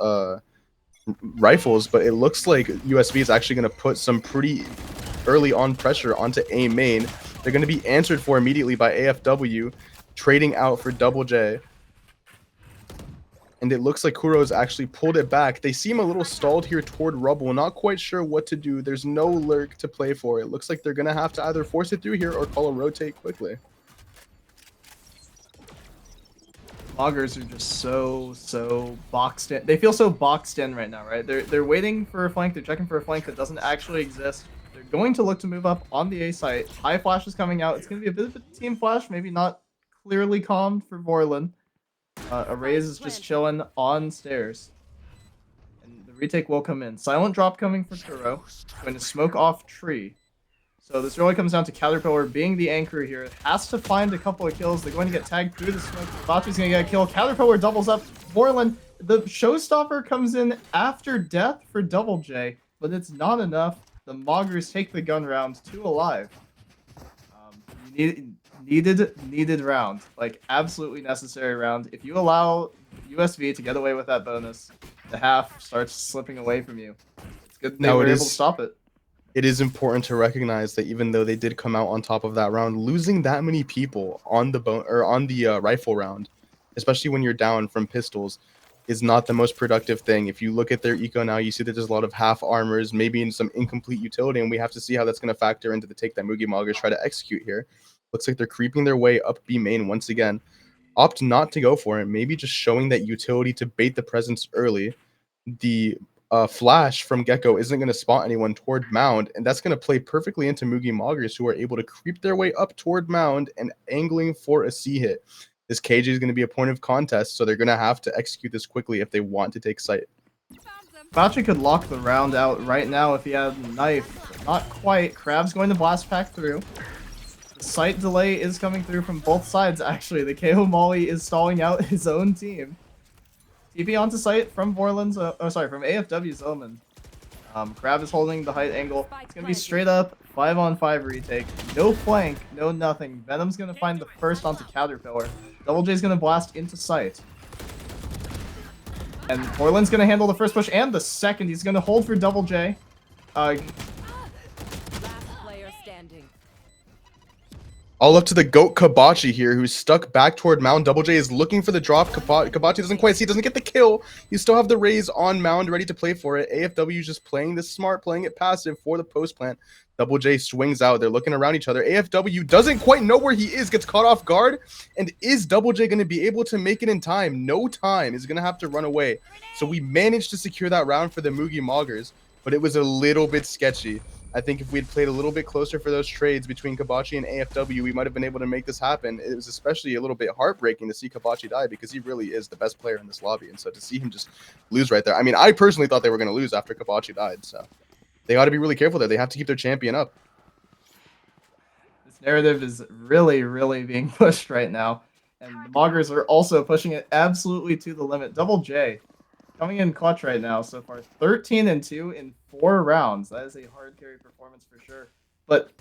rifles. But it looks like USV is actually going to put some pretty early on pressure onto A main. They're going to be answered for immediately by AFW, trading out for Double J. And it looks like Kuro's actually pulled it back. They seem a little stalled here toward Rubble. Not quite sure what to do. There's no lurk to play for. It looks like they're going to have to either force it through here or call a rotate quickly. Moggers are just so boxed in. They feel so boxed in right now, right? They're waiting for a flank. They're checking for a flank that doesn't actually exist. They're going to look to move up on the A site. High flash is coming out. It's going to be a bit of a team flash, maybe not clearly calmed for Vorlin. Arrays is just chilling on stairs. And the retake will come in. Silent drop coming for Kuro. Going to smoke off tree. So this really comes down to Caterpillar being the anchor here. Has to find a couple of kills. They're going to get tagged through the smoke. Bachi's going to get a kill. Caterpillar doubles up. Vorlin, the showstopper comes in after death for Double J, but it's not enough. The Moggers take the gun round 2 alive. Needed round. Like, absolutely necessary round. If you allow USV to get away with that bonus, the half starts slipping away from you. It's good they were able to stop it. It is important to recognize that even though they did come out on top of that round, losing that many people on the rifle round, especially when you're down from pistols, is not the most productive thing. If you look at their eco now, you see that there's a lot of half armors, maybe in some incomplete utility, and we have to see how that's going to factor into the take that Moogie Moggers try to execute here. Looks like they're creeping their way up B main once again. Opt not to go for it, maybe just showing that utility to bait the presence early. The flash from Gecko isn't going to spot anyone toward Mound, and that's going to play perfectly into Moogie Moggers, who are able to creep their way up toward Mound and angling for a C hit. This KJ is going to be a point of contest, so they're going to have to execute this quickly if they want to take site. Bachi could lock the round out right now if he had a knife. Not quite. Crab's going to blast pack through. The sight delay is coming through from both sides, actually. The KO Molly is stalling out his own team. TP onto sight from Vorland's, from AFW's Omen. Crab is holding the height angle. It's going to be straight up 5-on-5 retake. No flank, no nothing. Venom's going to find the first onto Caterpillar. Double J's going to blast into sight. And Vorland's going to handle the first push and the second. He's going to hold for Double J. All up to the GOAT Kabachi here, who's stuck back toward Mound. Double J is looking for the drop. Kabachi doesn't quite see, doesn't get the kill. You still have the raise on Mound, ready to play for it. AFW is just playing this smart, playing it passive for the post plant. Double J swings out. They're looking around each other. AFW doesn't quite know where he is, gets caught off guard. And is Double J going to be able to make it in time? No time. Is going to have to run away. So we managed to secure that round for the Moogie Moggers, but it was a little bit sketchy. I think if we had played a little bit closer for those trades between Kabachi and AFW, we might have been able to make this happen. It was especially a little bit heartbreaking to see Kabachi die because he really is the best player in this lobby. And so to see him just lose right there. I mean, I personally thought they were going to lose after Kabachi died. So they ought to be really careful there. They have to keep their champion up. This narrative is really, really being pushed right now. And the Moggers are also pushing it absolutely to the limit. Double J coming in clutch right now so far. 13-2 in 4 rounds. That is a hard carry performance for sure. But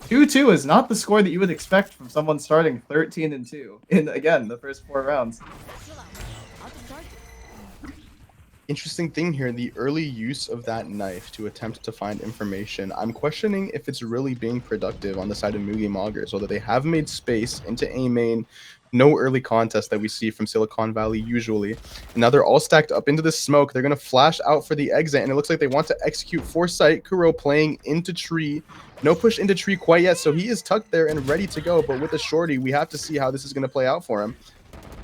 2-2 is not the score that you would expect from someone starting 13-2 in, again, the first 4 rounds. Interesting thing here, the early use of that knife to attempt to find information. I'm questioning if it's really being productive on the side of Moogie Moggers, although they have made space into A main. No early contest that we see from Silicon Valley usually. And now they're all stacked up into the smoke. They're going to flash out for the exit, and it looks like they want to execute for sight. Kuro playing into tree. No push into tree quite yet, so he is tucked there and ready to go. But with the shorty, we have to see how this is going to play out for him.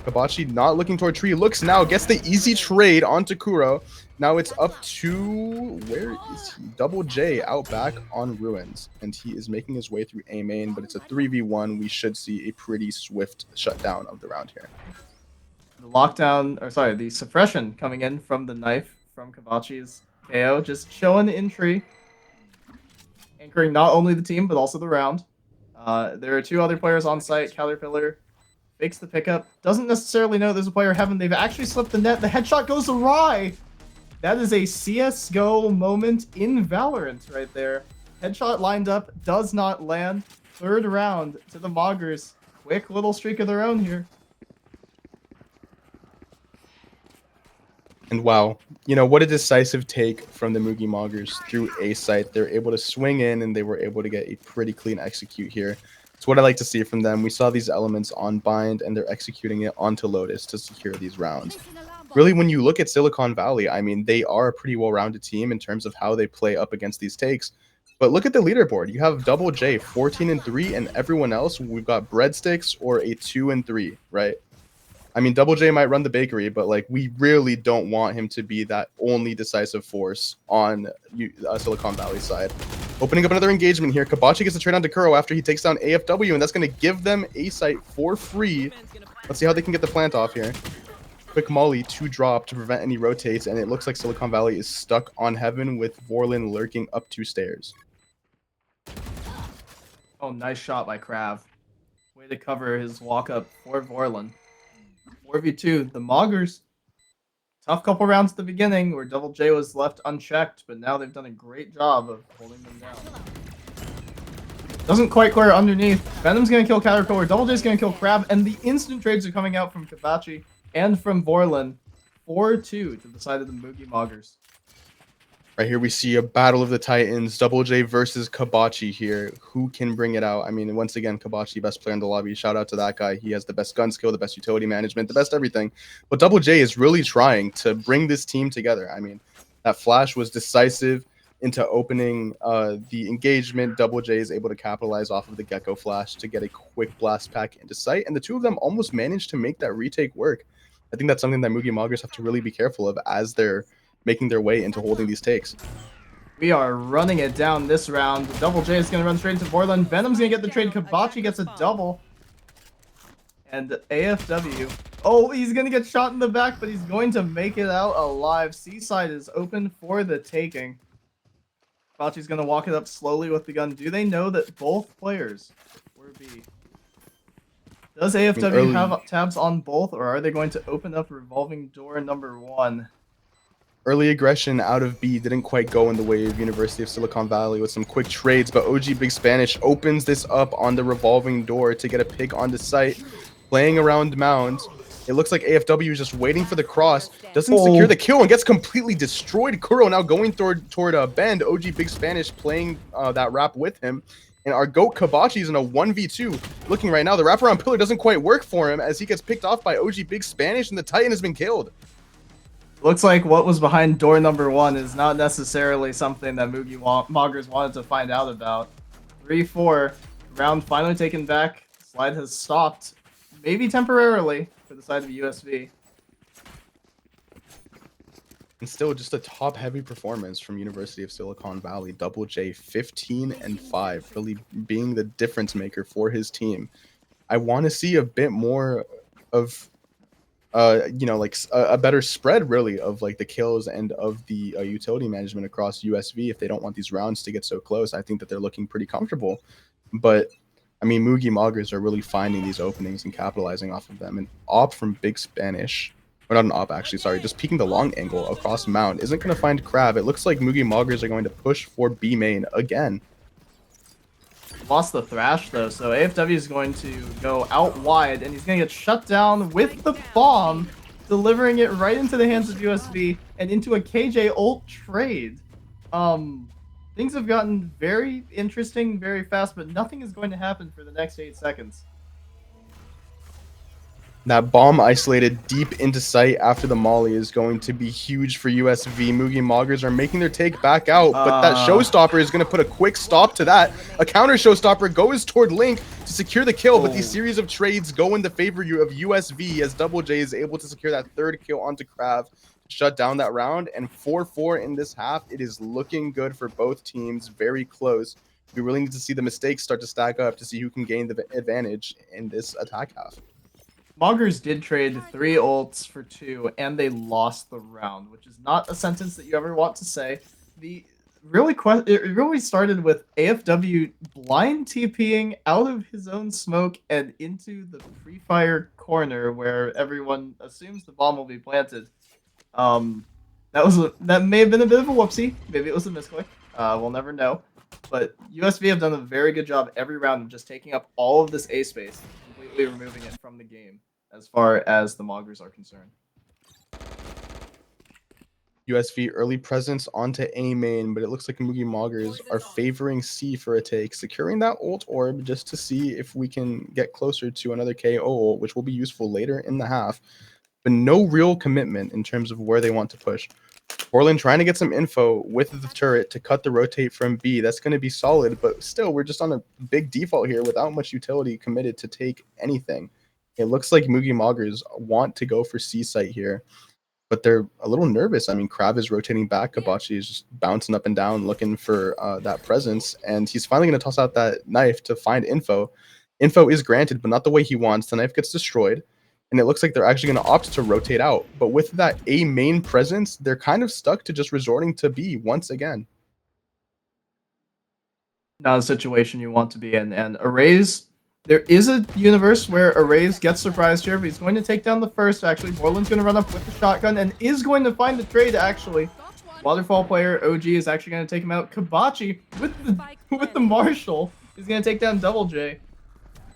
Kabachi not looking toward tree. Looks now, gets the easy trade onto Kuro. Now it's up to, where is he? Double J out back on Ruins. And he is making his way through A main, but it's a 3v1. We should see a pretty swift shutdown of the round here. The lockdown, or sorry, the suppression coming in from the knife from Kabachi's KO. Just chilling in tree. Anchoring not only the team, but also the round. There are 2 other players on site. Caterpillar fakes the pickup. Doesn't necessarily know there's a player heaven. They've actually slipped the net. The headshot goes awry. That is a CSGO moment in Valorant right there. Headshot lined up, does not land. 3rd round to the Moggers. Quick little streak of their own here. And wow, you know, what a decisive take from the Moogie Moggers through A site. They're able to swing in and they were able to get a pretty clean execute here. It's what I like to see from them. We saw these elements on Bind and they're executing it onto Lotus to secure these rounds. Really, when you look at Silicon Valley, I mean, they are a pretty well-rounded team in terms of how they play up against these takes. But look at the leaderboard. You have Double J, 14-3, and everyone else, we've got Breadsticks or a 2-3, right? I mean, Double J might run the bakery, but like we really don't want him to be that only decisive force on Silicon Valley side. Opening up another engagement here. Kabachi gets a trade on to Kuro after he takes down AFW, and that's going to give them A site for free. Let's see how they can get the plant off here. Quick molly to drop to prevent any rotates, and it looks like Silicon Valley is stuck on heaven with Vorlin lurking up 2 stairs. Oh, nice shot by Krav. Way to cover his walk up for Vorlin. 4v2, the Moggers. Tough couple rounds at the beginning where Double J was left unchecked, but now they've done a great job of holding them down. Doesn't quite clear underneath. Venom's going to kill Caterpillar, Double J's going to kill Crab, and the instant trades are coming out from Kabachi and from Vorlin. 4-2 to the side of the Moogie Moggers. Right here we see a battle of the Titans, Double J versus Kabachi here. Who can bring it out? I mean, once again, Kabachi, best player in the lobby. Shout out to that guy. He has the best gun skill, the best utility management, the best everything. But Double J is really trying to bring this team together. I mean, that flash was decisive into opening the engagement. Double J is able to capitalize off of the Gecko flash to get a quick blast pack into sight. And the 2 of them almost managed to make that retake work. I think that's something that Moogie Moggers have to really be careful of as they're making their way into holding these takes. We are running it down this round. Double J is going to run straight into Vorlin. Venom's going to get the trade. Kabachi gets a double. And AFW. Oh, he's going to get shot in the back, but he's going to make it out alive. Seaside is open for the taking. Kabachi's going to walk it up slowly with the gun. Do they know that both players were over B. Does AFW early- have tabs on both, or are they going to open up revolving door number 1? Early aggression out of B didn't quite go in the way of University of Silicon Valley with some quick trades, but OG Big Spanish opens this up on the revolving door to get a pick onto site, playing around mound. It looks like AFW is just waiting for the cross, doesn't secure the kill, and gets completely destroyed. Kuro now going toward Bend. OG Big Spanish playing that wrap with him. And our GOAT Kabachi is in a 1v2. Looking right now, the wraparound pillar doesn't quite work for him as he gets picked off by OG Big Spanish, and the Titan has been killed. Looks like what was behind door number 1 is not necessarily something that Moogie Moggers wanted to find out about. 3-4. Round finally taken back. Slide has stopped. Maybe temporarily for the side of USV. And still just a top-heavy performance from University of Silicon Valley. Double J 15-5, really being the difference maker for his team. I want to see a bit more of, like a better spread, really, of like the kills and of the utility management across USV if they don't want these rounds to get so close. I think that they're looking pretty comfortable. But, I mean, Moogie Moggers are really finding these openings and capitalizing off of them. And op from Big Spanish... Or not an op, actually, sorry. Just peeking the long angle across Mount. Isn't going to find Crab. It looks like Moogie Moggers are going to push for B main again. Lost the Thrash, though, so AFW is going to go out wide, and he's going to get shut down with the bomb, delivering it right into the hands of USV and into a KJ ult trade. Things have gotten very interesting very fast, but nothing is going to happen for the next 8 seconds. That bomb isolated deep into sight after the molly is going to be huge for USV. Moogie Moggers are making their take back out, but that showstopper is going to put a quick stop to that. A counter showstopper goes toward Link to secure the kill, but these series of trades go in the favor of USV as Double J is able to secure that 3rd kill onto Krav to shut down that round. And 4-4 in this half. It is looking good for both teams, very close. We really need to see the mistakes start to stack up to see who can gain the advantage in this attack half. Moggers did trade 3 ults for 2, and they lost the round, which is not a sentence that you ever want to say. It really started with AFW blind TPing out of his own smoke and into the Free Fire corner where everyone assumes the bomb will be planted. That may have been a bit of a whoopsie. Maybe it was a misclick. We'll never know. But USV have done a very good job every round of just taking up all of this A space, completely removing it from the game as far as the Moggers are concerned. USV early presence onto A main, but it looks like Moogie Moggers are favoring C for a take, securing that ult orb just to see if we can get closer to another KO ult, which will be useful later in the half, but no real commitment in terms of where they want to push. Orlin trying to get some info with the turret to cut the rotate from B. That's going to be solid, but still, we're just on a big default here without much utility committed to take anything. It looks like Moogie Moggers want to go for C site here, but they're a little nervous. I mean, Crab is rotating back. Kabachi is just bouncing up and down looking for that presence, and he's finally going to toss out that knife to find info. Info is granted, but not the way he wants. The knife gets destroyed, and it looks like they're actually going to opt to rotate out. But with that A main presence, they're kind of stuck to just resorting to B once again. Not a situation you want to be in, and Arrays... There is a universe where Arrays gets surprised here, but he's going to take down the first, actually. Borland's going to run up with the shotgun and is going to find the trade, actually. Waterfall player, OG, is actually going to take him out. Kabachi, with the Marshall, is going to take down Double J.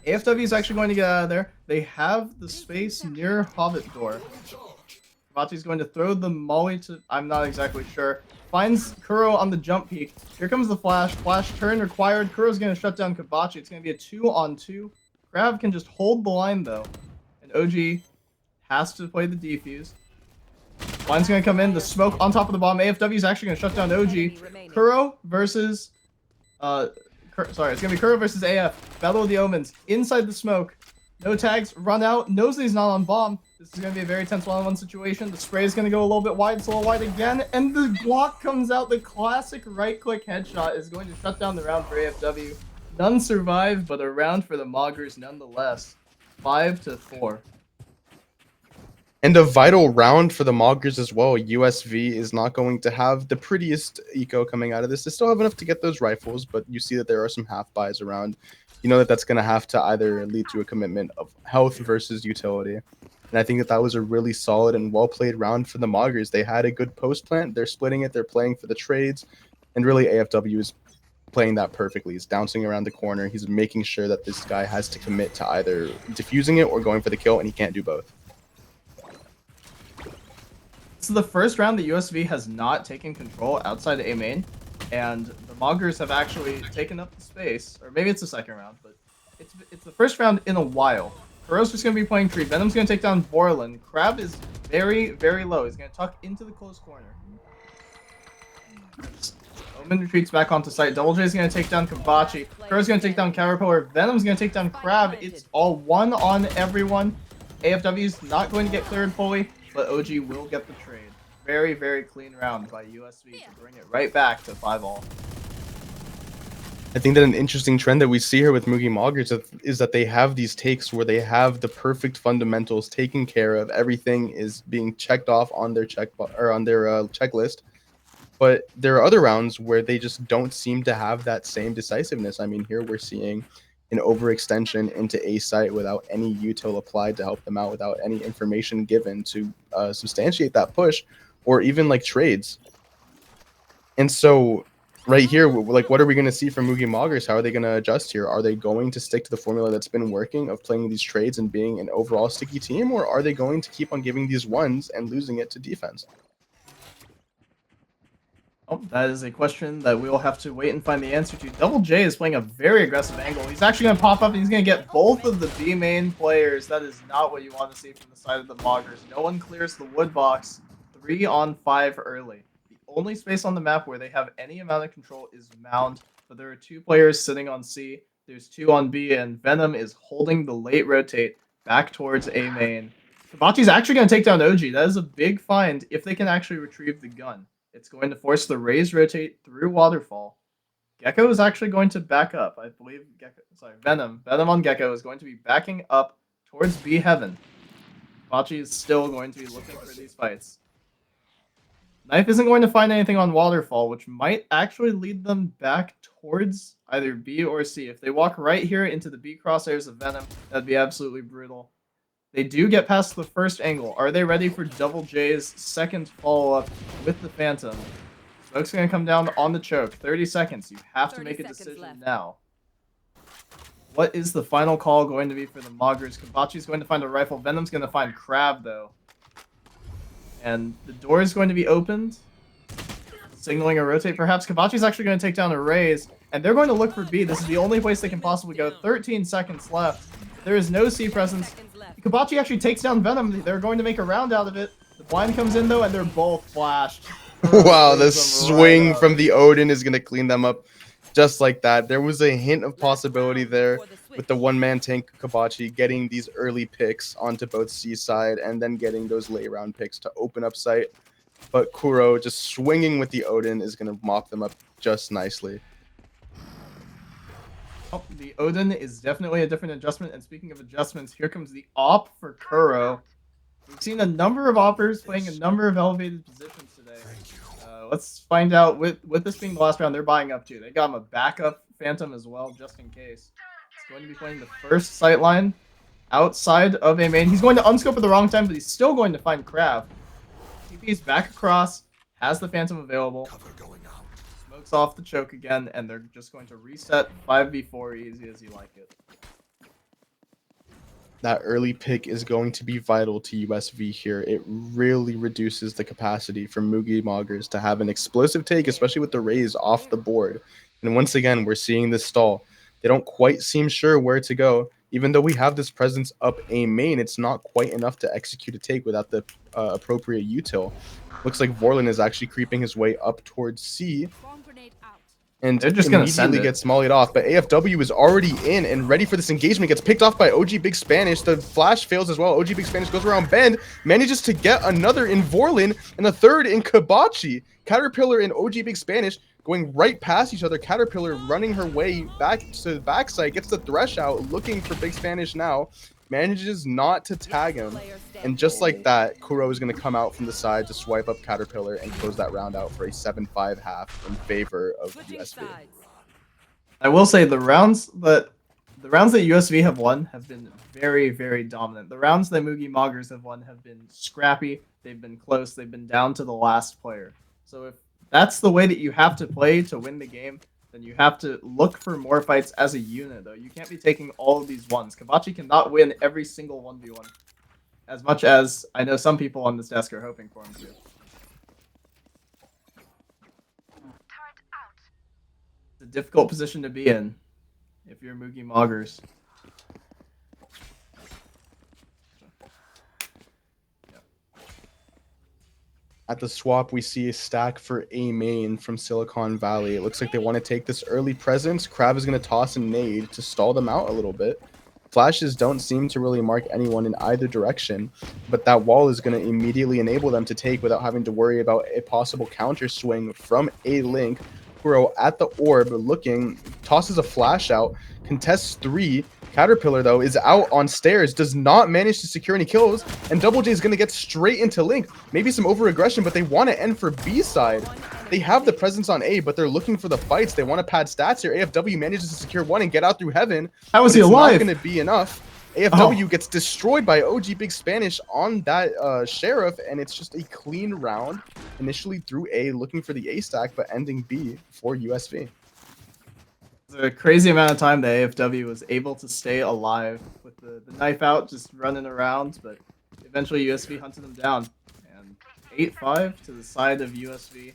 AFW is actually going to get out of there. They have the space near Hobbit door. Kabachi's going to throw the molly to... I'm not exactly sure. Finds Kuro on the jump peak. Here comes the flash. Flash turn required. Kuro's going to shut down Kabachi. It's going to be a 2-on-2. Grav can just hold the line, though. And OG has to play the defuse. Line's going to come in. The smoke on top of the bomb. AFW is actually going to shut down OG. Kuro versus... sorry, it's going to be Kuro versus AF. Battle of the Omens. Inside the smoke. No tags. Run out. Knows that he's not on bomb. This is going to be a very tense one-on-one situation. The spray is going to go a little bit wide. It's a little wide again. And the block comes out. The classic right-click headshot is going to shut down the round for AFW. None survive, but a round for the Moggers nonetheless. 5-4. And a vital round for the Moggers as well. USV is not going to have the prettiest eco coming out of this. They still have enough to get those rifles, but you see that there are some half buys around. you know that that's going to have to either lead to a commitment of health versus utility. And I think that that was a really solid and well-played round for the Moggers. They had a good post plant. They're splitting it. They're playing for the trades. And really, AFW is playing that perfectly. He's bouncing around the corner. He's making sure that this guy has to commit to either defusing it or going for the kill, and he can't do both. This is the first round that USV has not taken control outside A main, and the Moggers have actually taken up the space, or maybe it's the second round, but it's the first round in a while. Kuro's just going to be playing tree. Venom's going to take down Borland. Crab is very, very low. He's going to tuck into the close corner. Omen retreats back onto site. Double J is going to take down Kabachi. Kuro's going to take down Caterpillar. Venom's going to take down Crab. It's all one on everyone. AFW's not going to get cleared fully, but OG will get the trade. Very, very clean round by USV to bring it right back to 5-all. I think that an interesting trend that we see here with Moogie Moggers is that they have these takes where they have the perfect fundamentals taken care of. Everything is being checked off on their checklist. But there are other rounds where they just don't seem to have that same decisiveness. I mean, here we're seeing an overextension into A site without any util applied to help them out, without any information given to substantiate that push, or even like trades. And so right here, like, what are we going to see from Moogie Moggers? How are they going to adjust here? Are they going to stick to the formula that's been working of playing these trades and being an overall sticky team, or are they going to keep on giving these ones and losing it to defense? Oh, that is a question that we will have to wait and find the answer to. Double J is playing a very aggressive angle. He's actually going to pop up and he's going to get both of the B main players. That is not what you want to see from the side of the Moggers. No one clears the wood box. 3 on 5 early. The only space on the map where they have any amount of control is Mound, but there are 2 players sitting on C. There's 2 on B, and Venom is holding the late rotate back towards A main. Kabachi's actually going to take down OG. That is a big find if they can actually retrieve the gun. It's going to force the raise rotate through Waterfall. Gecko is actually going to back up. I believe Venom on Gecko is going to be backing up towards B Heaven. Kabachi is still going to be looking for these fights. Knife isn't going to find anything on Waterfall, which might actually lead them back towards either B or C. If they walk right here into the B crosshairs of Venom, that'd be absolutely brutal. They do get past the first angle. Are they ready for Double J's second follow-up with the Phantom? Smoke's going to come down on the choke. 30 seconds. You have to make a decision now. What is the final call going to be for the Moggers? Kabachi's going to find a rifle. Venom's going to find Crab, though. And the door is going to be opened. Signaling a rotate, perhaps. Kabachi's actually going to take down a raise. And they're going to look for B. This is the only place they can possibly go. 13 seconds left. There is no C presence. Kabachi actually takes down Venom. They're going to make a round out of it. The blind comes in, though, and they're both flashed. Wow, the swing from the Odin is going to clean them up just like that. There was a hint of possibility there with the one-man tank Kabachi getting these early picks onto both C side and then getting those late round picks to open up site. But Kuro just swinging with the Odin is going to mop them up just nicely. Oh, the Odin is definitely a different adjustment. And speaking of adjustments, here comes the op for Kuro. We've seen a number of oppers playing a number of elevated positions today. Let's find out, with this being the last round, they're buying up too. They got him a backup Phantom as well, just in case. He's going to be playing the first sight line outside of A main. He's going to unscope at the wrong time, but he's still going to find Crab. TP's back across, has the Phantom available. Smokes off the choke again, and they're just going to reset 5v4 easy as you like it. That early pick is going to be vital to USV here. It really reduces the capacity for Moogie Moggers to have an explosive take, especially with the raise off the board. And once again, we're seeing this stall. They don't quite seem sure where to go. Even though we have this presence up A main, it's not quite enough to execute a take without the appropriate util. Looks like Vorlin is actually creeping his way up towards C. And they're just going to send it. Gets mollied off, but AFW is already in and ready for this engagement. Gets picked off by OG Big Spanish. The flash fails as well. OG Big Spanish goes around Bend, manages to get another in Vorlin and a third in Kabachi. Caterpillar and OG Big Spanish going right past each other. Caterpillar running her way back to the backside, gets the thresh out, looking for Big Spanish now. Manages not to tag him, and just like that, Kuro is going to come out from the side to swipe up Caterpillar and close that round out for a 7-5 half in favor of USV. I will say the rounds that the rounds that USV have won have been very, very dominant. The rounds that Moogie Moggers have won have been scrappy. They've been close. They've been down to the last player. So if that's the way that you have to play to win the game, then you have to look for more fights as a unit, though. You can't be taking all of these ones. Kabachi cannot win every single 1v1, as much as I know some people on this desk are hoping for him to. It's a difficult position to be in if you're Moogie Moggers. At the swap, we see a stack for A main from Silicon Valley. It looks like they want to take this early presence. Crab is going to toss a nade to stall them out a little bit. Flashes don't seem to really mark anyone in either direction, but that wall is going to immediately enable them to take without having to worry about a possible counter swing from A Link. Kuro at the orb looking, tosses a flash out, contests 3. Caterpillar, though, is out on stairs, does not manage to secure any kills, and Double J is going to get straight into Link. Maybe some over-aggression, but they want to end for B side. They have the presence on A, but they're looking for the fights. They want to pad stats here. AFW manages to secure 1 and get out through heaven. How is he alive? It's not going to be enough. AFW gets destroyed by OG Big Spanish on that Sheriff, and it's just a clean round. Initially through A, looking for the A stack, but ending B for USV. A crazy amount of time the AFW was able to stay alive with the knife out, just running around, but eventually USV hunted them down. And 8-5 to the side of USV.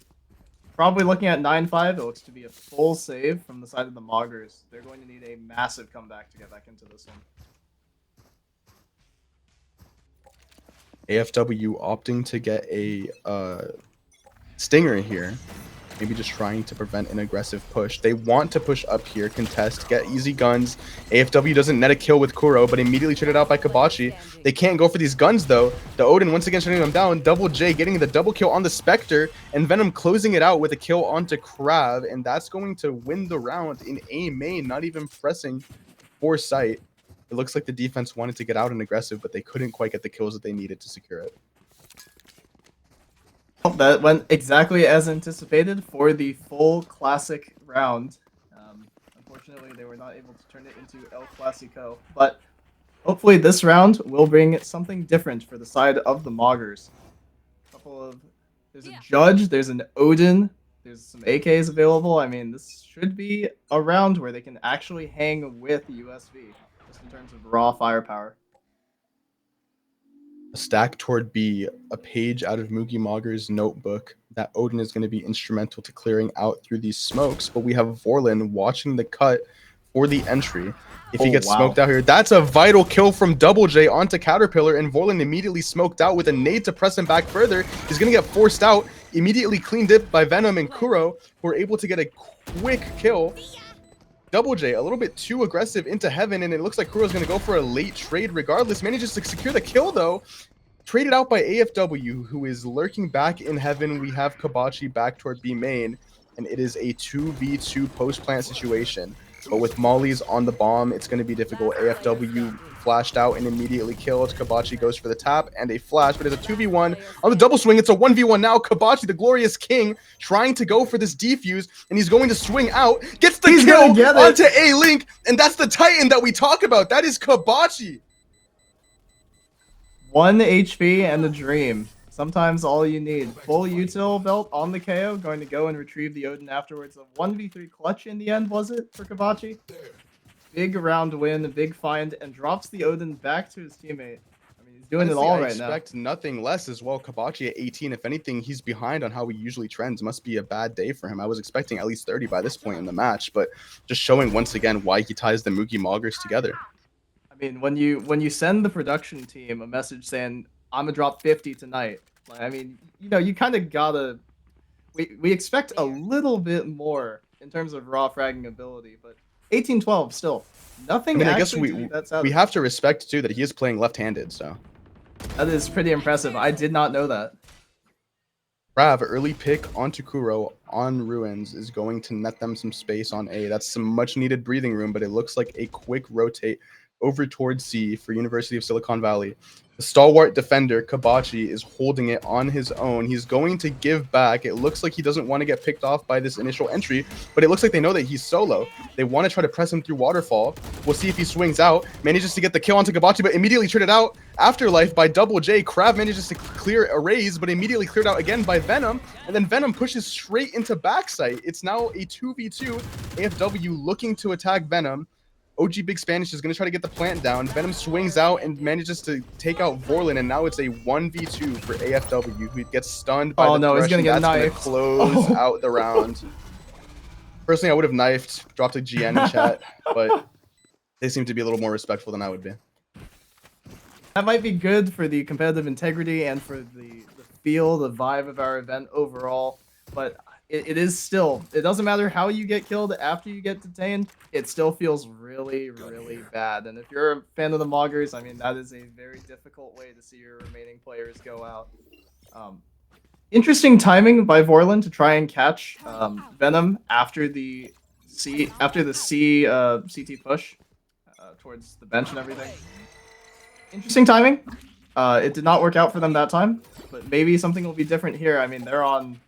Probably looking at 9-5. It looks to be a full save from the side of the Moggers. They're going to need a massive comeback to get back into this one. AFW opting to get a stinger here. Maybe just trying to prevent an aggressive push. They want to push up here, contest, get easy guns. AFW doesn't net a kill with Kuro, but immediately traded out by Kabachi. They can't go for these guns, though. The Odin once again shutting them down. Double J getting the double kill on the Spectre, and Venom closing it out with a kill onto Crab, and that's going to win the round in A main, not even pressing for sight. It looks like the defense wanted to get out and aggressive, but they couldn't quite get the kills that they needed to secure it. That went exactly as anticipated for the full classic round. Unfortunately, they were not able to turn it into El Clasico, but hopefully this round will bring something different for the side of the Moggers. There's a Judge, there's an Odin, there's some AKs available. I mean, this should be a round where they can actually hang with USV, just in terms of raw firepower. A stack toward B, a page out of Moogie Mogger's notebook that Odin is going to be instrumental to clearing out through these smokes, but we have Vorlin watching the cut for the entry. If he gets smoked out here, that's a vital kill from Double J onto Caterpillar, and Vorlin immediately smoked out with a nade to press him back further. He's going to get forced out, immediately cleaned up by Venom and Kuro, who are able to get a quick kill. Double J a little bit too aggressive into heaven, and it looks like Kuro's going to go for a late trade regardless. Manages to secure the kill, though. Traded out by AFW, who is lurking back in heaven. We have Kabachi back toward B main, and it is a 2v2 post-plant situation. But with Molly's on the bomb, it's going to be difficult. AFW flashed out and immediately killed. Kabachi goes for the tap and a flash, but it's a 2v1 on the double swing. It's a 1v1 now. Kabachi, the glorious king, trying to go for this defuse, and he's going to swing out. Gets the kill onto A Link, and that's the Titan that we talk about. That is Kabachi. 1 HP and the dream. Sometimes all you need. Full util belt on the KO, going to go and retrieve the Odin afterwards. A 1v3 clutch in the end, was it, for Kabachi? Big round win, a big find, and drops the Odin back to his teammate. I mean, he's doing it all right now. I expect nothing less as well. Kabachi at 18. If anything, he's behind on how he usually trends. Must be a bad day for him. I was expecting at least 30 by this point in the match, but just showing once again why he ties the Moogie Moggers together. I mean, when you send the production team a message saying, I'm gonna drop 50 tonight, like, I mean, you know, you kind of gotta... We expect a little bit more in terms of raw fragging ability, but 18-12 still. Nothing. I mean, I guess we have to respect, too, that he is playing left-handed, so... That is pretty impressive. I did not know that. Rav, early pick onto Kuro on Ruins is going to net them some space on A. That's some much-needed breathing room, but it looks like a quick rotate over towards C for University of Silicon Valley. The stalwart defender, Kabachi, is holding it on his own. He's going to give back. It looks like he doesn't want to get picked off by this initial entry, but it looks like they know that he's solo. They want to try to press him through Waterfall. We'll see if he swings out. Manages to get the kill onto Kabachi, but immediately traded out. Afterlife by Double J. Krav manages to clear a raise, but immediately cleared out again by Venom. And then Venom pushes straight into backside. It's now a 2v2. AFW looking to attack Venom. OG Big Spanish is going to try to get the plant down. Venom swings out and manages to take out Vorlin, and now it's a 1v2 for AFW, who gets stunned by the he's going to get knifed. Close out the round. Personally, I would have knifed, dropped a GN in chat, but they seem to be a little more respectful than I would be. That might be good for the competitive integrity and for the feel, the vibe of our event overall, but it is still, it doesn't matter how you get killed after you get detained, it still feels really, really bad. And if you're a fan of the Moggers, I mean, that is a very difficult way to see your remaining players go out. Interesting timing by Vorlin to try and catch Venom after the CT push towards the bench and everything. Interesting timing. It did not work out for them that time, but maybe something will be different here. I mean, they're on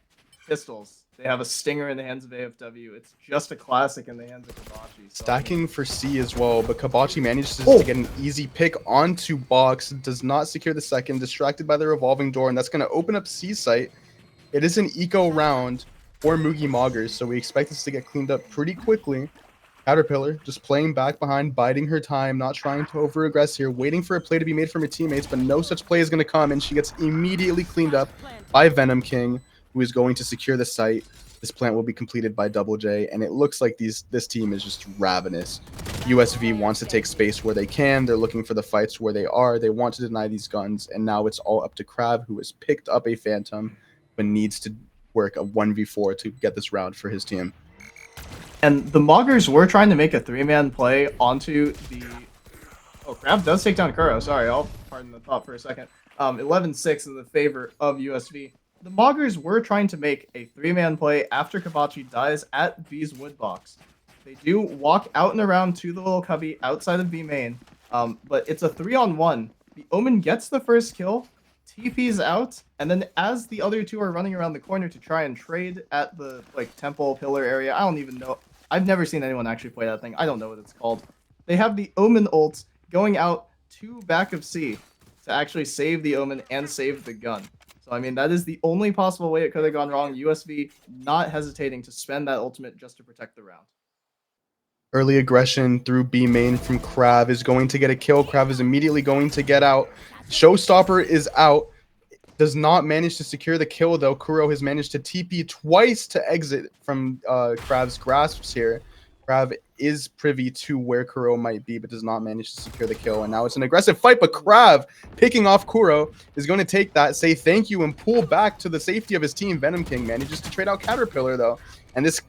pistols. They have a stinger in the hands of AFW. It's just a classic in the hands of Kabachi. So, stacking for C as well, but Kabachi manages to get an easy pick onto Box. Does not secure the second. Distracted by the revolving door, and that's going to open up C site. It is an eco round for Moogie Moggers, so we expect this to get cleaned up pretty quickly. Caterpillar just playing back behind, biding her time, not trying to over-aggress here, waiting for a play to be made from her teammates, but no such play is going to come, and she gets immediately cleaned up by Venom King, who is going to secure the site. This plant will be completed by Double J, and it looks like this team is just ravenous. USV wants to take space where they can. They're looking for the fights where they are. They want to deny these guns, and now it's all up to Krav, who has picked up a Phantom, but needs to work a 1v4 to get this round for his team. And the Moggers were trying to make a 3-man play onto the... Oh, Krav does take down Kuro. Sorry, I'll pardon the thought for a second. 11-6 in the favor of USV. The Moggers were trying to make a 3-man play after Kabachi dies at B's wood box. They do walk out and around to the little cubby outside of B main, but it's a 3-on-1. The Omen gets the first kill, TP's out, and then as the other two are running around the corner to try and trade at the temple pillar area, I don't even know. I've never seen anyone actually play that thing. I don't know what it's called. They have the Omen ult going out to back of C to actually save the Omen and save the gun. So, I mean, that is the only possible way it could have gone wrong. USV not hesitating to spend that ultimate just to protect the round. Early aggression through B main from Krav is going to get a kill. Krav is immediately going to get out. Showstopper is out. Does not manage to secure the kill, though. Kuro has managed to TP twice to exit from Krav's grasps here. Krav is privy to where Kuro might be, but does not manage to secure the kill. And now it's an aggressive fight, but Krav, picking off Kuro, is going to take that, say thank you, and pull back to the safety of his team. Venom King manages to trade out Caterpillar, though. And this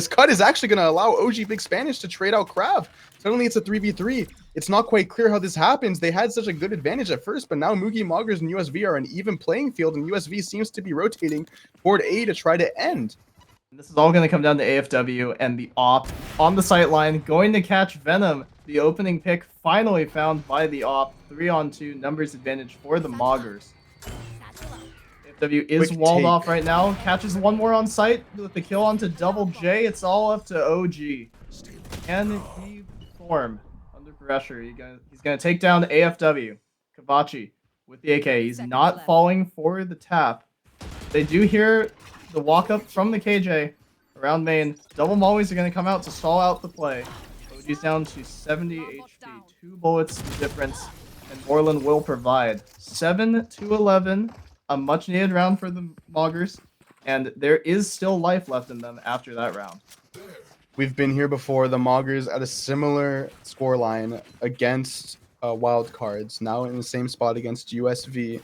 cut is actually going to allow OG Big Spanish to trade out Krav. Suddenly it's a 3v3. It's not quite clear how this happens. They had such a good advantage at first, but now Moogie, Moggers, and USV are an even playing field, and USV seems to be rotating toward A to try to end. And this is all going to come down to AFW and the op on the sight line, going to catch Venom. The opening pick finally found by the op. 3-on-2 numbers advantage for the Moggers. AFW is walled off right now. Catches one more on sight with the kill onto Double J. It's all up to OG. Can he perform under pressure? He's gonna take down AFW. Kabachi with the AK. He's not falling for the tap. They do hear the walk up from the KJ around main. Double Mollies are going to come out to stall out the play. OG's down to 70 HP. 2 bullets the difference, and Borland will provide. 7-11. A much needed round for the Moggers, and there is still life left in them after that round. We've been here before. The Moggers at a similar scoreline against Wildcards, now in the same spot against USV.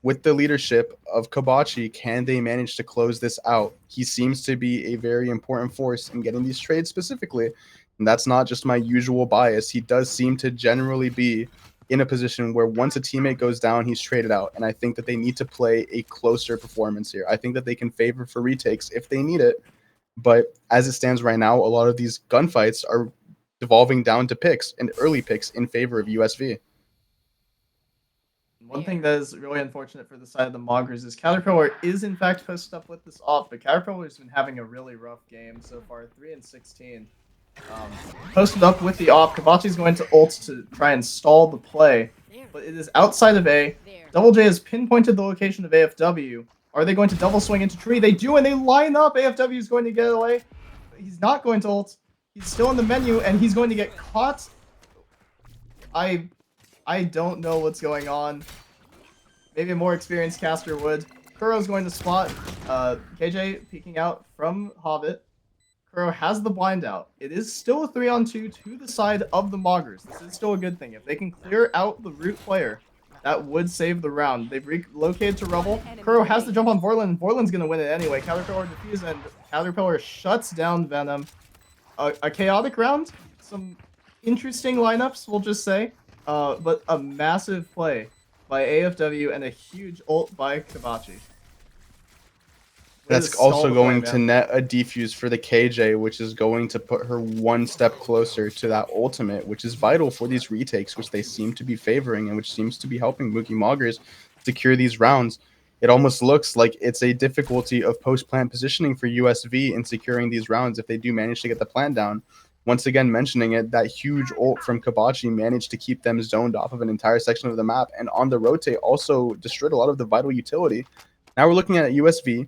With the leadership of Kabachi, can they manage to close this out? He seems to be a very important force in getting these trades specifically. And that's not just my usual bias. He does seem to generally be in a position where once a teammate goes down, he's traded out. And I think that they need to play a closer performance here. I think that they can favor for retakes if they need it. But as it stands right now, a lot of these gunfights are devolving down to picks and early picks in favor of USV. One thing that is really unfortunate for the side of the Moggers is Caterpillar is in fact posted up with this off, but Caterpillar's been having a really rough game so far, 3-16. Posted up with the op, Kabachi's going to ult to try and stall the play, but it is outside of A. Double J has pinpointed the location of AFW. Are they going to double swing into tree? They do, and they line up. AFW is going to get away. He's not going to ult. He's still in the menu, and he's going to get caught. I don't know what's going on. Maybe a more experienced caster would. Kuro's going to spot KJ peeking out from Hobbit. Kuro has the blind out. It is still a 3-on-2 to the side of the Moggers. This is still a good thing. If they can clear out the root player, that would save the round. They've relocated to Rubble. Kuro has to jump on Vorlin, and Vorlin's going to win it anyway. Caterpillar defuse, and Caterpillar shuts down Venom. A chaotic round. Some interesting lineups, we'll just say. But a massive play by AFW and a huge ult by Kabachi. That's also going to net a defuse for the KJ, which is going to put her one step closer to that ultimate, which is vital for these retakes, which they seem to be favoring and which seems to be helping Moogie Moggers secure these rounds. It almost looks like it's a difficulty of post-plant positioning for USV in securing these rounds if they do manage to get the plant down. Once again, mentioning it, that huge ult from Kabachi managed to keep them zoned off of an entire section of the map, and on the rotate also destroyed a lot of the vital utility. Now we're looking at USV.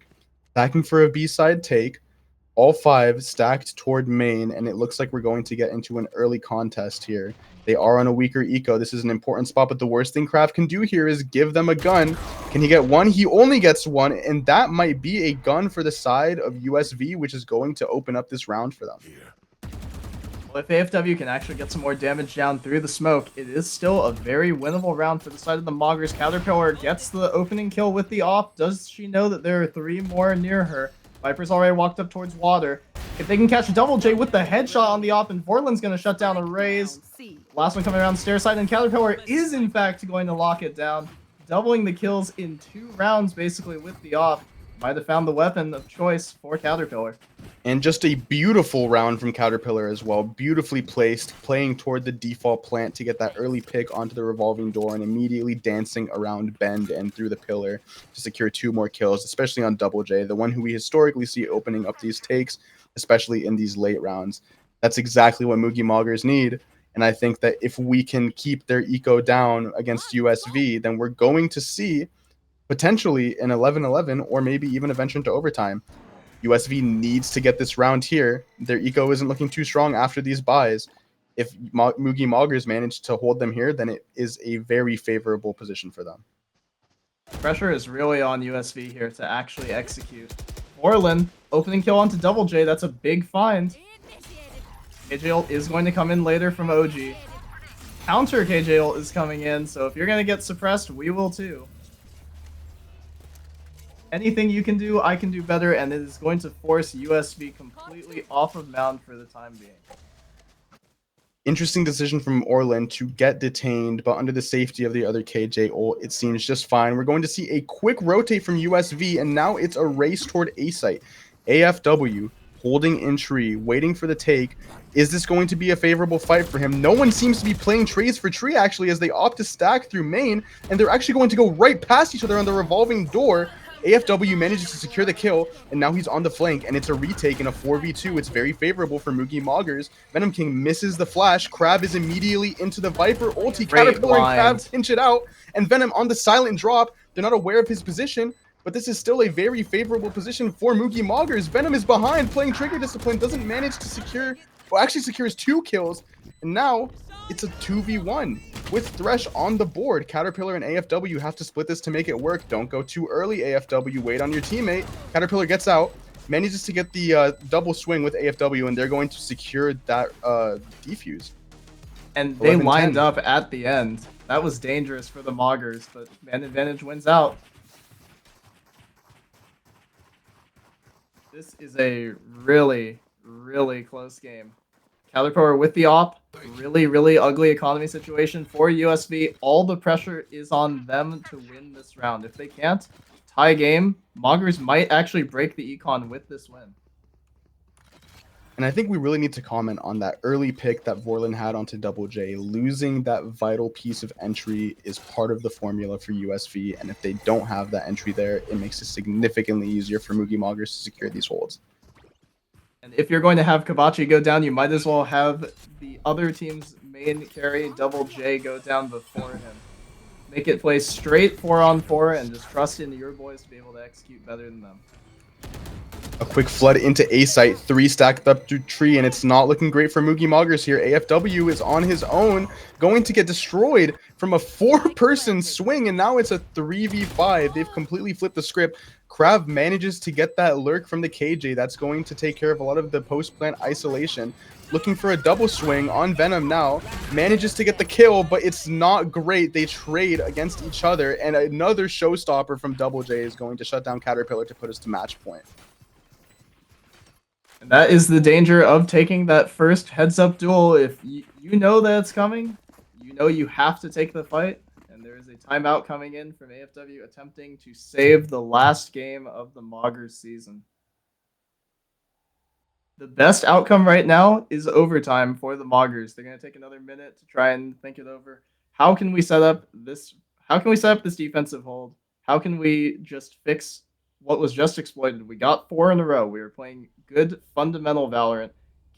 Backing for a B-side take, all 5 stacked toward main, and it looks like we're going to get into an early contest here. They are on a weaker eco. This is an important spot, but the worst thing Kraft can do here is give them a gun. Can he get one? He only gets one, and that might be a gun for the side of USV, which is going to open up this round for them. Well, if AFW can actually get some more damage down through the smoke, it is still a very winnable round for the side of the Moggers. Caterpillar gets the opening kill with the op. Does she know that there are 3 more near her? Viper's already walked up towards water. If they can catch Double J with the headshot on the op, and Vorlin's going to shut down a raise. Last one coming around stair side, and Caterpillar is in fact going to lock it down. Doubling the kills in 2 rounds basically with the op. Might have found the weapon of choice for Caterpillar. And just a beautiful round from Caterpillar as well. Beautifully placed, playing toward the default plant to get that early pick onto the revolving door and immediately dancing around bend and through the pillar to secure 2 more kills, especially on Double J, the one who we historically see opening up these takes, especially in these late rounds. That's exactly what Moogie Moggers need. And I think that if we can keep their eco down against USV, then we're going to see potentially an 11-11 or maybe even a venture into overtime. USV needs to get this round here. Their eco isn't looking too strong after these buys. If Moogie Moggers manage to hold them here, then it is a very favorable position for them. Pressure is really on USV here to actually execute. Orlin, opening kill onto Double J. That's a big find. KJ ult is going to come in later from OG. Counter KJ ult is coming in, so if you're going to get suppressed, we will too. Anything you can do, I can do better, and it is going to force USV completely off of mound for the time being. Interesting decision from Orlin to get detained, but under the safety of the other KJ ult, it seems just fine. We're going to see a quick rotate from USV, and now it's a race toward A site. AFW holding in tree, waiting for the take. Is this going to be a favorable fight for him? No one seems to be playing trades for tree, actually, as they opt to stack through main, and they're actually going to go right past each other on the revolving door. AFW manages to secure the kill, and now he's on the flank, and it's a retake in a 4v2. It's very favorable for Moogie Moggers. Venom King misses the flash. Crab is immediately into the Viper ulti. Caterpillar and Crab pinch it out, and Venom on the silent drop. They're not aware of his position, but this is still a very favorable position for Moogie Moggers. Venom is behind, playing Trigger Discipline, doesn't manage to secure, well, actually secures 2 kills, and now it's a 2v1 with Thresh on the board. Caterpillar and AFW have to split this to make it work. Don't go too early, AFW. Wait on your teammate. Caterpillar gets out, manages to get the double swing with AFW, and they're going to secure that defuse. And they lined up at the end. That was dangerous for the Moggers, but Man Advantage wins out. This is a really, really close game. Caterpillar with the op. Really, really ugly economy situation for USV. All the pressure is on them to win this round. If they can't, tie game. Moggers might actually break the econ with this win. And I think we really need to comment on that early pick that Vorlin had onto Double J. Losing that vital piece of entry is part of the formula for USV, and if they don't have that entry there, it makes it significantly easier for Moogie Moggers to secure these holds. And if you're going to have Kabachi go down, you might as well have the other team's main carry, Double J, go down before him. Make it play straight 4-on-4 and just trust in your boys to be able to execute better than them. A quick flood into A site, 3 stacked up to tree, and it's not looking great for Moogie Moggers here. AFW is on his own, going to get destroyed from a 4-person swing, and now it's a 3v5. They've completely flipped the script. Krav manages to get that lurk from the KJ. That's going to take care of a lot of the post-plant isolation. Looking for a double swing on Venom now. Manages to get the kill, but it's not great. They trade against each other, and another showstopper from Double J is going to shut down Caterpillar to put us to match point. And that is the danger of taking that first heads-up duel. If you know that it's coming, you know you have to take the fight, and there is a timeout coming in from AFW attempting to save the last game of the Moggers season. The best outcome right now is overtime for the Moggers. They're going to take another minute to try and think it over. How can we set up this? How can we set up this defensive hold? How can we just fix what was just exploited? We got 4 in a row. We were playing good fundamental Valorant.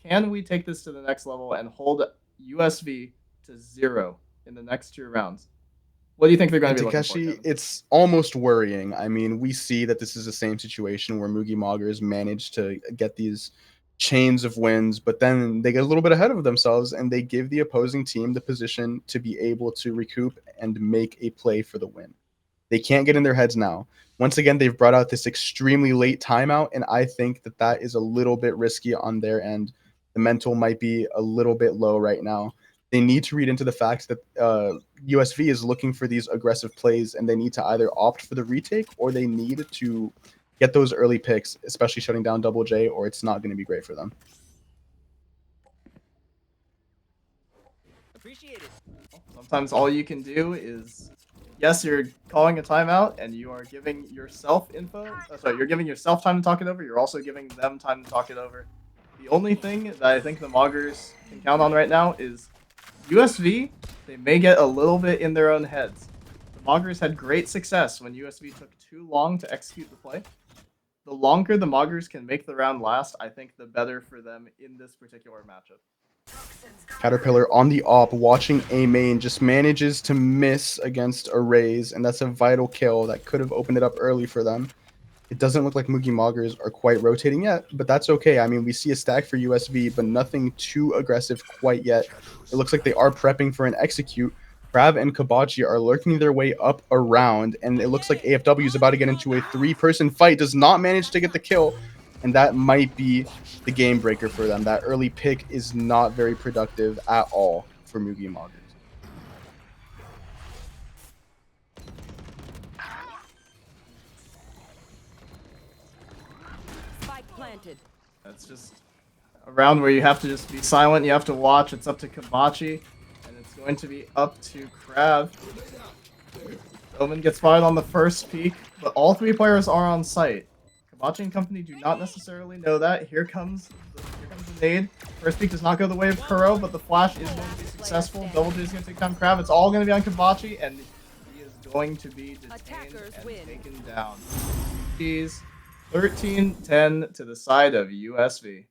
Can we take this to the next level and hold USV to 0 in the next 2 rounds? What do you think they're going to be looking for, Kevin? It's almost worrying. I mean, we see that this is the same situation where Moogie Moggers managed to get these chains of wins, but then they get a little bit ahead of themselves and they give the opposing team the position to be able to recoup and make a play for the win. They can't get in their heads now. Once again, they've brought out this extremely late timeout, and I think that that is a little bit risky on their end. The mental might be a little bit low right now. They need to read into the fact that USV is looking for these aggressive plays, and they need to either opt for the retake or they need to get those early picks, especially shutting down Double J, or it's not going to be great for them. Appreciate it. Sometimes all you can do is, yes, you're calling a timeout and you are giving yourself info. Sorry, you're giving yourself time to talk it over. You're also giving them time to talk it over. The only thing that I think the Moggers can count on right now is USV. They may get a little bit in their own heads. The Moggers had great success when USV took too long to execute the play. The longer the Moggers can make the round last, I think the better for them in this particular matchup. Caterpillar on the op, watching A main, just manages to miss against a raise, and that's a vital kill that could have opened it up early for them. It doesn't look like Moogie Moggers are quite rotating yet, but that's okay. I mean, we see a stack for USV, but nothing too aggressive quite yet. It looks like they are prepping for an execute. Krav and Kabachi are lurking their way up around, and it looks like AFW is about to get into a 3-person fight, does not manage to get the kill, and that might be the game breaker for them. That early pick is not very productive at all for Moogie Moggers. Spike planted. That's just a round where you have to just be silent. You have to watch. It's up to Kabachi, and it's going to be up to Krav. Omen gets fired on the first peek, but all 3 players are on site. Kabachi and company do not necessarily know that. Here comes the nade. First peek does not go the way of Kuro, but the flash is going to be successful. Double J is going to take down Krav. It's all going to be on Kabachi, and he is going to be detained and taken down. He's 13-10 to the side of USV.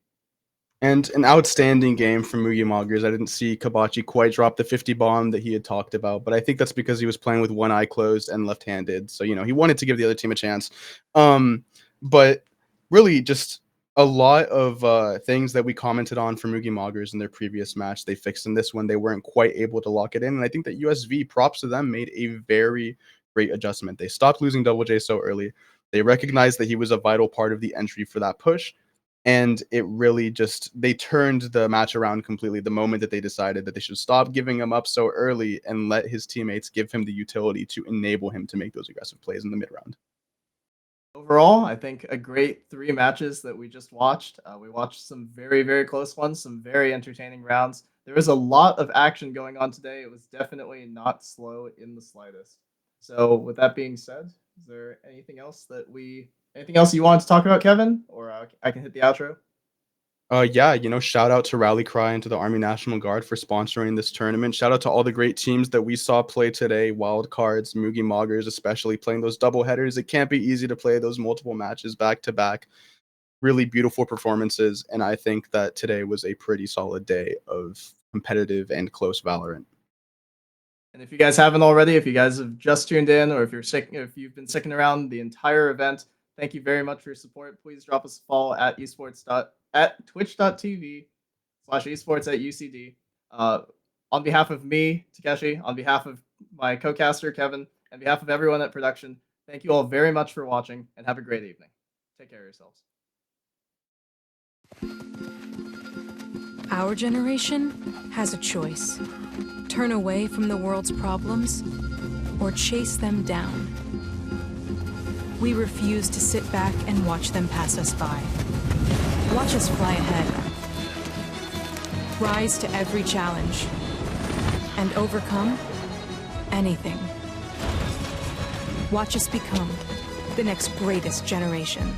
And an outstanding game from Moogie Moggers. I didn't see Kabachi quite drop the 50 bomb that he had talked about, but I think that's because he was playing with one eye closed and left-handed. So, he wanted to give the other team a chance. But really just a lot of things that we commented on for Moogie Moggers in their previous match. They fixed in this one. They weren't quite able to lock it in. And I think that USV, props to them, made a very great adjustment. They stopped losing Double J so early. They recognized that he was a vital part of the entry for that push. And it really they turned the match around completely the moment that they decided that they should stop giving him up so early and let his teammates give him the utility to enable him to make those aggressive plays in the mid-round. Overall, I think a great 3 matches that we just watched. We watched some very, very close ones, some very entertaining rounds. There was a lot of action going on today. It was definitely not slow in the slightest. So with that being said, is there anything else you want to talk about, Kevin? Or I can hit the outro? Yeah, you know, shout out to Rally Cry and to the Army National Guard for sponsoring this tournament. Shout out to all the great teams that we saw play today. Wildcards, Moogie Moggers, especially playing those double headers. It can't be easy to play those multiple matches back to back. Really beautiful performances, and I think that today was a pretty solid day of competitive and close Valorant. And if you guys haven't already, if you guys have just tuned in, or if you've been sticking around the entire event, thank you very much for your support. Please drop us a follow at twitch.tv/esports@UCD. On behalf of me, Takeshi, on behalf of my co-caster Kevin, and behalf of everyone at production, thank you all very much for watching, and have a great evening. Take care of yourselves. Our generation has a choice. Turn away from the world's problems or chase them down. We refuse to sit back and watch them pass us by. Watch us fly ahead. Rise to every challenge and overcome anything. Watch us become the next greatest generation.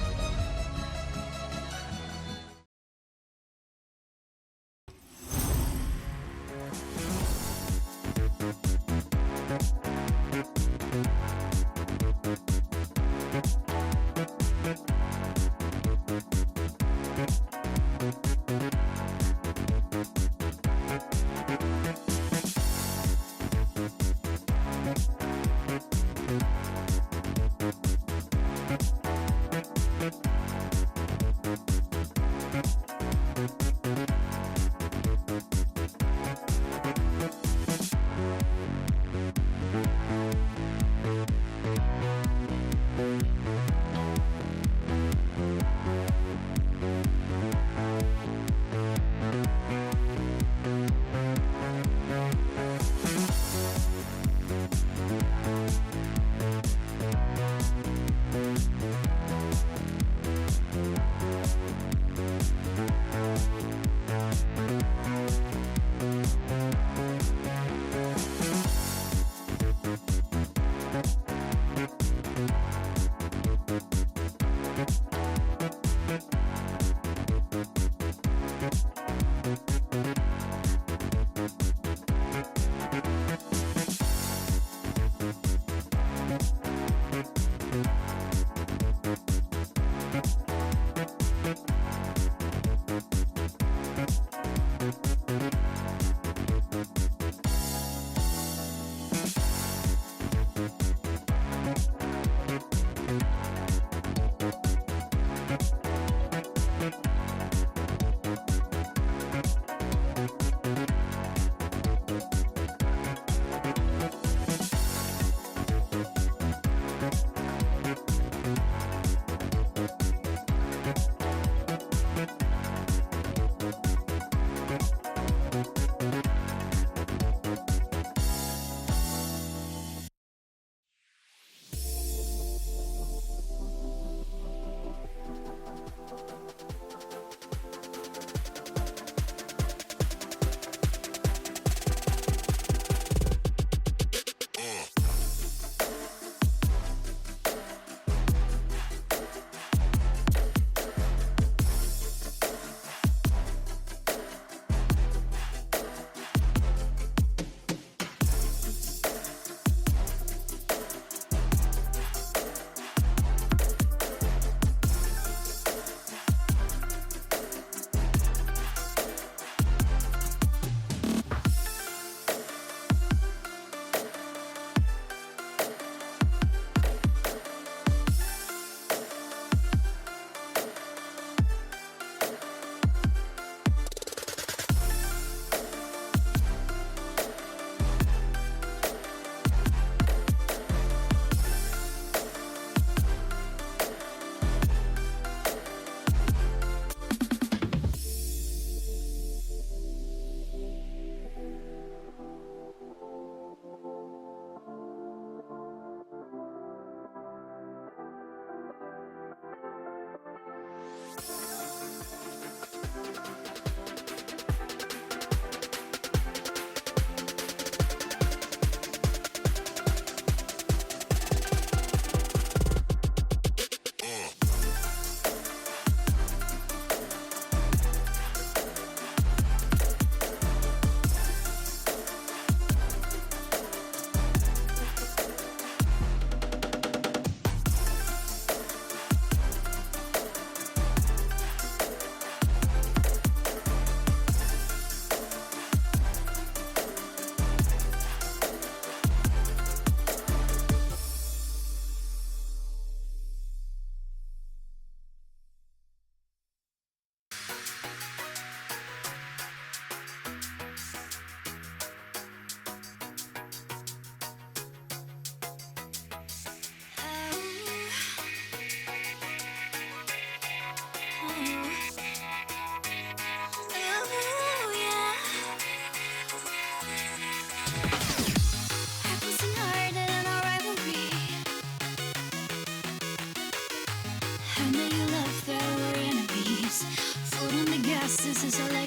I know you love their enemies. Foot on the gas, this is all